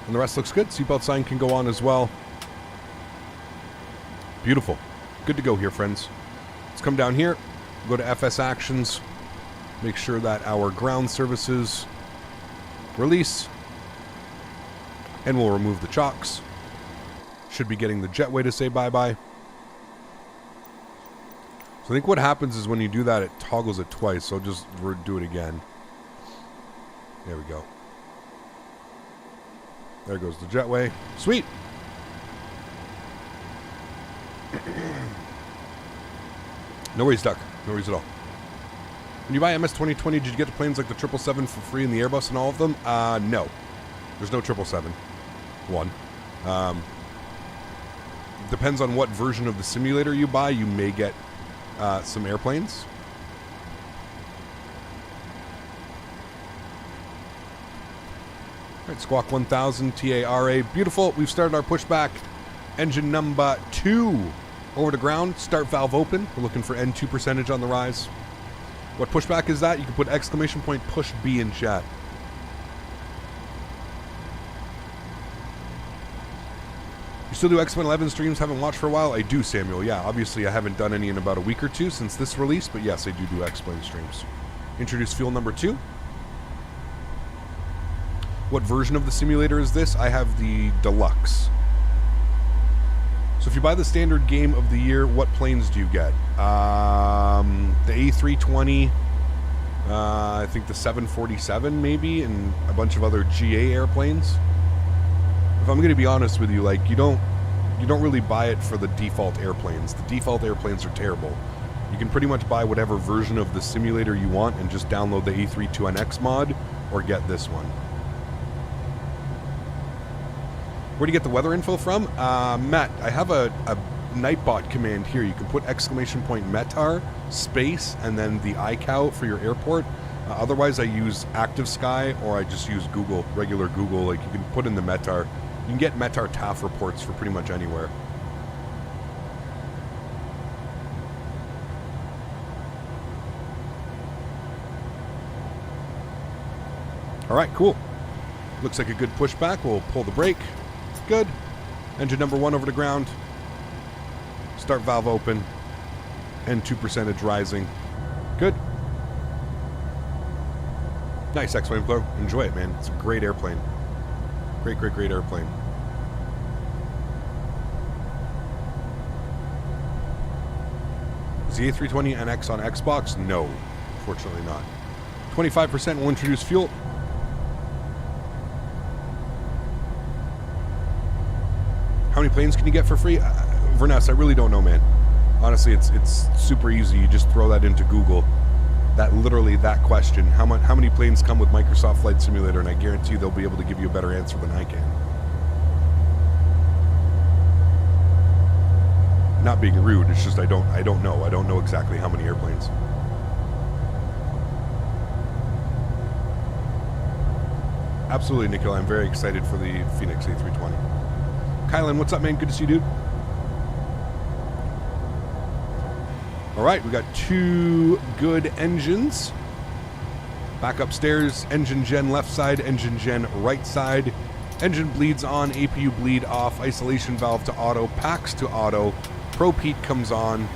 And the rest looks good. Seatbelt sign can go on as well. Beautiful. Good to go here, friends. Let's come down here. Go to FS Actions. Make sure that our ground services release. And we'll remove the chocks. Should be getting the jetway to say bye-bye. So I think what happens is when you do that, it toggles it twice. So I'll just do it again. There we go. There goes the jetway. Sweet. No worries, Duck. No worries at all. When you buy MS 2020, did you get the planes like the 777 for free in the Airbus and all of them? No. There's no 777. One. Depends on what version of the simulator you buy. You may get some airplanes. All right, Squawk 1000, TARA. Beautiful. We've started our pushback. Engine number 2 over to ground. Start valve open. We're looking for N2 percentage on the rise. What pushback is that? You can put exclamation point push B in chat. You still do X-Men 11 streams? Haven't watched for a while? I do, Samuel. Yeah, obviously I haven't done any in about a week or two since this release, but yes, I do X-Men streams. Introduce fuel number 2. What version of the simulator is this? I have the Deluxe. So if you buy the standard game of the year, what planes do you get? The A320, I think the 747 maybe, and a bunch of other GA airplanes. If I'm going to be honest with you, like, you don't really buy it for the default airplanes. The default airplanes are terrible. You can pretty much buy whatever version of the simulator you want and just download the A32NX mod or get this one. Where do you get the weather info from? Matt, I have a Nightbot command here. You can put exclamation point METAR, space, and then the iCow for your airport. Otherwise, I use Active Sky or I just use Google, regular Google. Like, you can put in the METAR. You can get METAR TAF reports for pretty much anywhere. All right, cool. Looks like a good pushback. We'll pull the brake. Good. Engine number 1 over the ground. Start valve open. N2 percentage rising. Good. Nice, X-Wing Flow. Enjoy it, man. It's a great airplane. Great, great, great airplane. Is the A320 NX on Xbox? No, fortunately not. 25% will introduce fuel. How many planes can you get for free? Verness, I really don't know, man. Honestly, it's super easy. You just throw that into Google. That question. How many planes come with Microsoft Flight Simulator? And I guarantee you they'll be able to give you a better answer than I can. Not being rude, it's just I don't know. I don't know exactly how many airplanes. Absolutely, Nicola. I'm very excited for the Phoenix A320. Kylan, what's up, man? Good to see you, dude. All right, we got 2 good engines. Back upstairs, engine gen left side, engine gen right side. Engine bleeds on, APU bleed off, isolation valve to auto, packs to auto, probe heat comes on,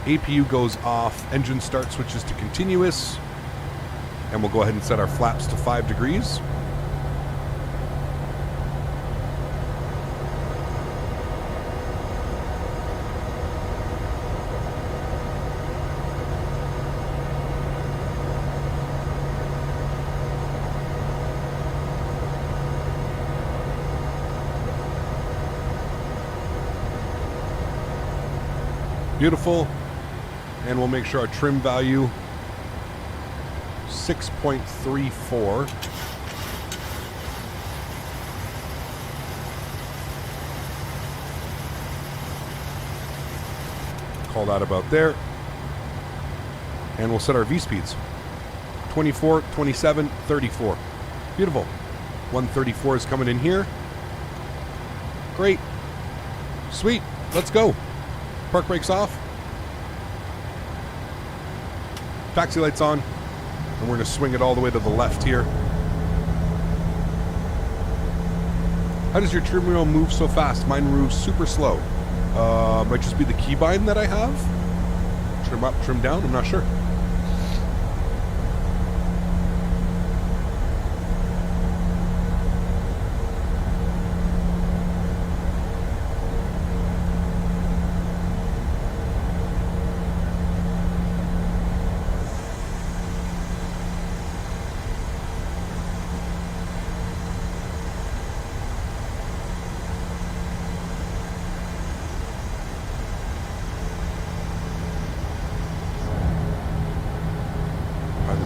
APU goes off, engine start switches to continuous, and we'll go ahead and set our flaps to 5 degrees. Beautiful. And we'll make sure our trim value 6.34. Call that about there. And we'll set our V speeds. 24, 27, 34. Beautiful. 134 is coming in here. Great. Sweet. Let's go. Park brakes off. Taxi lights on. And we're going to swing it all the way to the left here. How does your trim wheel move so fast? Mine moves super slow. Might just be the keybind that I have. Trim up, trim down, I'm not sure.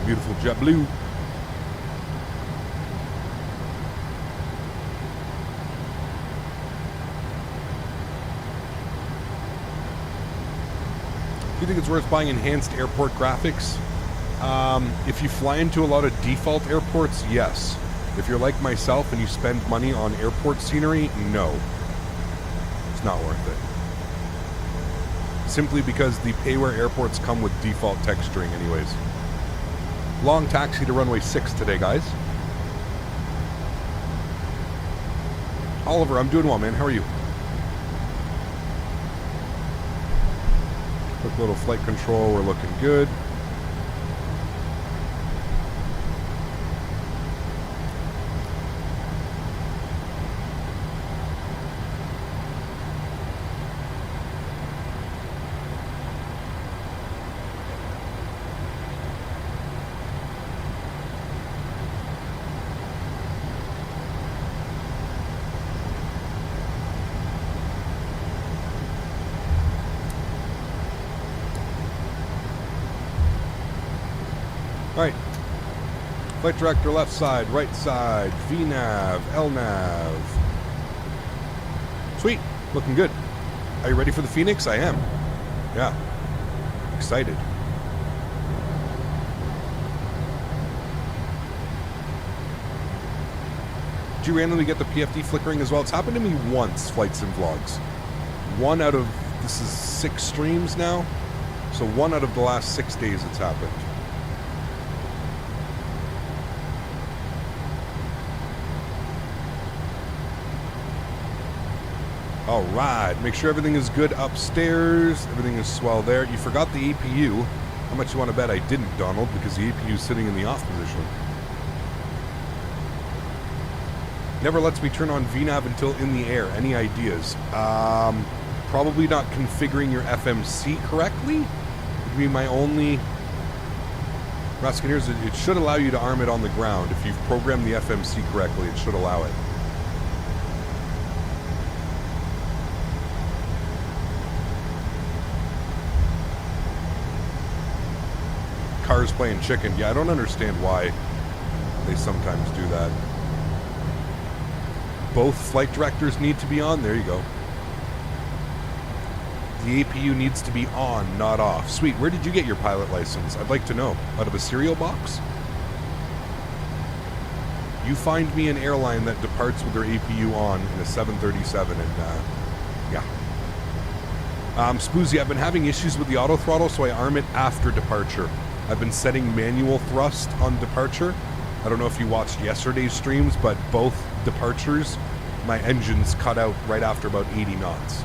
Beautiful jet blue. Do you think it's worth buying enhanced airport graphics? If you fly into a lot of default airports, yes. If you're like myself and you spend money on airport scenery, no. It's not worth it. simply because the payware airports come with default texturing anyways. Long taxi to runway 6 today, guys. Oliver, I'm doing well, man. How are you? Quick little flight control. We're looking good. Alright. Flight director left side, right side, VNAV, LNAV. Sweet. Looking good. Are you ready for the Phoenix? I am. Yeah. Excited. Did you randomly get the PFD flickering as well? It's happened to me once, Flights and Vlogs. One out of, this is 6 streams now. So 1 out of the last 6 days it's happened. All right, make sure everything is good upstairs. Everything is swell there. You forgot the APU. How much you want to bet I didn't, Donald, because the APU is sitting in the off position. Never lets me turn on VNAV until in the air. Any ideas? Probably not configuring your FMC correctly would be my only... Rascaneers, it should allow you to arm it on the ground. If you've programmed the FMC correctly, it should allow it. Cars playing chicken. Yeah, I don't understand why they sometimes do that. Both flight directors need to be on. There you go. The APU needs to be on, not off. Sweet. Where did you get your pilot license? I'd like to know. Out of a cereal box? You find me an airline that departs with their APU on in a 737 and yeah. Spoozy, I've been having issues with the auto throttle, so I arm it after departure. I've been setting manual thrust on departure. I don't know if you watched yesterday's streams, but both departures, my engines cut out right after about 80 knots.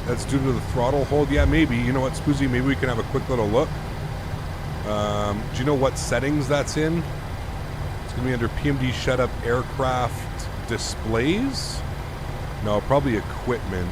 That's due to the throttle hold? Yeah, maybe. You know what, Spoozy? Maybe we can have a quick little look. Do you know what settings that's in? It's going to be under PMD shut up aircraft displays? No, probably equipment.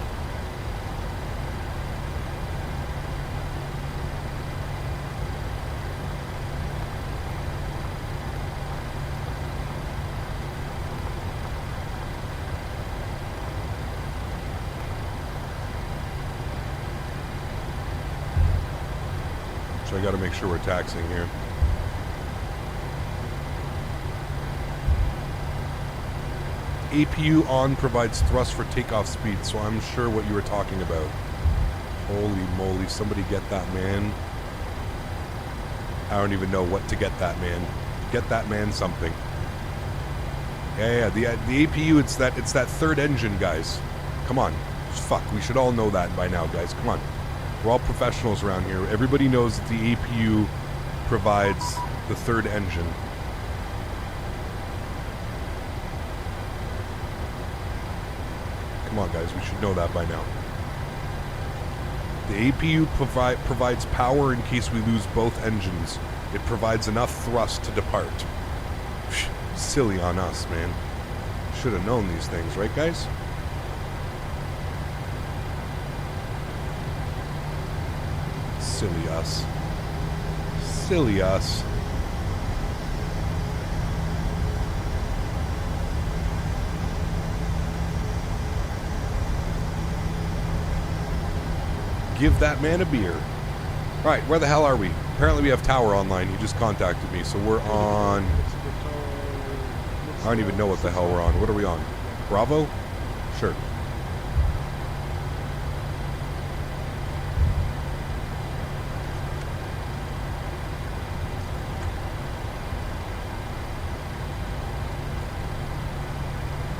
So I got to make sure we're taxing here. APU on provides thrust for takeoff speed, so I'm sure what you were talking about. Holy moly, somebody get that man. I don't even know what to get that man. Get that man something. Yeah, the APU, it's that third engine, guys. Come on. Fuck, we should all know that by now, guys. Come on. We're all professionals around here. Everybody knows that the APU provides the third engine. Come on, guys. We should know that by now. The APU provides power in case we lose both engines. It provides enough thrust to depart. Silly on us, man. Should have known these things, right, guys? Silly us. Silly us. Give that man a beer. Right, where the hell are we? Apparently we have Tower online. He just contacted me, so we're on... I don't even know what the hell we're on. What are we on? Bravo? Sure.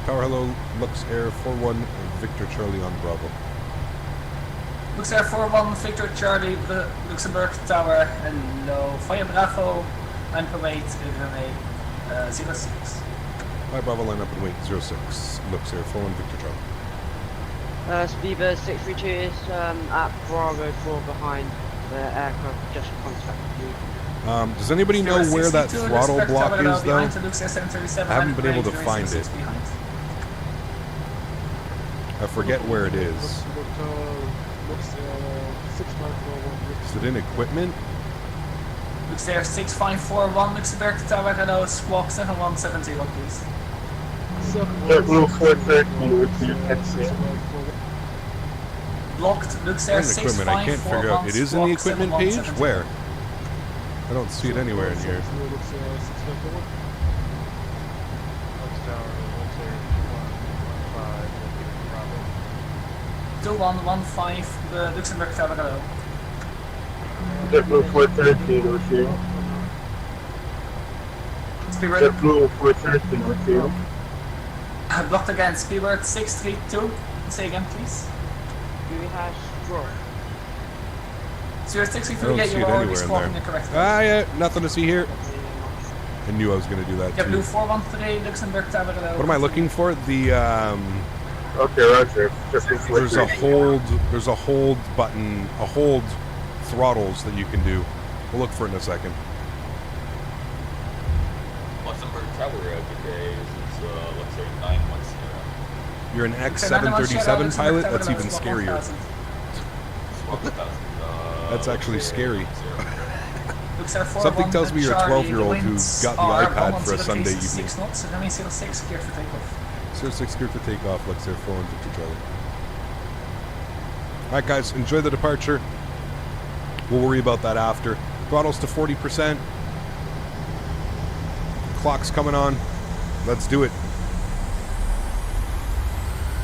Tower, hello. Luxair 41, Victor Charlie on Bravo. Luxair 41, Victor Charlie, Luxemburg Tower, hello. Fire Bravo, line per weight, runway 06. Hi, Bravo, line up and wait, 06. Luxair 41, Victor Charlie. Speedbird 632 is at Bravo 4 behind the aircraft, just contacted you. Does anybody know where that throttle block is, though? I haven't been able to find it. I forget where it is. Is it in equipment? Luxair 6541, Luxemburg Tower, hello, squawk 7170, please. Blue 430, Blocked, Luxair 6541. I can't figure out. It is in the equipment page? Where? I don't see it anywhere in here. 2115, Luxemburg Tower, hello. Blue 430, Luxair. Speedbird. Blue 430, Luxair. Blocked again, Speedbird 632. Say again, please. We have draw. 0633, yeah, you're already squawking it correctly. Ah, yeah, nothing to see here. I knew I was going to do that Yeah, too. Blue 413, Luxemburg Tower, hello. What am I looking for? The Okay, roger. there's a hold button, a hold throttles that you can do. We'll look for it in a second. Luxemburg Tower today is Luxembourg 910. You're an X737 pilot? That's even scarier. That's actually scary. Something tells me you're a 12-year-old who got the iPad for a Sunday evening. 6 knots, runway 06, cleared for takeoff. 06 cleared for takeoff, Luxair 4 and Victor Charlie. Alright guys, enjoy the departure. We'll worry about that after. Throttles to 40%. Clock's coming on. Let's do it.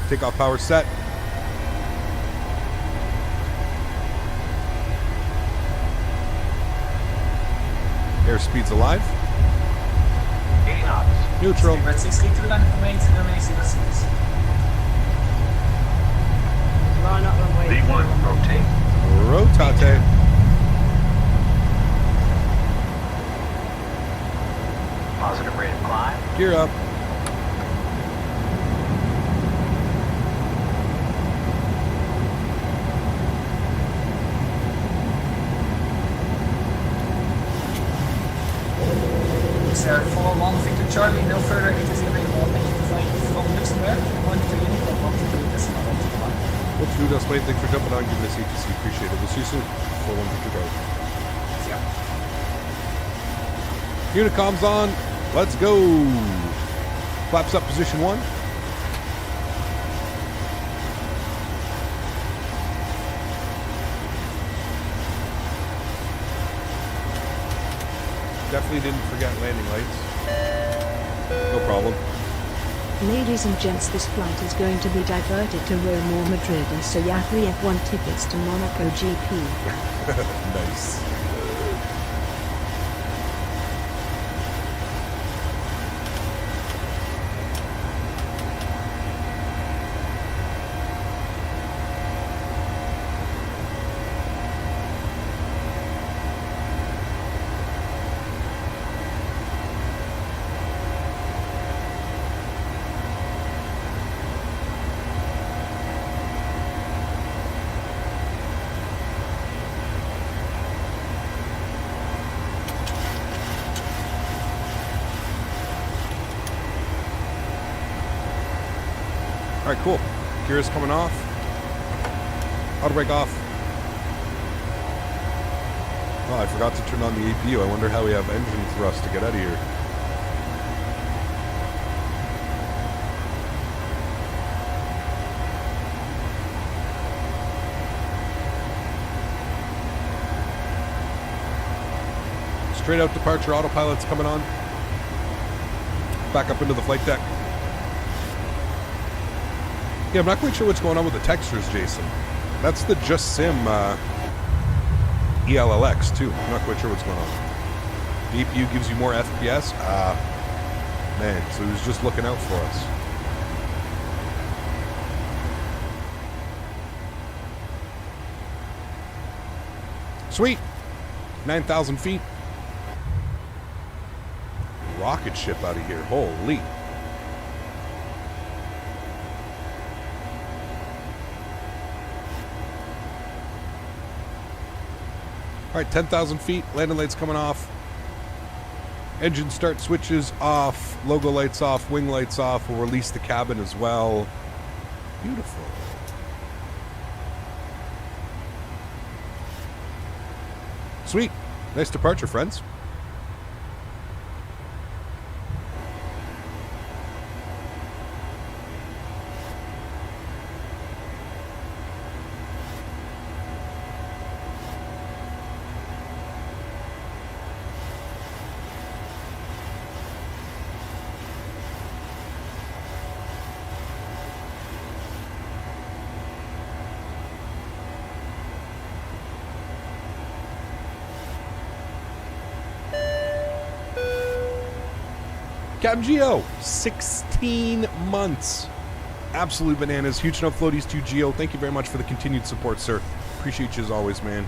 Takeoff power set. Airspeed's alive. 80 knots. Neutral. Red 6 to the line for main, runway 06. Line up runway. V1, rotate. Rotate. Positive rate of climb. Gear up. Luxair 41, Victor Charlie, no further ATC available. Thank you for flying from Luxembourg. 1 to unit, 1 to decimal 1. Let's do this way. Thanks for jumping on, giving us ATC. Appreciate it. We'll see you soon. 4-1 Victor Charlie. See ya. Unicom's on. Let's go. Flaps up position 1. Definitely didn't forget landing lights. No problem. Ladies and gents, this flight is going to be diverted to Rome or Madrid, and so you have F1 tickets to Monaco GP. Nice. Alright, cool. Gears coming off. Auto brake off. Oh, I forgot to turn on the APU. I wonder how we have engine thrust to get out of here. Straight out departure, autopilot's coming on. Back up into the flight deck. Yeah, I'm not quite sure what's going on with the textures, Jason. That's the Just Sim ELLX too. I'm not quite sure what's going on. The APU gives you more FPS. Man, so he was just looking out for us. Sweet. 9,000 feet. Rocket ship out of here. Holy. All right, 10,000 feet. Landing lights coming off. Engine start switches off. Logo lights off. Wing lights off. We'll release the cabin as well. Beautiful. Sweet. Nice departure, friends. Captain Geo, 16 months. Absolute bananas. Huge enough floaties to Geo. Thank you very much for the continued support, sir. Appreciate you as always, man.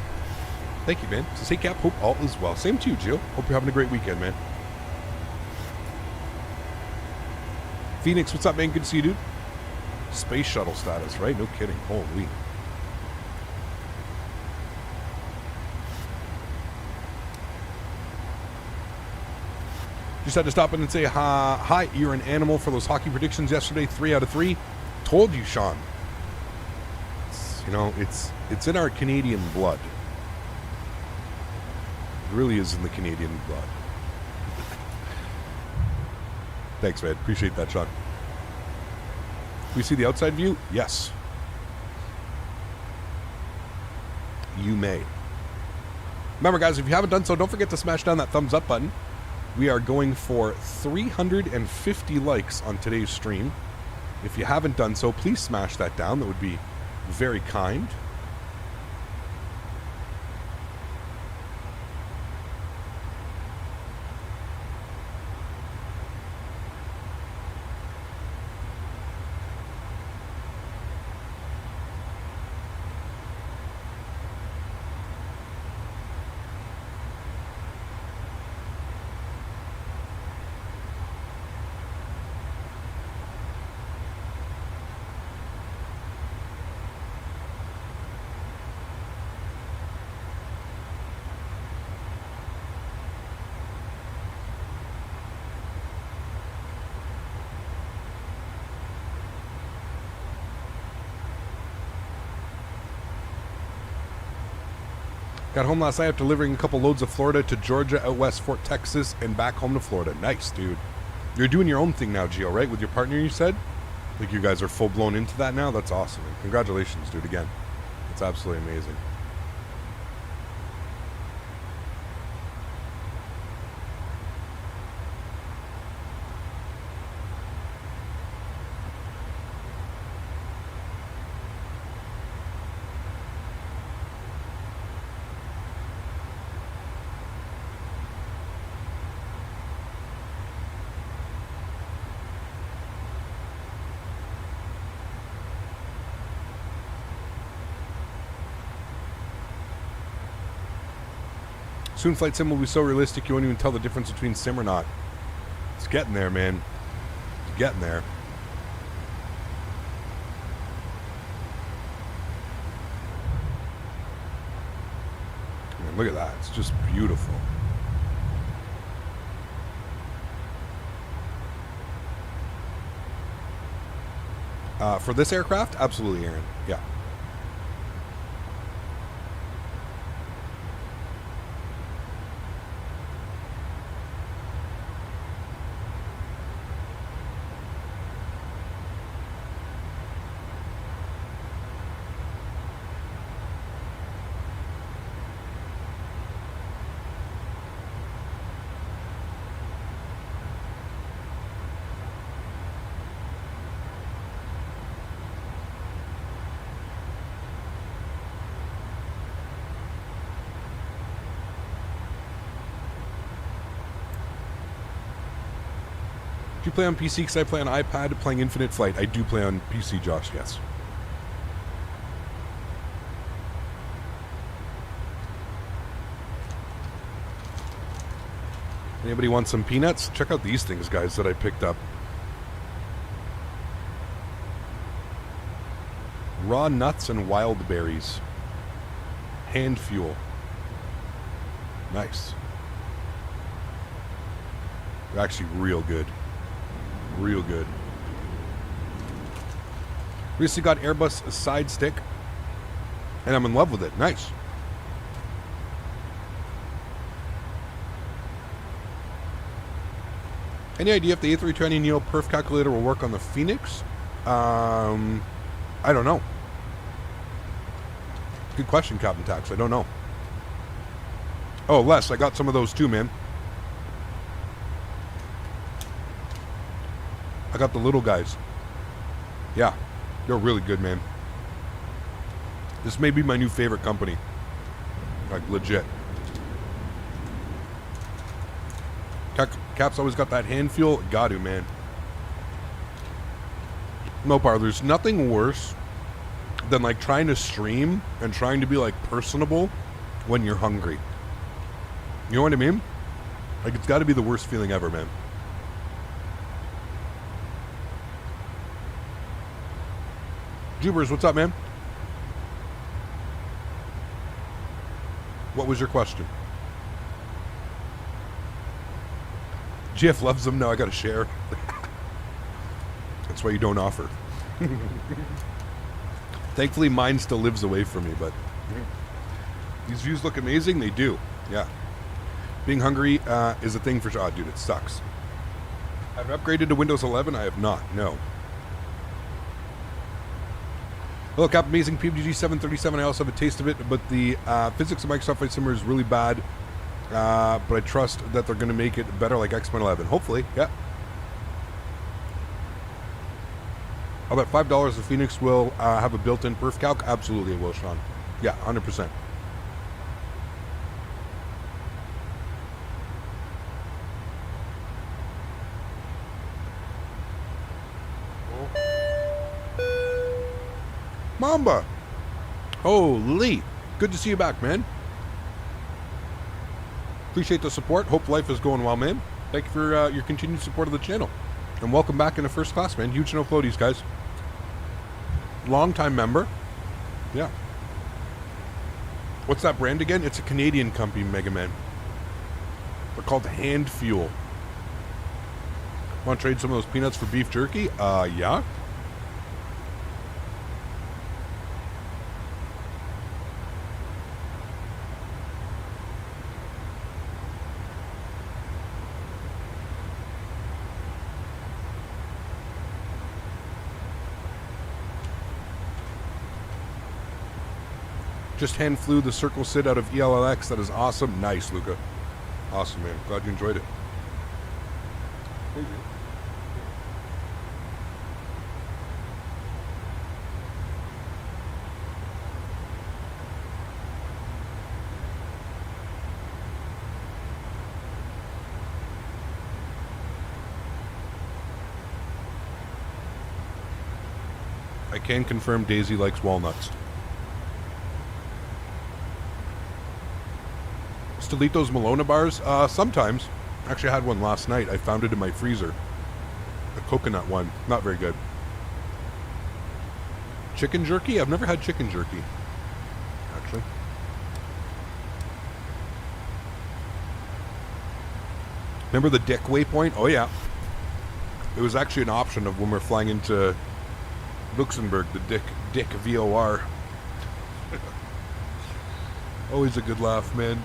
Thank you, man. So say Cap, hope all is well. Same to you, Geo. Hope you're having a great weekend, man. Phoenix, what's up, man? Good to see you, dude. Space shuttle status, right? No kidding. Holy. Just had to stop in and say, hi, you're an animal for those hockey predictions yesterday. 3 out of 3. Told you, Sean. It's in our Canadian blood. It really is in the Canadian blood. Thanks, man. Appreciate that, Sean. We see the outside view? Yes. You may. Remember, guys, if you haven't done so, don't forget to smash down that thumbs up button. We are going for 350 likes on today's stream. If you haven't done so, please smash that down. That would be very kind. Got home last night after delivering a couple loads of Florida to Georgia, out west, Fort Texas, and back home to Florida. Nice, dude. You're doing your own thing now, Gio, right? With your partner, you said? Like you guys are full-blown into that now? That's awesome. Congratulations, dude, again. It's absolutely amazing. Soon Flight Sim will be so realistic you won't even tell the difference between sim or not. It's getting there, man. It's getting there. Man, look at that. It's just beautiful. For this aircraft? Absolutely, Erin. Yeah. Do you play on PC? Because I play on iPad playing Infinite Flight. I do play on PC, Josh, yes. Anybody want some peanuts? Check out these things, guys, that I picked up. Raw nuts and wild berries. Hand fuel. Nice. They're actually real good. Real good. Recently got Airbus side stick, and I'm in love with it. Nice. Any idea if the A320neo perf calculator will work on the Phoenix? I don't know. Good question, Captain Tax. I don't know. Oh, Les, I got some of those too, man. I got the little guys. Yeah, they're really good, man. This may be my new favorite company. Like, legit. Cap's always got that hand fuel. Got to, man. No par. There's nothing worse than like trying to stream and trying to be like personable when you're hungry. You know what I mean? Like, it's got to be the worst feeling ever, man. Jubers, what's up, man? What was your question? Jeff loves them. Now I got to share. That's why you don't offer. Thankfully, mine still lives away from me, but these views look amazing. They do. Yeah. Being hungry is a thing for sure. Oh, dude, it sucks. I've upgraded to Windows 11. I have not. No. Hello, Cap. Amazing PMDG 737. I also have a taste of it, but the physics of Microsoft Flight Simulator is really bad. But I trust that they're going to make it better like X-Men 11. Hopefully, yeah. I'll bet $5 the Phoenix will have a built-in perf calc. Absolutely it will, Sean. Yeah, 100%. Mamba! Holy! Good to see you back, man. Appreciate the support. Hope life is going well, man. Thank you for your continued support of the channel. And welcome back into first class, man. Huge no floaties, guys. Long-time member. Yeah. What's that brand again? It's a Canadian company, Mega Man. They're called Hand Fuel. Want to trade some of those peanuts for beef jerky? Yeah. Just hand flew the circle sit out of ELLX. That is awesome. Nice, Luca. Awesome, man. Glad you enjoyed it. I can confirm Daisy likes walnuts. Still eat those Malona bars? Sometimes. Actually, I had one last night. I found it in my freezer. A coconut one. Not very good. Chicken jerky? I've never had chicken jerky. Actually. Remember the Dick waypoint? Oh, yeah. It was actually an option of when we're flying into Luxemburg, the Dick VOR. Always a good laugh, man.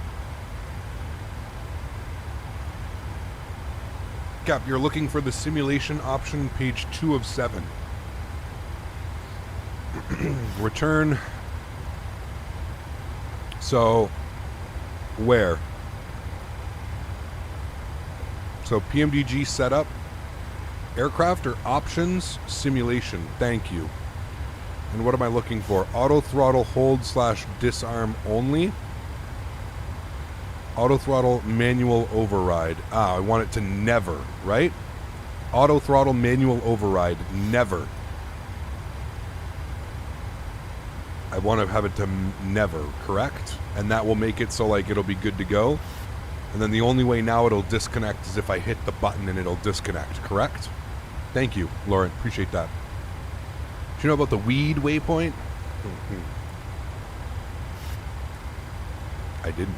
Cap, you're looking for the simulation option, page 2 of 7. Return. So, where? So, PMDG setup, aircraft or options, simulation. Thank you. And what am I looking for? Auto throttle hold / disarm only. Auto throttle manual override. I want it to never, right? Auto throttle, manual override. Never. I want to have it to never, correct? And that will make it so like it'll be good to go. And then the only way now it'll disconnect is if I hit the button and it'll disconnect, correct? Thank you, Lauren. Appreciate that. Do you know about the weed waypoint? I didn't.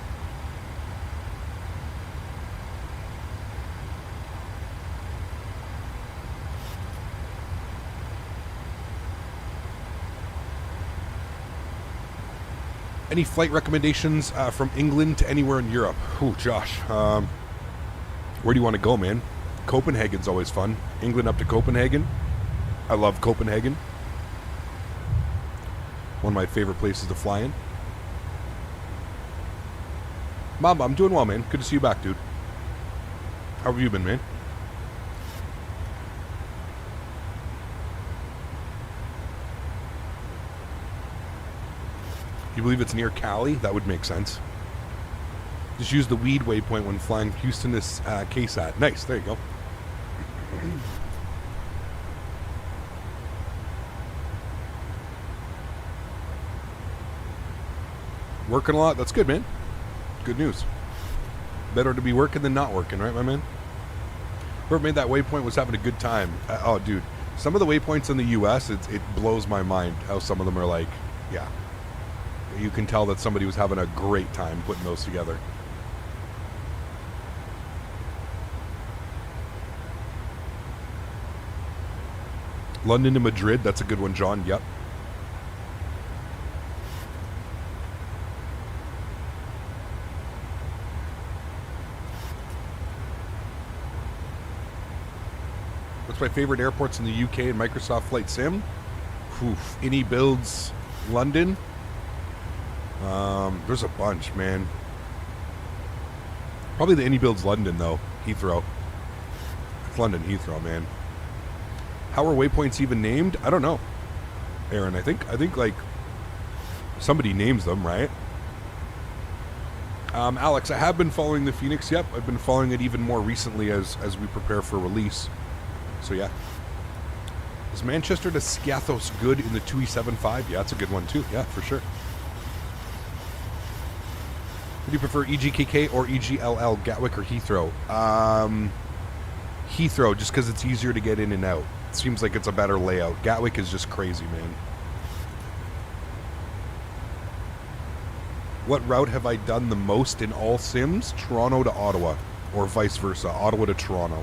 Any flight recommendations from England to anywhere in Europe? Ooh, Josh. Where do you want to go, man? Copenhagen's always fun. England up to Copenhagen. I love Copenhagen. One of my favorite places to fly in. Mamba, I'm doing well, man. Good to see you back, dude. How have you been, man? You believe it's near Cali? That would make sense. Just use the weed waypoint when flying Houston to KSAT. Nice, there you go. Working a lot? That's good, man. Good news. Better to be working than not working, right, my man? Whoever made that waypoint was having a good time. Oh, dude. Some of the waypoints in the U.S., it blows my mind how some of them are like, yeah. You can tell that somebody was having a great time putting those together. London to Madrid, that's a good one, John. Yep. What's my favorite airports in the UK and Microsoft Flight Sim? Oof. Any builds London? There's a bunch, man. Probably the Any builds London, though. Heathrow. It's London Heathrow, man. How are waypoints even named? I don't know, Erin. I think like somebody names them, right? Alex, I have been following the Phoenix. Yep, I've been following it even more recently as we prepare for release. So yeah. Is Manchester to Scathos good in the 2E75? Yeah, that's a good one too. Yeah, for sure. Would you prefer EGKK or EGLL, Gatwick or Heathrow? Heathrow, just because it's easier to get in and out. It seems like it's a better layout. Gatwick is just crazy, man. What route have I done the most in all sims? Toronto to Ottawa, or vice versa, Ottawa to Toronto.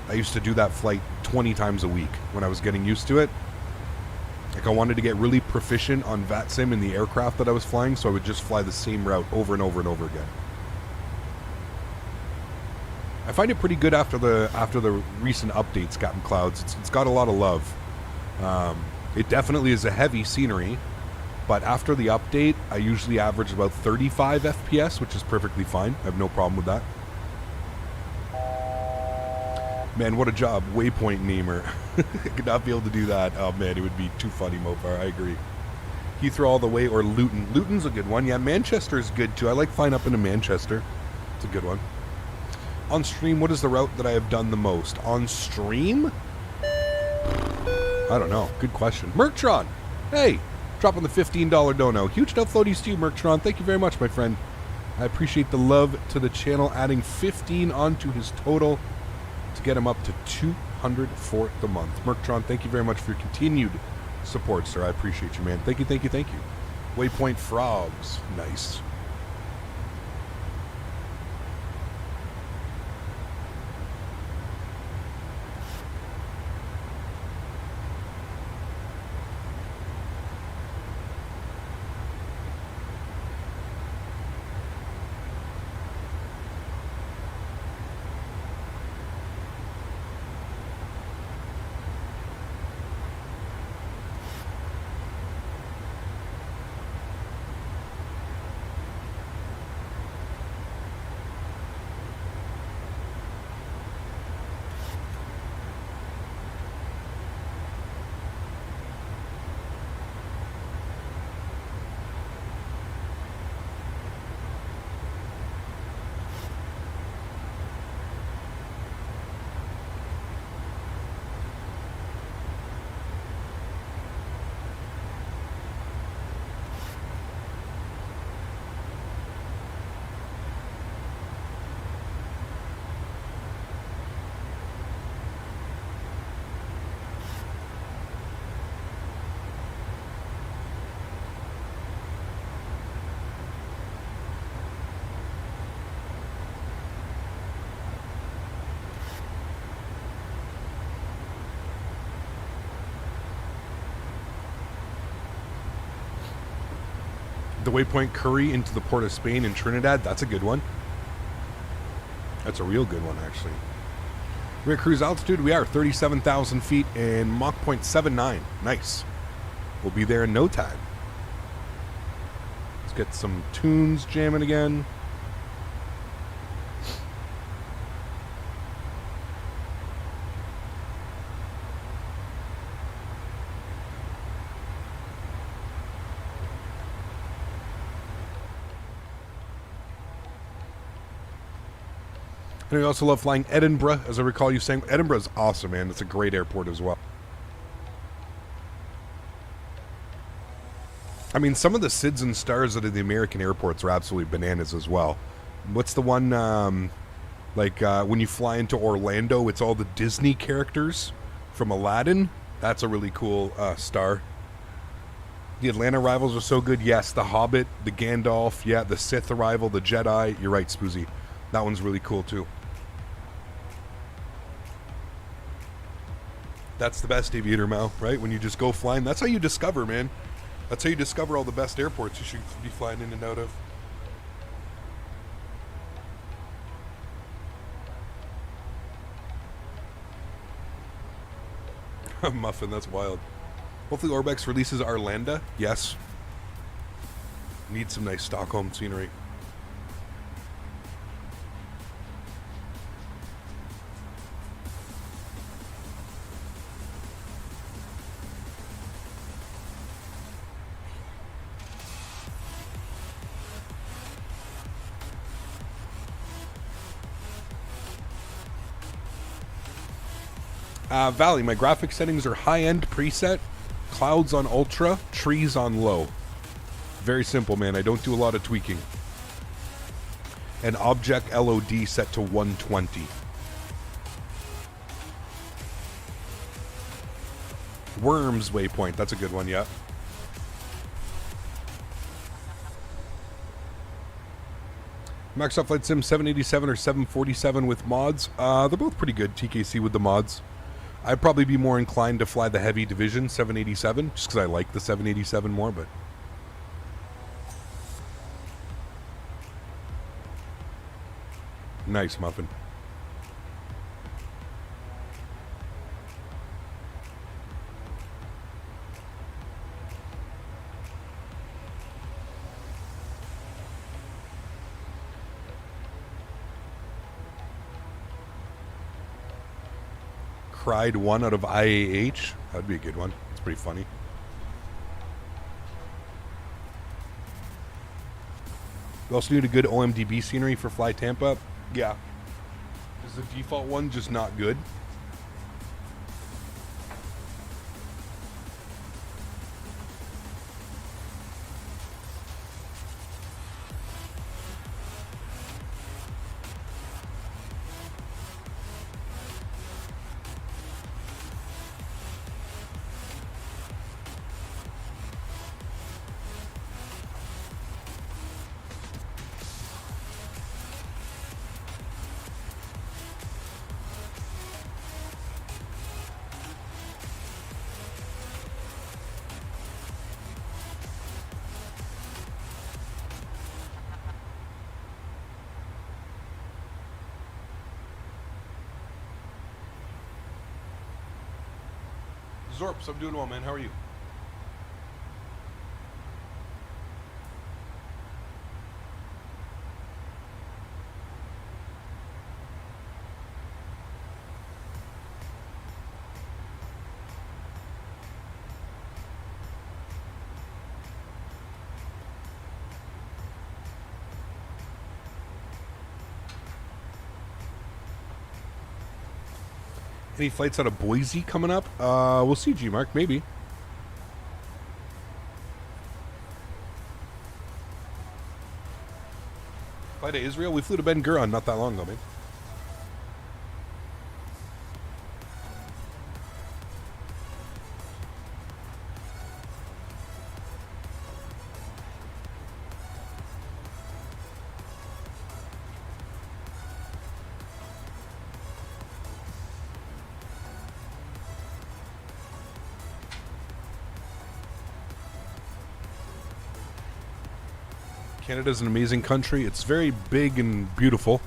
I used to do that flight 20 times a week when I was getting used to it. Like, I wanted to get really proficient on VATSIM in the aircraft that I was flying, so I would just fly the same route over and over and over again. I find it pretty good after the recent updates, Captain Clouds. It's got a lot of love. It definitely is a heavy scenery, but after the update, I usually average about 35 FPS, which is perfectly fine. I have no problem with that. Man, what a job. Waypoint namer. I could not be able to do that. Oh, man, it would be too funny, Mopar. I agree. Heathrow all the way or Luton. Luton's a good one. Yeah, Manchester is good, too. I like flying up into Manchester. It's a good one. On stream, what is the route that I have done the most? On stream? I don't know. Good question. Merktron! Hey! Dropping the $15 dono. Huge no floaties to you, Merktron. Thank you very much, my friend. I appreciate the love to the channel, adding 15 onto his total to get him up to 200 for the month. Merktron, thank you very much for your continued support, sir. I appreciate you, man. Thank you, thank you, thank you. Waypoint Frogs. Nice. The waypoint Curry into the Port of Spain in Trinidad. That's a good one. That's a real good one, actually. We're at cruise altitude. We are 37,000 feet and Mach 0.79. Nice. We'll be there in no time. Let's get some tunes jamming again. And we also love flying Edinburgh, as I recall you saying. Edinburgh's awesome, man. It's a great airport as well. I mean, some of the SIDS and stars out of the American airports are absolutely bananas as well. What's the one, when you fly into Orlando, it's all the Disney characters from Aladdin? That's a really cool star. The Atlanta arrivals are so good. Yes, the Hobbit, the Gandalf, yeah, the Sith arrival, the Jedi. You're right, Spoozy. That one's really cool, too. That's the best aviator, Mal, right? When you just go flying. That's how you discover, man. That's how you discover all the best airports you should be flying in and out of. Muffin, that's wild. Hopefully Orbex releases Arlanda. Yes. Need some nice Stockholm scenery. Valley, my graphic settings are high-end preset, clouds on ultra, trees on low. Very simple, man. I don't do a lot of tweaking. And object LOD set to 120. Worms waypoint. That's a good one, yeah. Microsoft Flight Sim 787 or 747 with mods. They're both pretty good, TKC with the mods. I'd probably be more inclined to fly the heavy division 787, just because I like the 787 more, but... Nice, Muffin. Cried one out of IAH. That'd be a good one. It's pretty funny. We also need a good OMDB scenery for Fly Tampa. Yeah. Is the default one just not good? Zorps, I'm doing well, man. How are you? Any flights out of Boise coming up? We'll see, G-Mark, maybe. Fly to Israel? We flew to Ben Gurion not that long ago, man. Canada's an amazing country. It's very big and beautiful.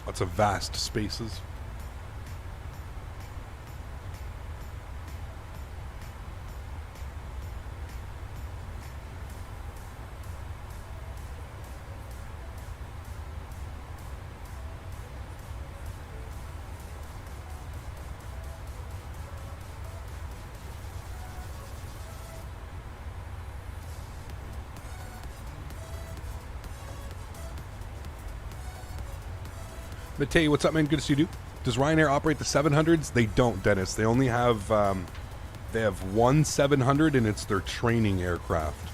Lots of vast spaces. Matei, what's up, man? Good to see you, dude. Does Ryanair operate the 700s? They don't, Dennis. They only have, they have one 700, and it's their training aircraft.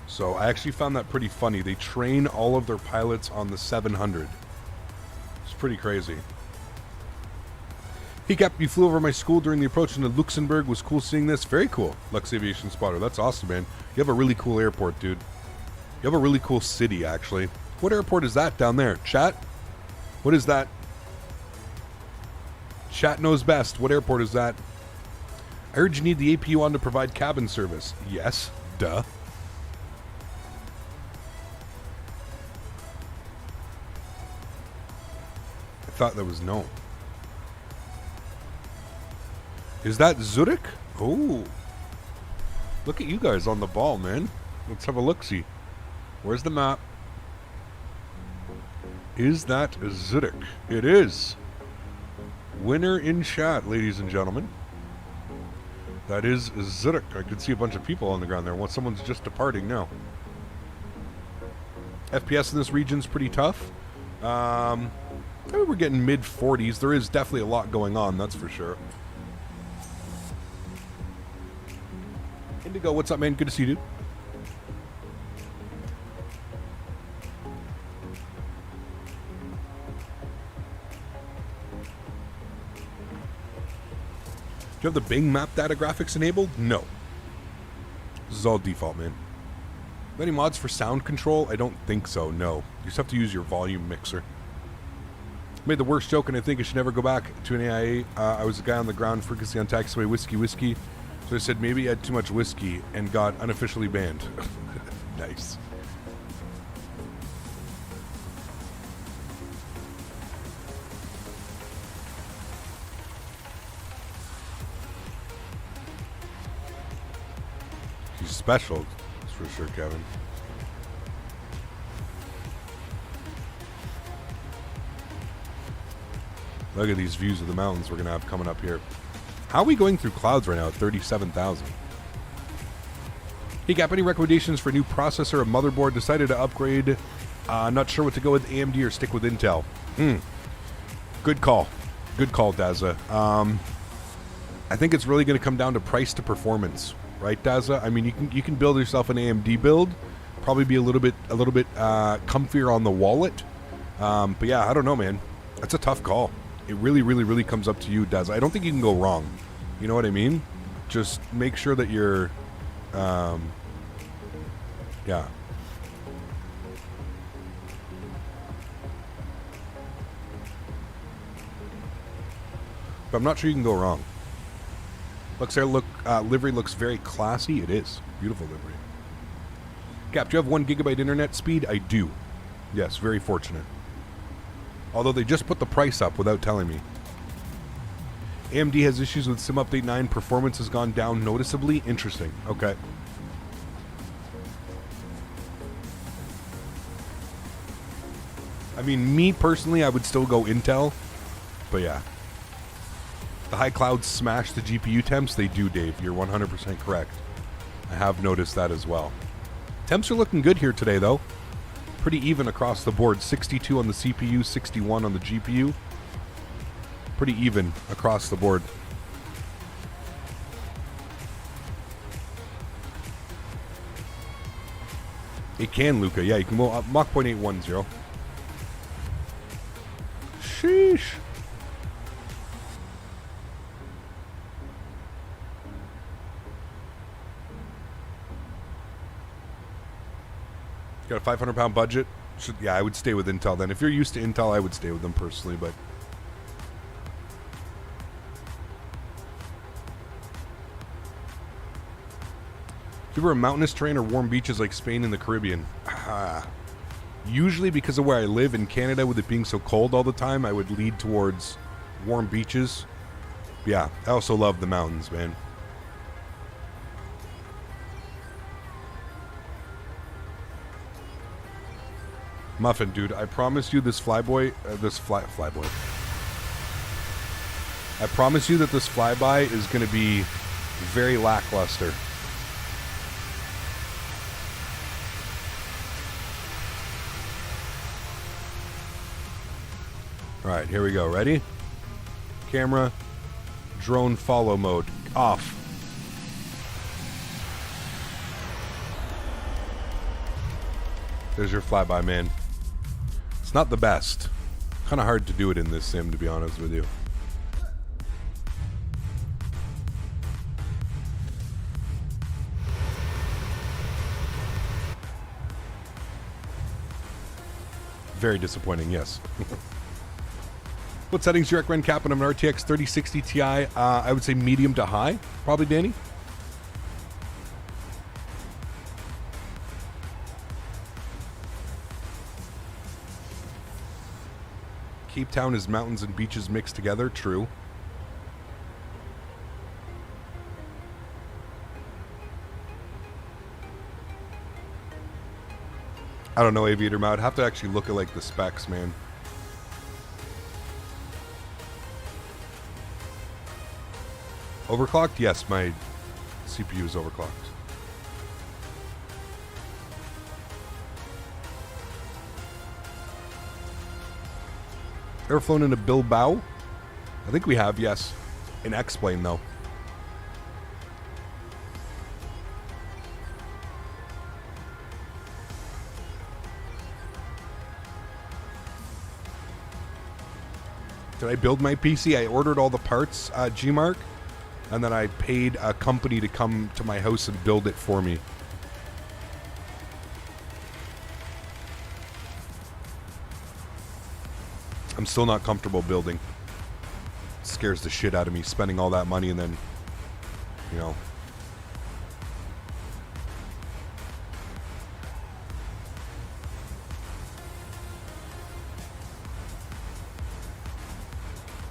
So I actually found that pretty funny. They train all of their pilots on the 700. It's pretty crazy. Hey, Cap, you flew over my school during the approach into Luxemburg. Was cool seeing this. Very cool, Lux Aviation Spotter. That's awesome, man. You have a really cool airport, dude. You have a really cool city, actually. What airport is that down there? Chat? What is that? Chat knows best. What airport is that? I heard you need the APU on to provide cabin service. Yes, duh. I thought that was no. Is that Zurich? Oh. Look at you guys on the ball, man. Let's have a look-see. Where's the map? Is that Zurich? It is. Winner in chat, ladies and gentlemen. That is Zurich. I could see a bunch of people on the ground there. Someone's just departing now. FPS in this region's pretty tough. We're getting mid-40s. There is definitely a lot going on, that's for sure. Indigo, what's up, man? Good to see you, dude. Do you have the Bing map data graphics enabled? No. This is all default, man. Any mods for sound control? I don't think so, no. You just have to use your volume mixer. Made the worst joke, and I think I should never go back to an AIA. I was a guy on the ground frequency on taxiway whiskey. So I said maybe I had too much whiskey and got unofficially banned. Nice. He's special, that's for sure, Kevin. Look at these views of the mountains we're going to have coming up here. How are we going through clouds right now at 37,000? Hey, Gap, any recommendations for a new processor or motherboard? Decided to upgrade. Not sure what to go with, AMD or stick with Intel. Good call. Good call, Daza. I think it's really going to come down to price to performance. Right, Daza? I mean, you can build yourself an AMD build, probably be a little bit comfier on the wallet. But yeah, I don't know, man. That's a tough call. It really comes up to you, Daza. I don't think you can go wrong. You know what I mean? Just make sure that you're, yeah. But I'm not sure you can go wrong. Luxair livery looks very classy. It is. Beautiful livery. Cap, do you have 1 GB internet speed? I do. Yes, very fortunate. Although they just put the price up without telling me. AMD has issues with Sim Update 9. Performance has gone down noticeably. Interesting. Okay. I mean, me personally, I would still go Intel. But yeah. The high clouds smash the GPU temps. They do, Dave. You're 100% correct. I have noticed that as well. Temps are looking good here today, though. Pretty even across the board. 62 on the CPU, 61 on the GPU. Pretty even across the board. It can, Luca. Yeah, you can go up Mach 0.810. Sheesh. Got a 500-pound budget. Yeah, I would stay with Intel then. If you're used to Intel, I would stay with them personally, but... If you were a mountainous terrain or warm beaches like Spain and the Caribbean, usually because of where I live in Canada, with it being so cold all the time, I would lead towards warm beaches. But yeah, I also love the mountains, man. Muffin, dude, I promise you this flyboy, flyboy. I promise you that this flyby is going to be very lackluster. All right, here we go. Ready? Camera, drone follow mode, off. There's your flyby, man. It's not the best. Kind of hard to do it in this sim, to be honest with you. Very disappointing, yes. What settings do you recommend capping on an RTX 3060 Ti? I would say medium to high, probably, Danny. Cape Town is mountains and beaches mixed together, true. I don't know, Aviator Mao. I'd have to actually look at like the specs, man. Overclocked? Yes, my CPU is overclocked. Ever flown into Bilbao? I think we have, yes. In X-Plane, though. Did I build my PC? I ordered all the parts, G-Mark, and then I paid a company to come to my house and build it for me. I'm still not comfortable building. It scares the shit out of me, spending all that money and then, you know.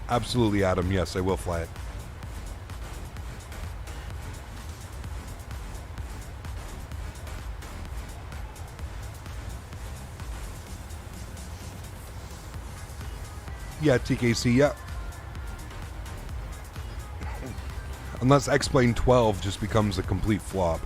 Absolutely, Adam. Yes, I will fly it. Yeah, TKC, yeah. Unless X-Plane 12 just becomes a complete flop.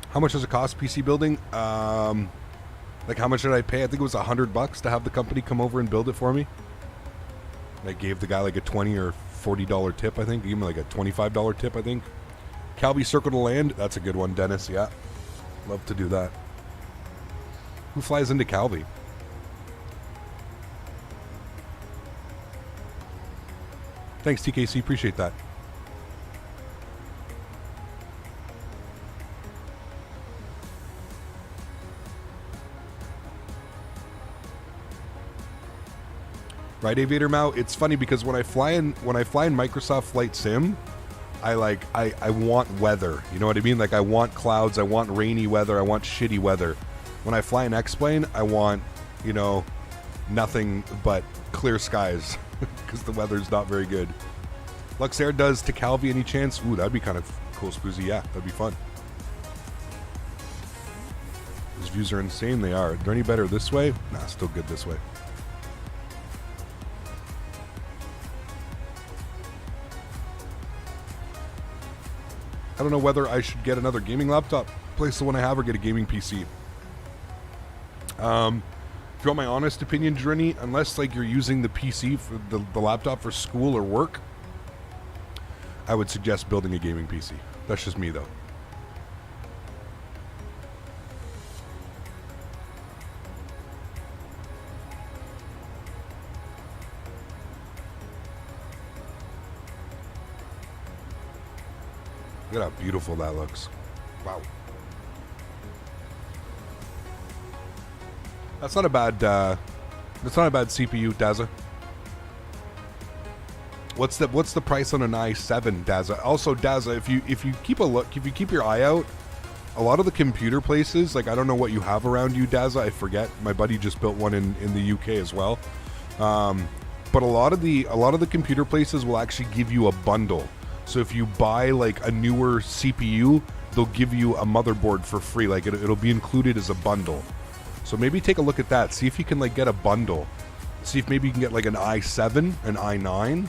How much does it cost PC building? Like how much did I pay? I think it was $100 to have the company come over and build it for me. And I gave the guy like a $20 or $40 tip, I think. Gave him like a $25 tip, I think. Calby Circle to Land. That's a good one, Dennis. Yeah. Love to do that. Who flies into Calvi? Thanks, TKC. Appreciate that. Right, Aviator Mao. It's funny because when I fly in Microsoft Flight Sim, I want weather. You know what I mean? Like I want clouds, I want rainy weather, I want shitty weather. When I fly in X-Plane, I want, you know, nothing but clear skies because the weather's not very good. Luxair does to Calvi any chance? Ooh, that'd be kind of cool, Spoozy. Yeah, that'd be fun. Those views are insane. They are. Are they any better this way? Nah, still good this way. I don't know whether I should get another gaming laptop, replace the one I have, or get a gaming PC. If you want my honest opinion, Journey, unless like you're using the PC for the laptop for school or work, I would suggest building a gaming PC. That's just me, though. Look at how beautiful that looks. Wow. That's not a bad CPU, Daza. What's the price on an i7, Daza? Also, Daza, if you keep your eye out, a lot of the computer places, like I don't know what you have around you, Daza, I forget. My buddy just built one in the UK as well. But a lot of the computer places will actually give you a bundle. So if you buy like a newer CPU, they'll give you a motherboard for free. Like it'll be included as a bundle. So maybe take a look at that. See if you can like get a bundle. See if maybe you can get like an i7, an i9,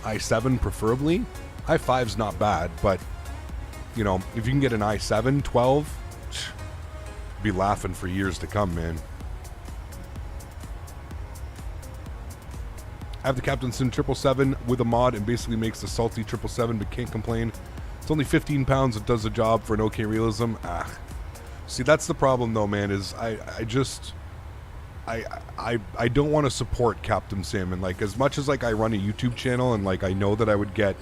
i7 preferably. i5's not bad, but you know, if you can get an i7 12, be laughing for years to come, man. I have the Captain Sim 777 with a mod and basically makes the salty 777, but can't complain. It's only 15 pounds. It does the job for an okay realism. See, that's the problem though, man, is I don't want to support Captain Sim, and like as much as like I run a YouTube channel and like I know that I would get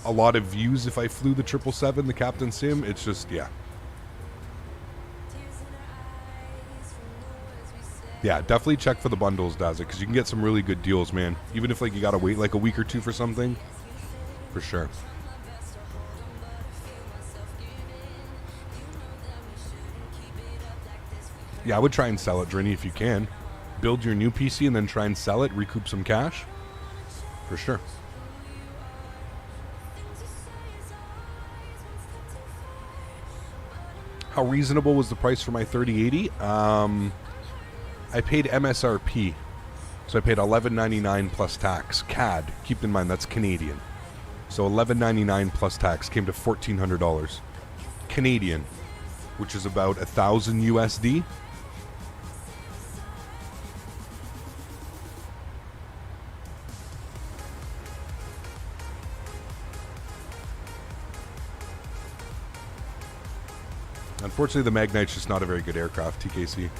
a lot of views if I flew the 777, the Captain Sim, it's just, yeah. Yeah, definitely check for the bundles, Daza, because you can get some really good deals, man. Even if like you gotta wait like a week or two for something, for sure. Yeah, I would try and sell it, Drini, if you can. Build your new PC and then try and sell it, recoup some cash, for sure. How reasonable was the price for my 3080? I paid MSRP, so I paid $11.99 plus tax. CAD, keep in mind that's Canadian. So $11.99 plus tax came to $1,400 Canadian, which is about 1,000 USD. Unfortunately, the Magnite's just not a very good aircraft, TKC.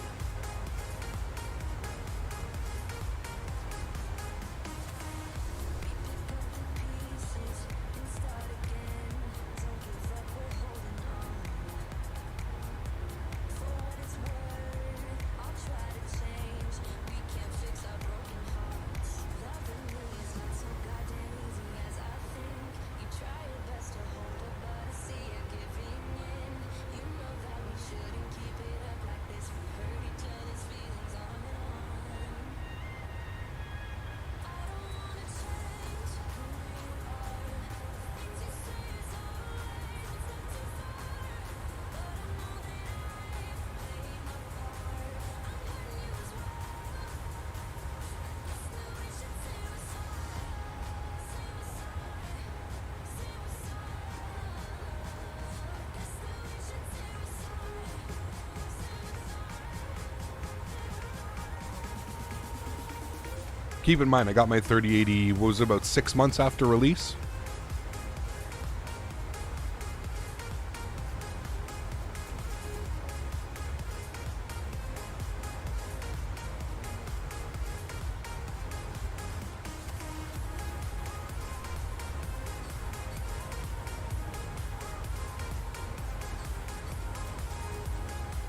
Keep in mind, I got my 3080, what was it, about 6 months after release?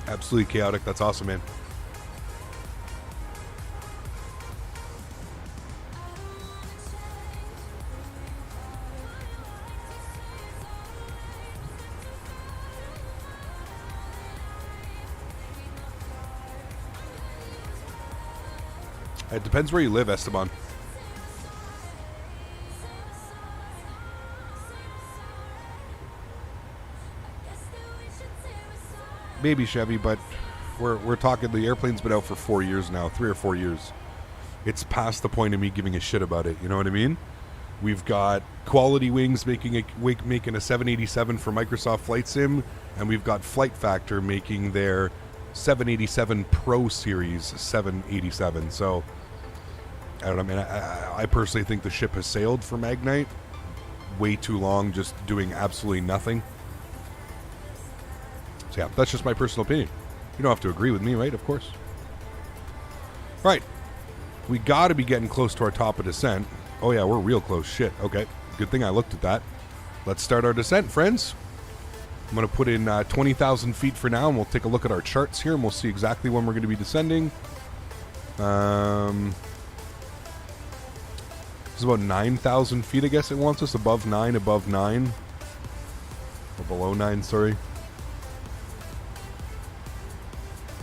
Absolutely chaotic. That's awesome, man. It depends where you live, Esteban. Maybe Chevy, but we're talking, the airplane's been out for 4 years now, 3 or 4 years. It's past the point of me giving a shit about it, you know what I mean? We've got Quality Wings making a 787 for Microsoft Flight Sim, and we've got Flight Factor making their 787 Pro Series 787. So I don't know, man. I personally think the ship has sailed for Magnite. Way too long, just doing absolutely nothing. So yeah, that's just my personal opinion. You don't have to agree with me, right? Of course. Right. We got to be getting close to our top of descent. Oh yeah, we're real close. Shit. Okay. Good thing I looked at that. let's start our descent, friends. I'm going to put in 20,000 feet for now, and we'll take a look at our charts here, and we'll see exactly when we're going to be descending. It's about 9,000 feet, I guess it wants us. Above 9. Or below 9, sorry.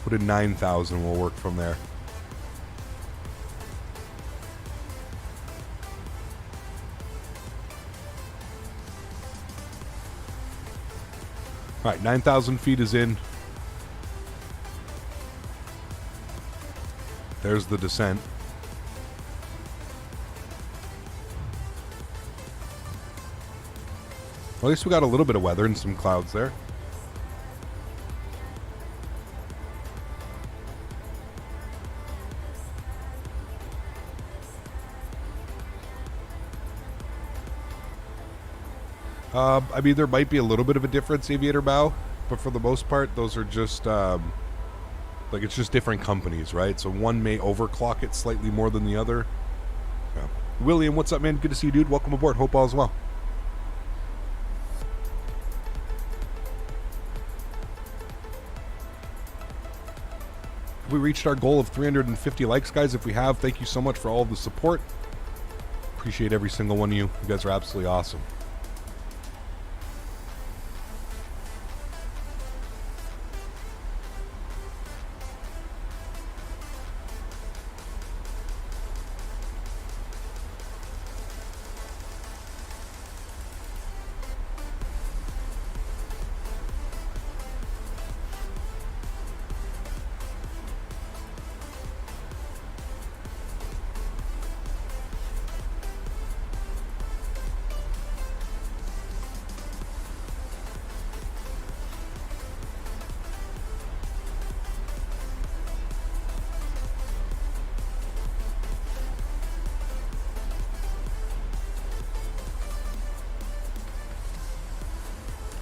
Put in 9,000, we'll work from there. Alright, 9,000 feet is in. There's the descent. Well, at least we got a little bit of weather and some clouds there. I mean, there might be a little bit of a difference, Aviator Bow, but for the most part, those are just, like, it's just different companies, right? So one may overclock it slightly more than the other. Yeah. William, what's up, man? Good to see you, dude. Welcome aboard. Hope all is well. Have we reached our goal of 350 likes, guys? If we have, thank you so much for all of the support. Appreciate every single one of you. You guys are absolutely awesome.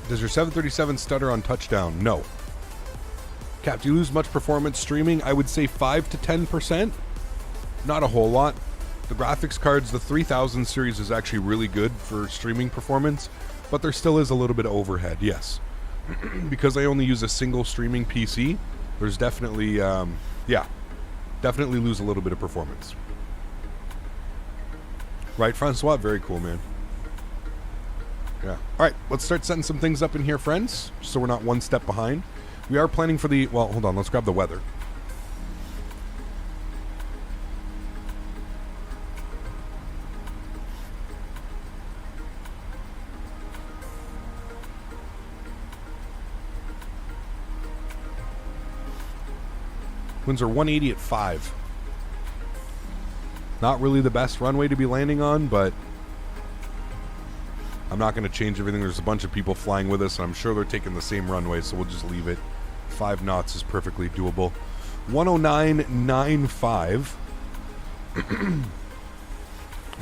Does your 737 stutter on touchdown? No. Cap, do you lose much performance streaming? I would say 5 to 10%. Not a whole lot. The graphics cards, the 3000 series is actually really good for streaming performance, but there still is a little bit of overhead, yes. Because I only use a single streaming PC, there's definitely, yeah, definitely lose a little bit of performance. Right, Francois? Very cool, man. Yeah. All right, let's start setting some things up in here, friends, so we're not one step behind. We are planning for the... Well, hold on. Let's grab the weather. Winds are 180 at 5. Not really the best runway to be landing on, but... I'm not going to change everything. There's a bunch of people flying with us, and I'm sure they're taking the same runway, so we'll just leave it. 5 knots is perfectly doable. 109.95.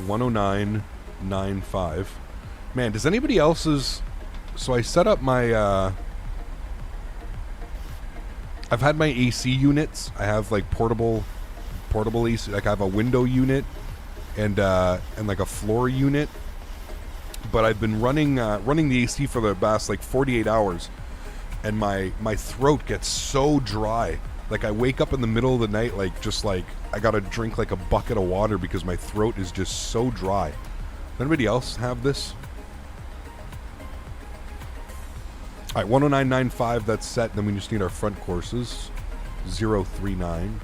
109.95. Man, does anybody else's... So I set up my... I've had my AC units. I have, like, portable AC. Like, I have a window unit and like, a floor unit. But I've been running the AC for the past like 48 hours, and my throat gets so dry. Like I wake up in the middle of the night, like just like I gotta drink like a bucket of water because my throat is just so dry. Does anybody else have this? All right, 109.95. That's set. Then we just need our front courses. 039.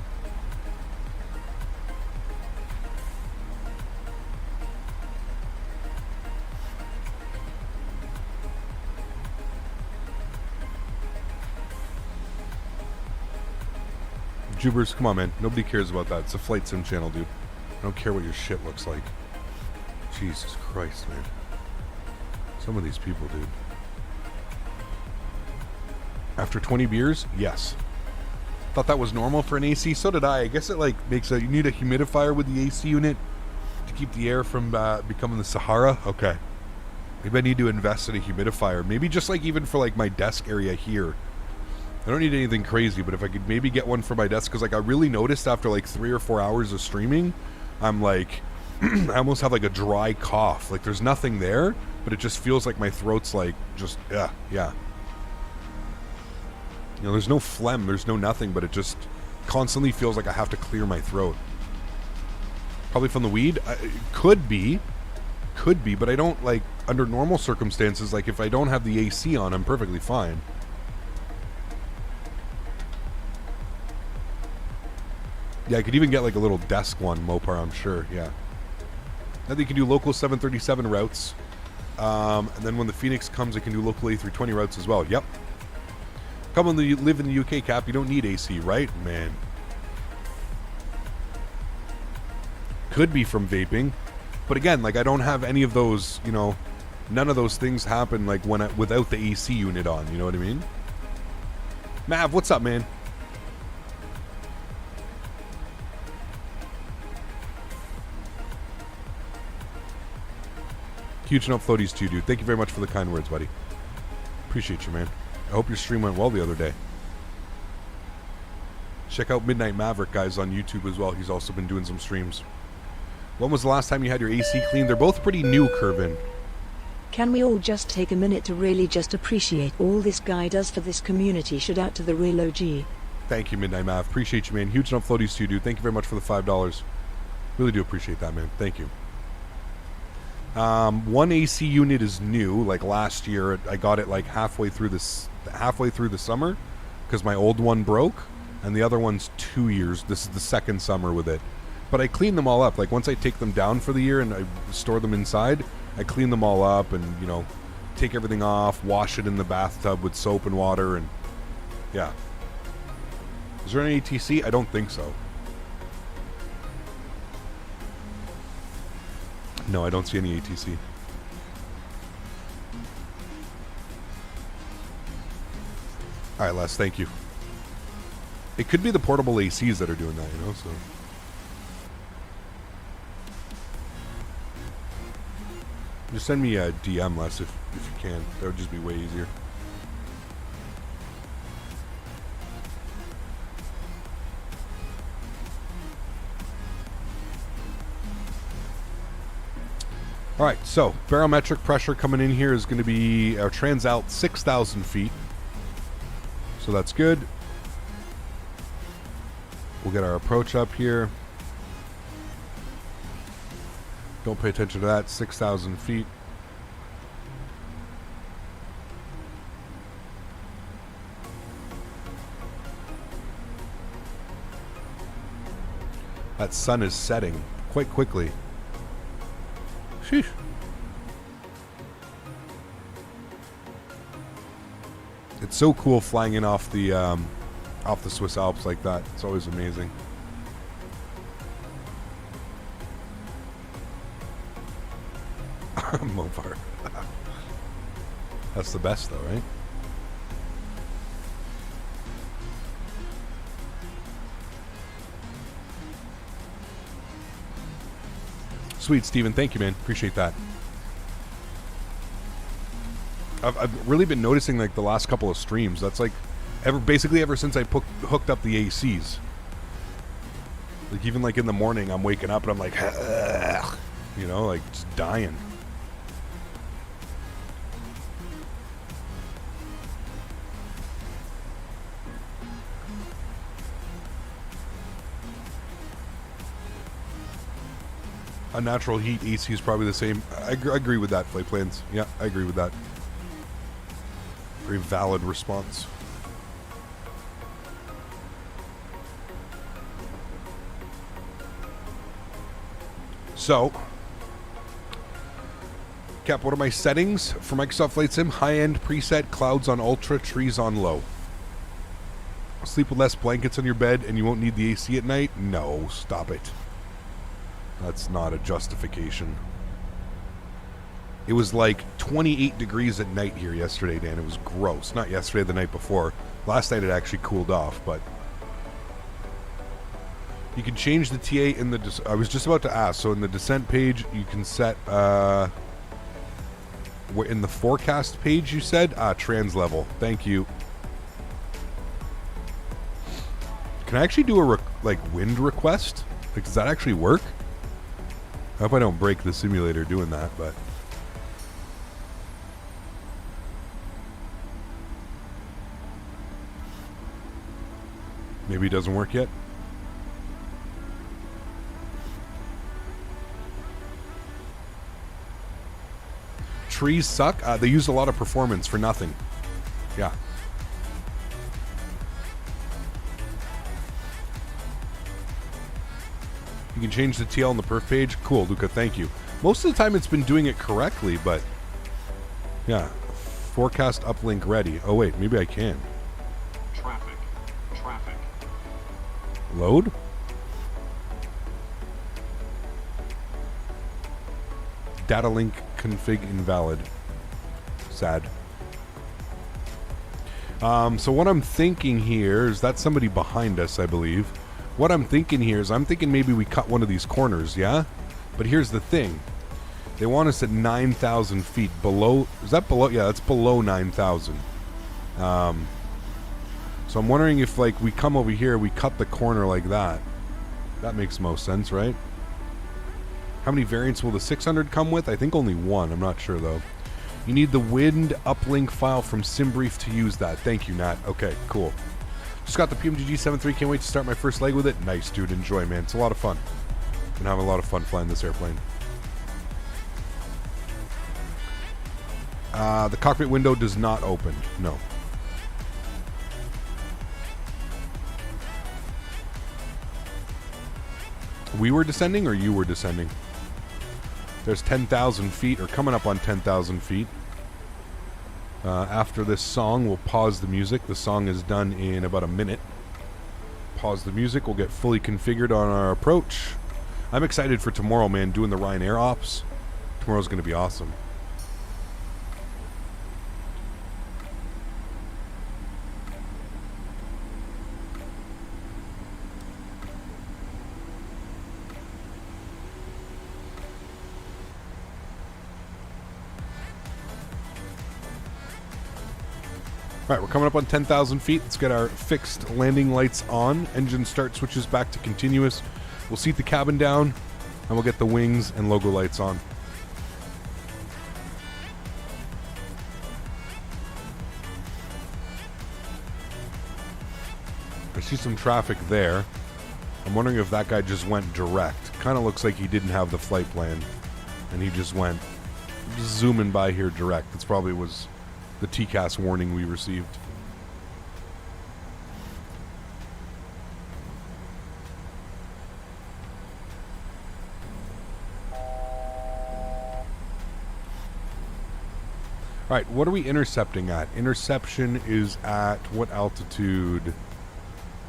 Jubers, come on, man. Nobody cares about that. It's a flight sim channel, dude. I don't care what your shit looks like. Jesus Christ, man. Some of these people, dude. After 20 beers? Yes. Thought that was normal for an AC. So did I. I guess it, like, makes a... You need a humidifier with the AC unit to keep the air from becoming the Sahara? Okay. Maybe I need to invest in a humidifier. Maybe just, like, even for, like, my desk area here. I don't need anything crazy, but if I could maybe get one for my desk, because like I really noticed after like 3 or 4 hours of streaming, I'm like, I almost have like a dry cough. Like there's nothing there, but but it just feels like my throat's like just yeah. You know, there's no phlegm, there's no nothing, but it just constantly feels like I have to clear my throat. Probably from the weed. It could be, but I don't like under normal circumstances. Like if I don't have the AC on, I'm perfectly fine. Yeah, I could even get like a little desk one, Mopar, I'm sure, yeah. Now you can do local 737 routes. And then when the Phoenix comes, it can do local A320 routes as well. Yep. Come on, you live in the UK, Cap. You don't need AC, right? Man. Could be from vaping. But again, like I don't have any of those, you know, none of those things happen like when without the AC unit on, you know what I mean? Mav, what's up, man? Huge enough floaties too, dude. Thank you very much for the kind words, buddy. Appreciate you, man. I hope your stream went well the other day. Check out Midnight Maverick, guys, on YouTube as well. He's also been doing some streams. When was the last time you had your AC cleaned? They're both pretty new, Curvin. Can we all just take a minute to really just appreciate all this guy does for this community? Shout out to the real OG. Thank you, Midnight Mav. Appreciate you, man. Huge enough floaties too, dude. Thank you very much for the $5. Really do appreciate that, man. Thank you. One AC unit is new. Like last year, I got it like halfway through the summer because my old one broke, and the other one's 2 years. This is the second summer with it. But I clean them all up. Like once I take them down for the year and I store them inside, I clean them all up and, you know, take everything off, wash it in the bathtub with soap and water, and yeah. Is there any ATC? I don't think so. No, I don't see any ATC. Alright, Les, thank you. It could be the portable ACs that are doing that, you know, so. Just send me a DM, Les, if you can. That would just be way easier. Alright, so barometric pressure coming in here is going to be our transalt 6,000 feet. So that's good. We'll get our approach up here. Don't pay attention to that. 6,000 feet. That sun is setting quite quickly. Sheesh. It's so cool flying in off the Swiss Alps like that. It's always amazing. Mopar. That's the best though, right? Sweet, Steven. Thank you, man. Appreciate that. I've really been noticing like the last couple of streams. That's like basically ever since I hooked up the ACs. Like even like in the morning, I'm waking up and I'm like, you know, like just dying. Unnatural heat, AC is probably the same. I agree with that, Flight Plans. Yeah, I agree with that. Very valid response. So, Cap, what are my settings for Microsoft Flight Sim? High-end preset, clouds on ultra, trees on low. Sleep with less blankets on your bed and you won't need the AC at night? No, stop it. That's not a justification. It was like 28 degrees at night here yesterday, Dan. It was gross. Not yesterday, the night before. Last night it actually cooled off, but... You can change the TA in the... I was just about to ask. So in the descent page, you can set... in the forecast page, you said? Trans level. Thank you. Can I actually do a wind request? Like, does that actually work? I hope I don't break the simulator doing that, but... Maybe it doesn't work yet. Trees suck. They use a lot of performance for nothing. Yeah. You can change the TL on the perf page. Cool, Luca, thank you. Most of the time it's been doing it correctly, but yeah. Forecast uplink ready. Oh wait, maybe I can. Traffic. Load? Data link config invalid. Sad. So what I'm thinking here is that's somebody behind us, I believe. What I'm thinking here is I'm thinking maybe we cut one of these corners, yeah? But here's the thing. They want us at 9,000 feet below. Is that below? Yeah, that's below 9,000. So I'm wondering if, like, we come over here, we cut the corner like that. That makes most sense, right? How many variants will the 600 come with? I think only one. I'm not sure, though. You need the wind uplink file from SimBrief to use that. Thank you, Nat. Okay, cool. Just got the PMDG 7.3. Can't wait to start my first leg with it. Nice, dude. Enjoy, man. It's a lot of fun. Been having a lot of fun flying this airplane. The cockpit window does not open. No. We were descending or you were descending? There's 10,000 feet, or coming up on 10,000 feet. After this song, we'll pause the music. The song is done in about a minute. Pause the music. We'll get fully configured on our approach. I'm excited for tomorrow, man, doing the Ryanair ops. Tomorrow's going to be awesome. Alright, we're coming up on 10,000 feet. Let's get our fixed landing lights on. Engine start switches back to continuous. We'll seat the cabin down, and we'll get the wings and logo lights on. I see some traffic there. I'm wondering if that guy just went direct. Kind of looks like he didn't have the flight plan, and he just went zooming by here direct. That's probably was the TCAS warning we received. Alright, what are we intercepting at? Interception is at what altitude?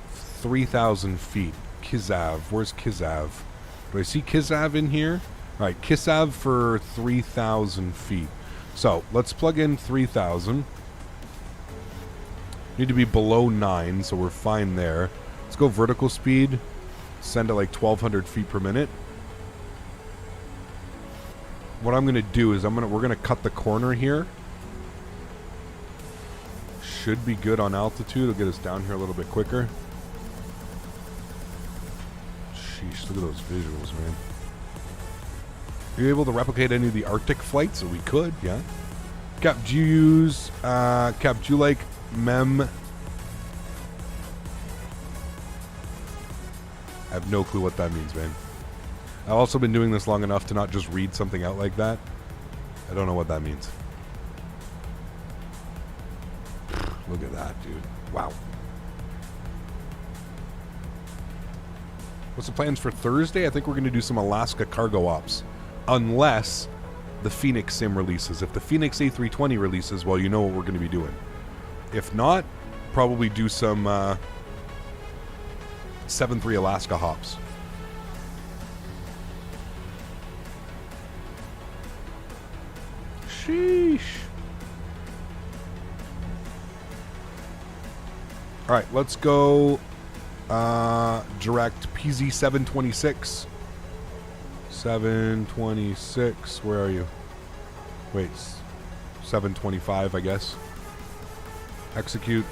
3,000 feet. Kisav. Where's Kisav? Do I see Kisav in here? Alright, Kisav for 3,000 feet. So, let's plug in 3,000. Need to be below 9, so we're fine there. Let's go vertical speed. Send at like 1,200 feet per minute. What I'm going to do is we're going to cut the corner here. Should be good on altitude. It'll get us down here a little bit quicker. Sheesh, look at those visuals, man. Are you able to replicate any of the Arctic flights? So we could, yeah. Cap, do you use, Cap, do you like mem? I have no clue what that means, man. I've also been doing this long enough to not just read something out like that. I don't know what that means. Look at that, dude. Wow. What's the plans for Thursday? I think we're going to do some Alaska cargo ops. Unless the Phoenix Sim releases. If the Phoenix A320 releases, well, you know what we're going to be doing. If not, probably do some 7-3 Alaska hops. Sheesh. Alright, let's go direct PZ 726. 726, where are you? Wait, 725, I guess. Execute.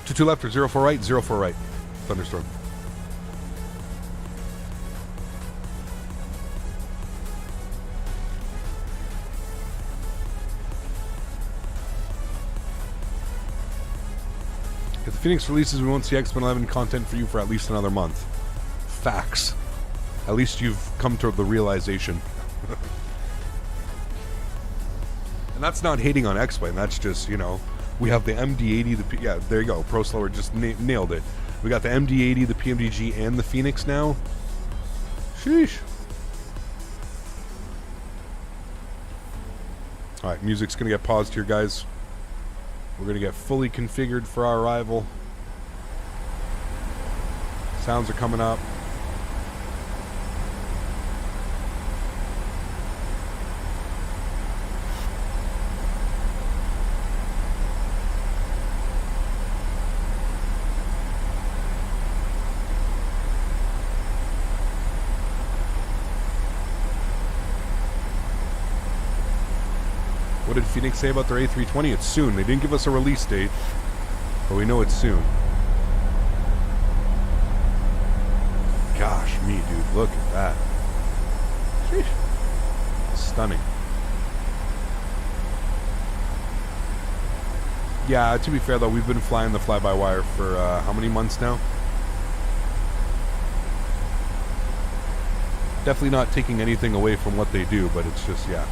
Two left or 04 right? 04 right. Thunderstorm. If the Phoenix releases, we won't see X-Men 11 content for you for at least another month. Facts. At least you've come to the realization. And that's not hating on X-Plane. That's just, you know, we have the MD-80, yeah, there you go. Pro Slower just nailed it. We got the MD-80, the PMDG, and the Phoenix now. Sheesh. Alright, music's going to get paused here, guys. We're going to get fully configured for our arrival. Sounds are coming up. What did Phoenix say about their A320? It's soon. They didn't give us a release date, but we know it's soon. Gosh, me, dude, look at that. Sheesh. Stunning. Yeah, to be fair, though, we've been flying the fly-by-wire for how many months now? Definitely not taking anything away from what they do, but it's just, yeah.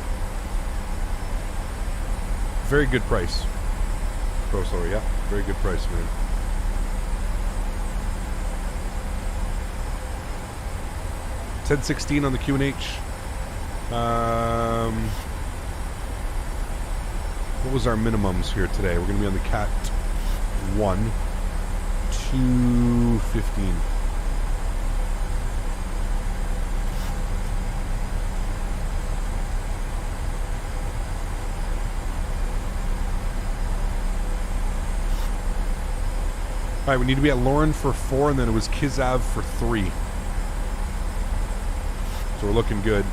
Very good price. Pro Slower, yeah. Very good price, man. Said 16 on the QNH. What was our minimums here today? We're going to be on the Cat 1. 215. Alright, we need to be at Lauren for 4, and then it was Kizav for 3. So we're looking good.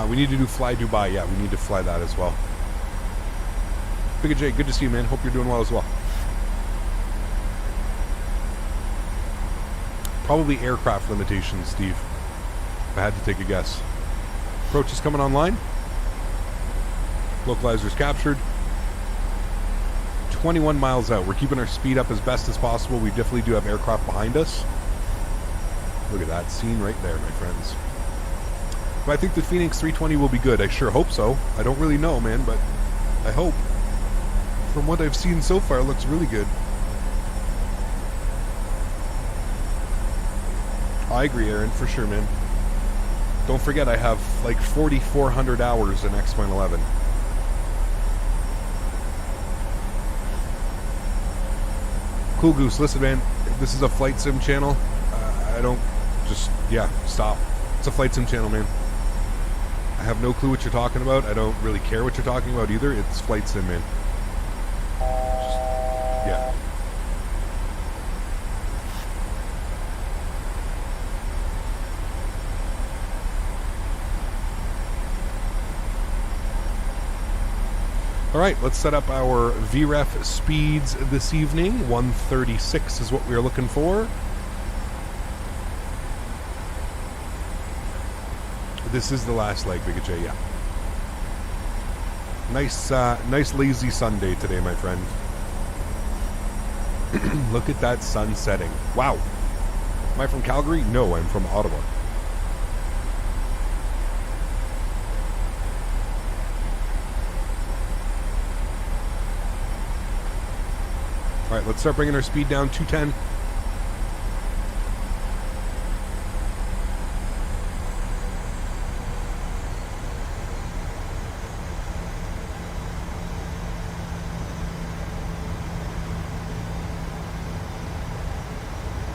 We need to do Fly Dubai. Yeah, we need to fly that as well. Big J, good to see you, man. Hope you're doing well as well. Probably aircraft limitations, Steve. If I had to take a guess. Approach is coming online. Localizers captured. 21 miles out. We're keeping our speed up as best as possible. We definitely do have aircraft behind us. Look at that scene right there, my friends. But I think the Phoenix 320 will be good. I sure hope so. I don't really know, man, but I hope. From what I've seen so far, it looks really good. I agree, Erin, for sure, man. Don't forget, I have like 4,400 hours in X-Plane 11. Cool Goose, listen, man, this is a flight sim channel. I don't just, yeah, stop. It's a flight sim channel, man. I have no clue what you're talking about. I don't really care what you're talking about either. It's flight sim, man. Just, yeah. Alright, let's set up our VREF speeds this evening. 136 is what we are looking for. This is the last leg, Big J, yeah. Nice lazy Sunday today, my friend. Look at that sun setting. Wow. Am I from Calgary? No, I'm from Ottawa. Alright, let's start bringing our speed down. 210.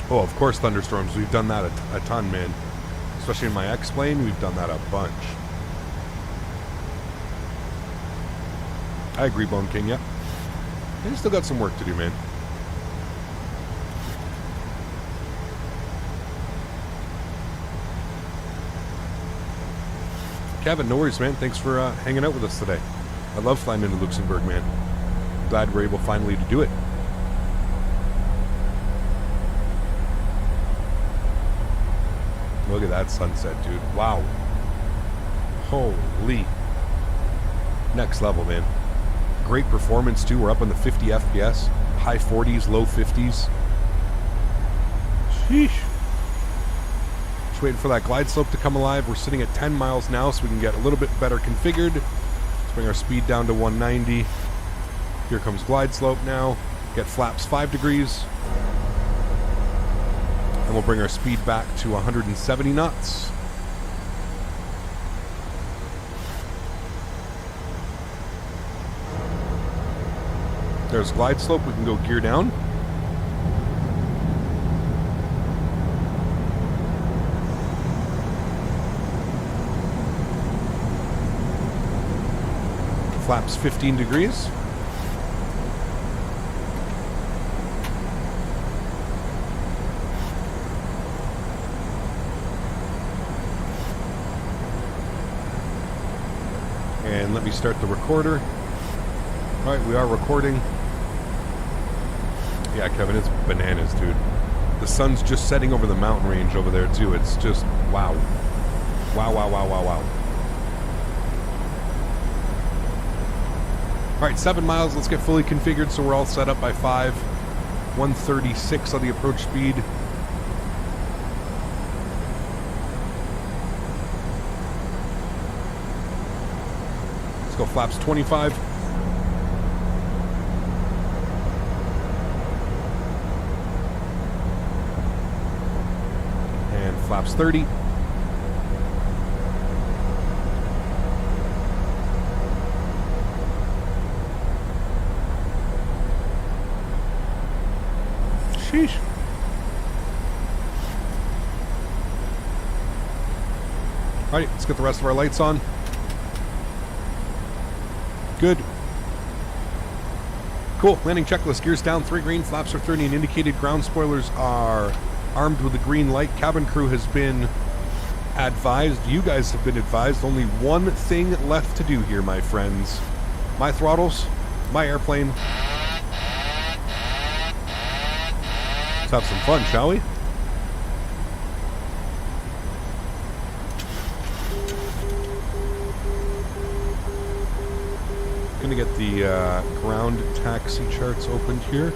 Oh, of course, thunderstorms. We've done that a ton, man. Especially in my X-Plane, we've done that a bunch. I agree, Bone King, yep. I still got some work to do, man. Kevin, no worries, man. Thanks for hanging out with us today. I love flying into Luxemburg, man. Glad we're able finally to do it. Look at that sunset, dude. Wow. Holy. Next level, man. Great performance, too. We're up on the 50 FPS. High 40s, low 50s. Sheesh. Just waiting for that glide slope to come alive. We're sitting at 10 miles now, so we can get a little bit better configured. Let's bring our speed down to 190. Here comes glide slope now. Get flaps 5 degrees. And we'll bring our speed back to 170 knots. There's glide slope. We can go gear down. Flaps 15 degrees. And let me start the recorder. Alright, we are recording. Yeah, Kevin, it's bananas, dude. The sun's just setting over the mountain range over there, too. It's just, wow. Wow, wow, wow, wow, wow. Alright, 7 miles. Let's get fully configured so we're all set up by 5. 136 on the approach speed. Let's go flaps 25. And flaps 30. Sheesh. Alright, let's get the rest of our lights on. Good. Cool. Landing checklist. Gears down, 3 green, flaps are 30 and indicated. Ground spoilers are armed with a green light. Cabin crew has been advised. You guys have been advised. Only one thing left to do here, my friends. My throttles, my airplane. Let's have some fun, shall we? Gonna get the ground taxi charts opened here,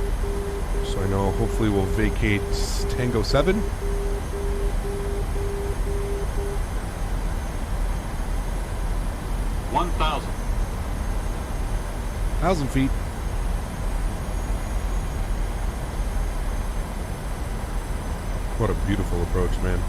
so I know hopefully we'll vacate Tango 7. 1,000 feet. What a beautiful approach, man.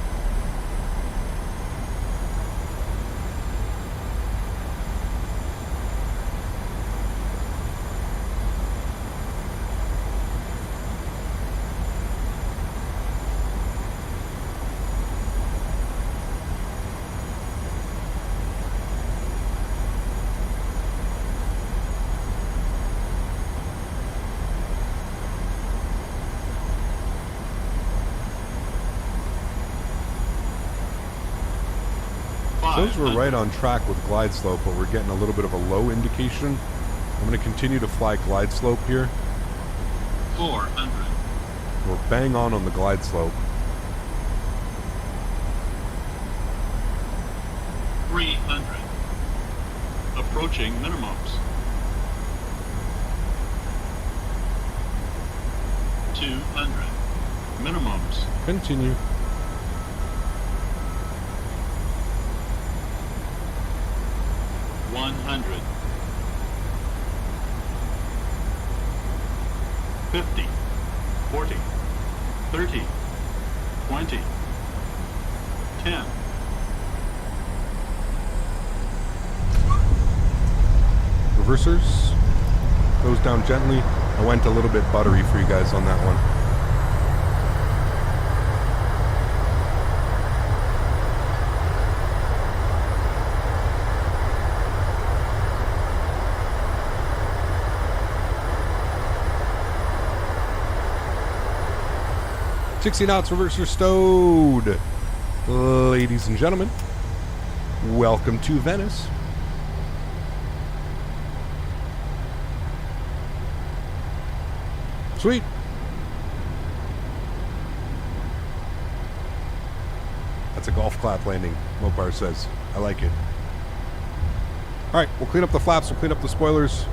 Shows we're right on track with glide slope, but we're getting a little bit of a low indication. I'm going to continue to fly glide slope here. 400. We're bang on the glide slope. 300. Approaching minimums. 200. Minimums. Continue. 100. 50. 40. 30. 20. 10. Reversers. Goes down gently. I went a little bit buttery for you guys on that one. $60 knots, reverser stowed. Ladies and gentlemen, welcome to Venice. Sweet. That's a golf clap landing, Mopar says. I like it. All right, we'll clean up the flaps. We'll clean up the spoilers.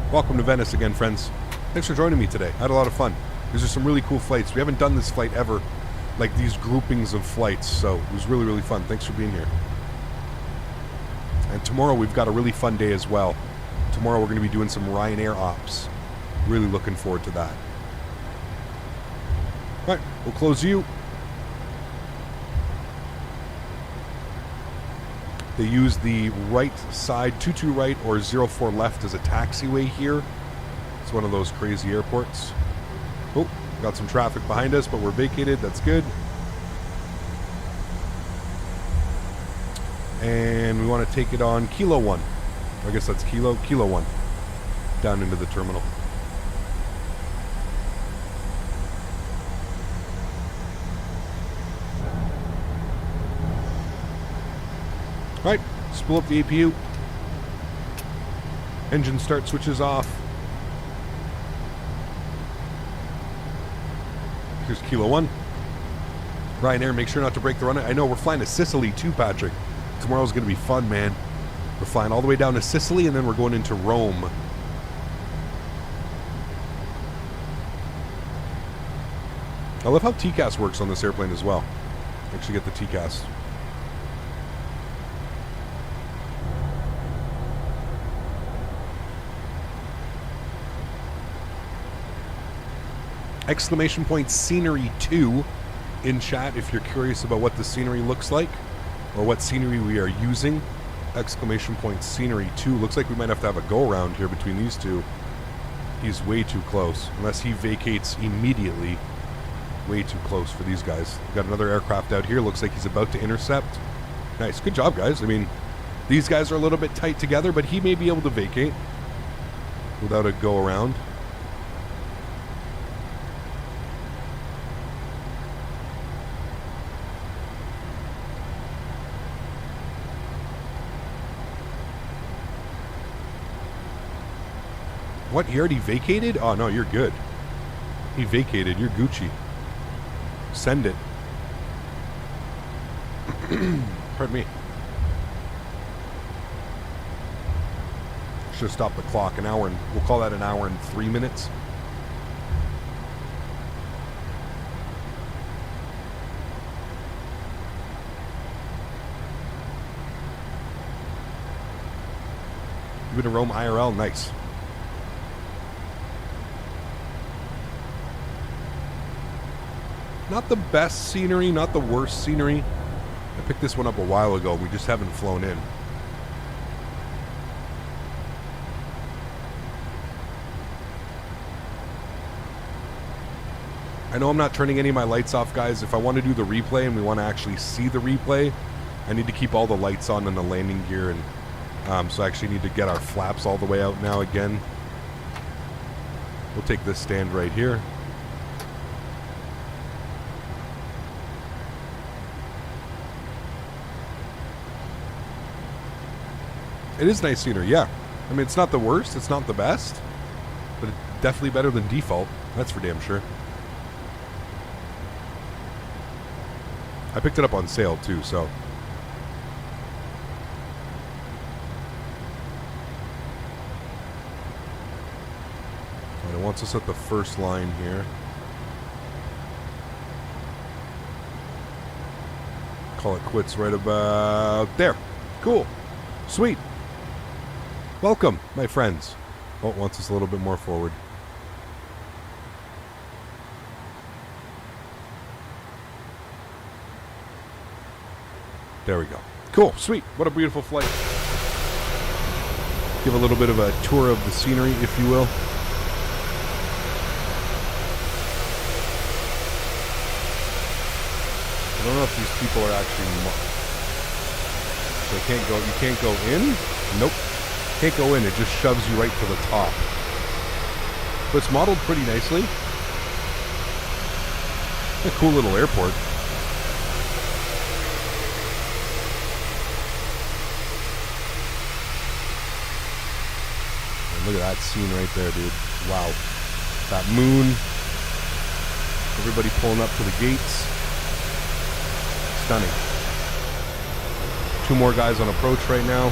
Welcome to Venice again, friends. Thanks for joining me today. I had a lot of fun. These are some really cool flights. We haven't done this flight ever, like these groupings of flights, so it was really, really fun. Thanks for being here. And tomorrow we've got a really fun day as well. Tomorrow we're going to be doing some Ryanair ops. Really looking forward to that. All right, we'll close you. They use the right side, 22 right or 04 left as a taxiway here. It's one of those crazy airports. Oh, got some traffic behind us, but we're vacated. That's good. And we want to take it on Kilo 1. I guess that's Kilo 1. Down into the terminal. Alright, spool up the APU. Engine start switches off. Here's Kilo 1. Ryanair, make sure not to break the run. I know, we're flying to Sicily too, Patrick. Tomorrow's going to be fun, man. We're flying all the way down to Sicily and then we're going into Rome. I love how TCAS works on this airplane as well. Actually get the TCAS. Exclamation point scenery 2 in chat if you're curious about what the scenery looks like or what scenery we are using. Exclamation point scenery 2. Looks like we might have to have a go around here between these two. He's way too close. Unless he vacates immediately. Way too close for these guys. We've got another aircraft out here. Looks like he's about to intercept. Nice. Good job, guys. I mean, these guys are a little bit tight together, but he may be able to vacate without a go around. What? He already vacated? Oh, no, you're good. He vacated. You're Gucci. Send it. Pardon me. Should have stopped the clock. An hour and... We'll call that an hour and 3 minutes. You've been to Rome IRL? Nice. Not the best scenery, not the worst scenery. I picked this one up a while ago. We just haven't flown in. I know I'm not turning any of my lights off, guys. If I want to do the replay and we want to actually see the replay, I need to keep all the lights on in the landing gear. And so I actually need to get our flaps all the way out now again. We'll take this stand right here. It is nice scenery, yeah. I mean, it's not the worst, it's not the best, but it's definitely better than default. That's for damn sure. I picked it up on sale too, so. And it wants us at the first line here. Call it quits right about there. Cool. Sweet. Welcome, my friends. Oh, it wants us a little bit more forward. There we go. Cool, sweet. What a beautiful flight. Give a little bit of a tour of the scenery, if you will. I don't know if these people are actually... So you can't go in? Nope. Can't go in, it just shoves you right to the top. But it's modeled pretty nicely. A cool little airport. And look at that scene right there, dude. Wow. That moon. Everybody pulling up to the gates. Stunning. 2 more guys on approach right now.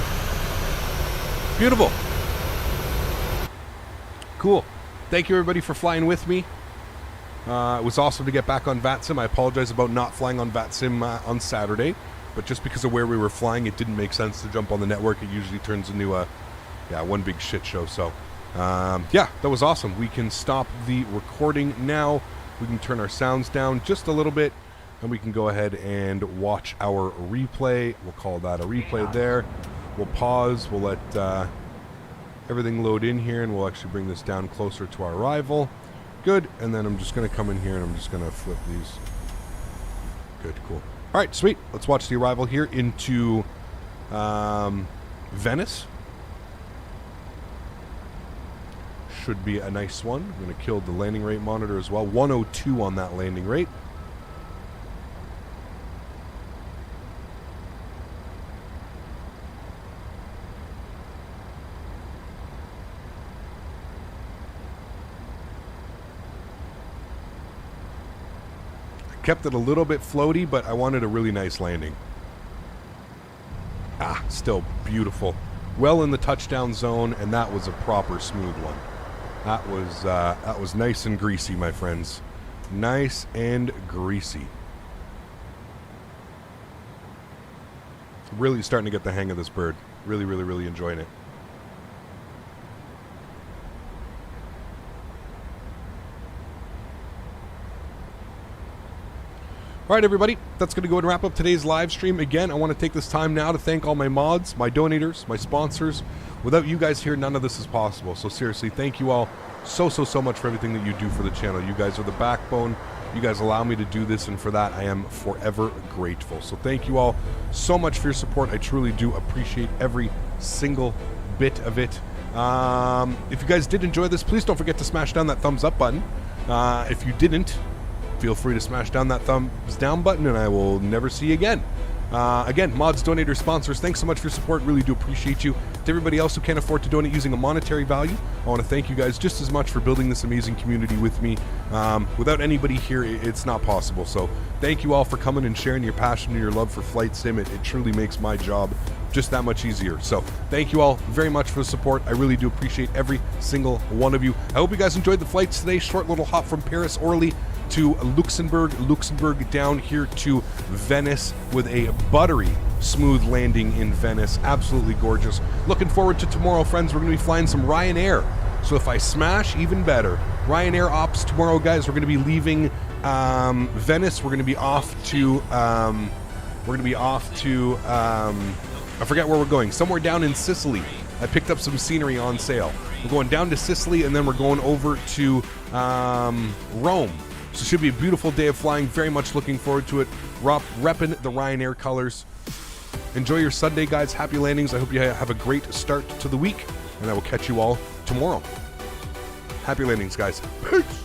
Beautiful. Cool. Thank you everybody for flying with me. It was awesome to get back on VATSIM. I apologize about not flying on VATSIM on Saturday, but just because of where we were flying, it didn't make sense to jump on the network. It usually turns into one big shit show. So, yeah, that was awesome. We can stop the recording now. We can turn our sounds down just a little bit, and we can go ahead and watch our replay. We'll call that a replay there. We'll pause. We'll let everything load in here, and we'll actually bring this down closer to our arrival. Good. And then I'm just going to come in here, and I'm just going to flip these. Good, cool. All right, sweet. Let's watch the arrival here into Venice. Should be a nice one. I'm going to kill the landing rate monitor as well. 102 on that landing rate. Kept it a little bit floaty, but I wanted a really nice landing. Still beautiful. Well in the touchdown zone, and that was a proper smooth one. That was nice and greasy, my friends. Nice and greasy. Really starting to get the hang of this bird. Really, really, really enjoying it. All right, everybody, that's going to go and wrap up today's live stream. Again, I want to take this time now to thank all my mods, my donators, my sponsors. Without you guys here, none of this is possible. So seriously, thank you all so much for everything that you do for the channel. You guys are the backbone. You guys allow me to do this, and for that, I am forever grateful. So thank you all so much for your support. I truly do appreciate every single bit of it. If you guys did enjoy this, please don't forget to smash down that thumbs up button. If you didn't, feel free to smash down that thumbs down button, and I will never see you again. Again, mods, donators, sponsors, thanks so much for your support. Really do appreciate you. To everybody else who can't afford to donate using a monetary value, I want to thank you guys just as much for building this amazing community with me. Without anybody here, it's not possible. So thank you all for coming and sharing your passion and your love for flight sim. It truly makes my job just that much easier. So thank you all very much for the support. I really do appreciate every single one of you. I hope you guys enjoyed the flights today. Short little hop from Paris, Orly to Luxembourg down here to Venice with a buttery smooth landing in Venice. Absolutely gorgeous. Looking forward to tomorrow, friends. We're going to be flying some Ryanair. So if I smash, even better. Ryanair ops tomorrow, guys. We're going to be leaving Venice. We're going to be off to I forget where we're going. Somewhere down in Sicily. I picked up some scenery on sale. We're going down to Sicily, and then we're going over to Rome. So it should be a beautiful day of flying. Very much looking forward to it. Repping the Ryanair colors. Enjoy your Sunday, guys. Happy landings. I hope you have a great start to the week, and I will catch you all tomorrow. Happy landings, guys. Peace.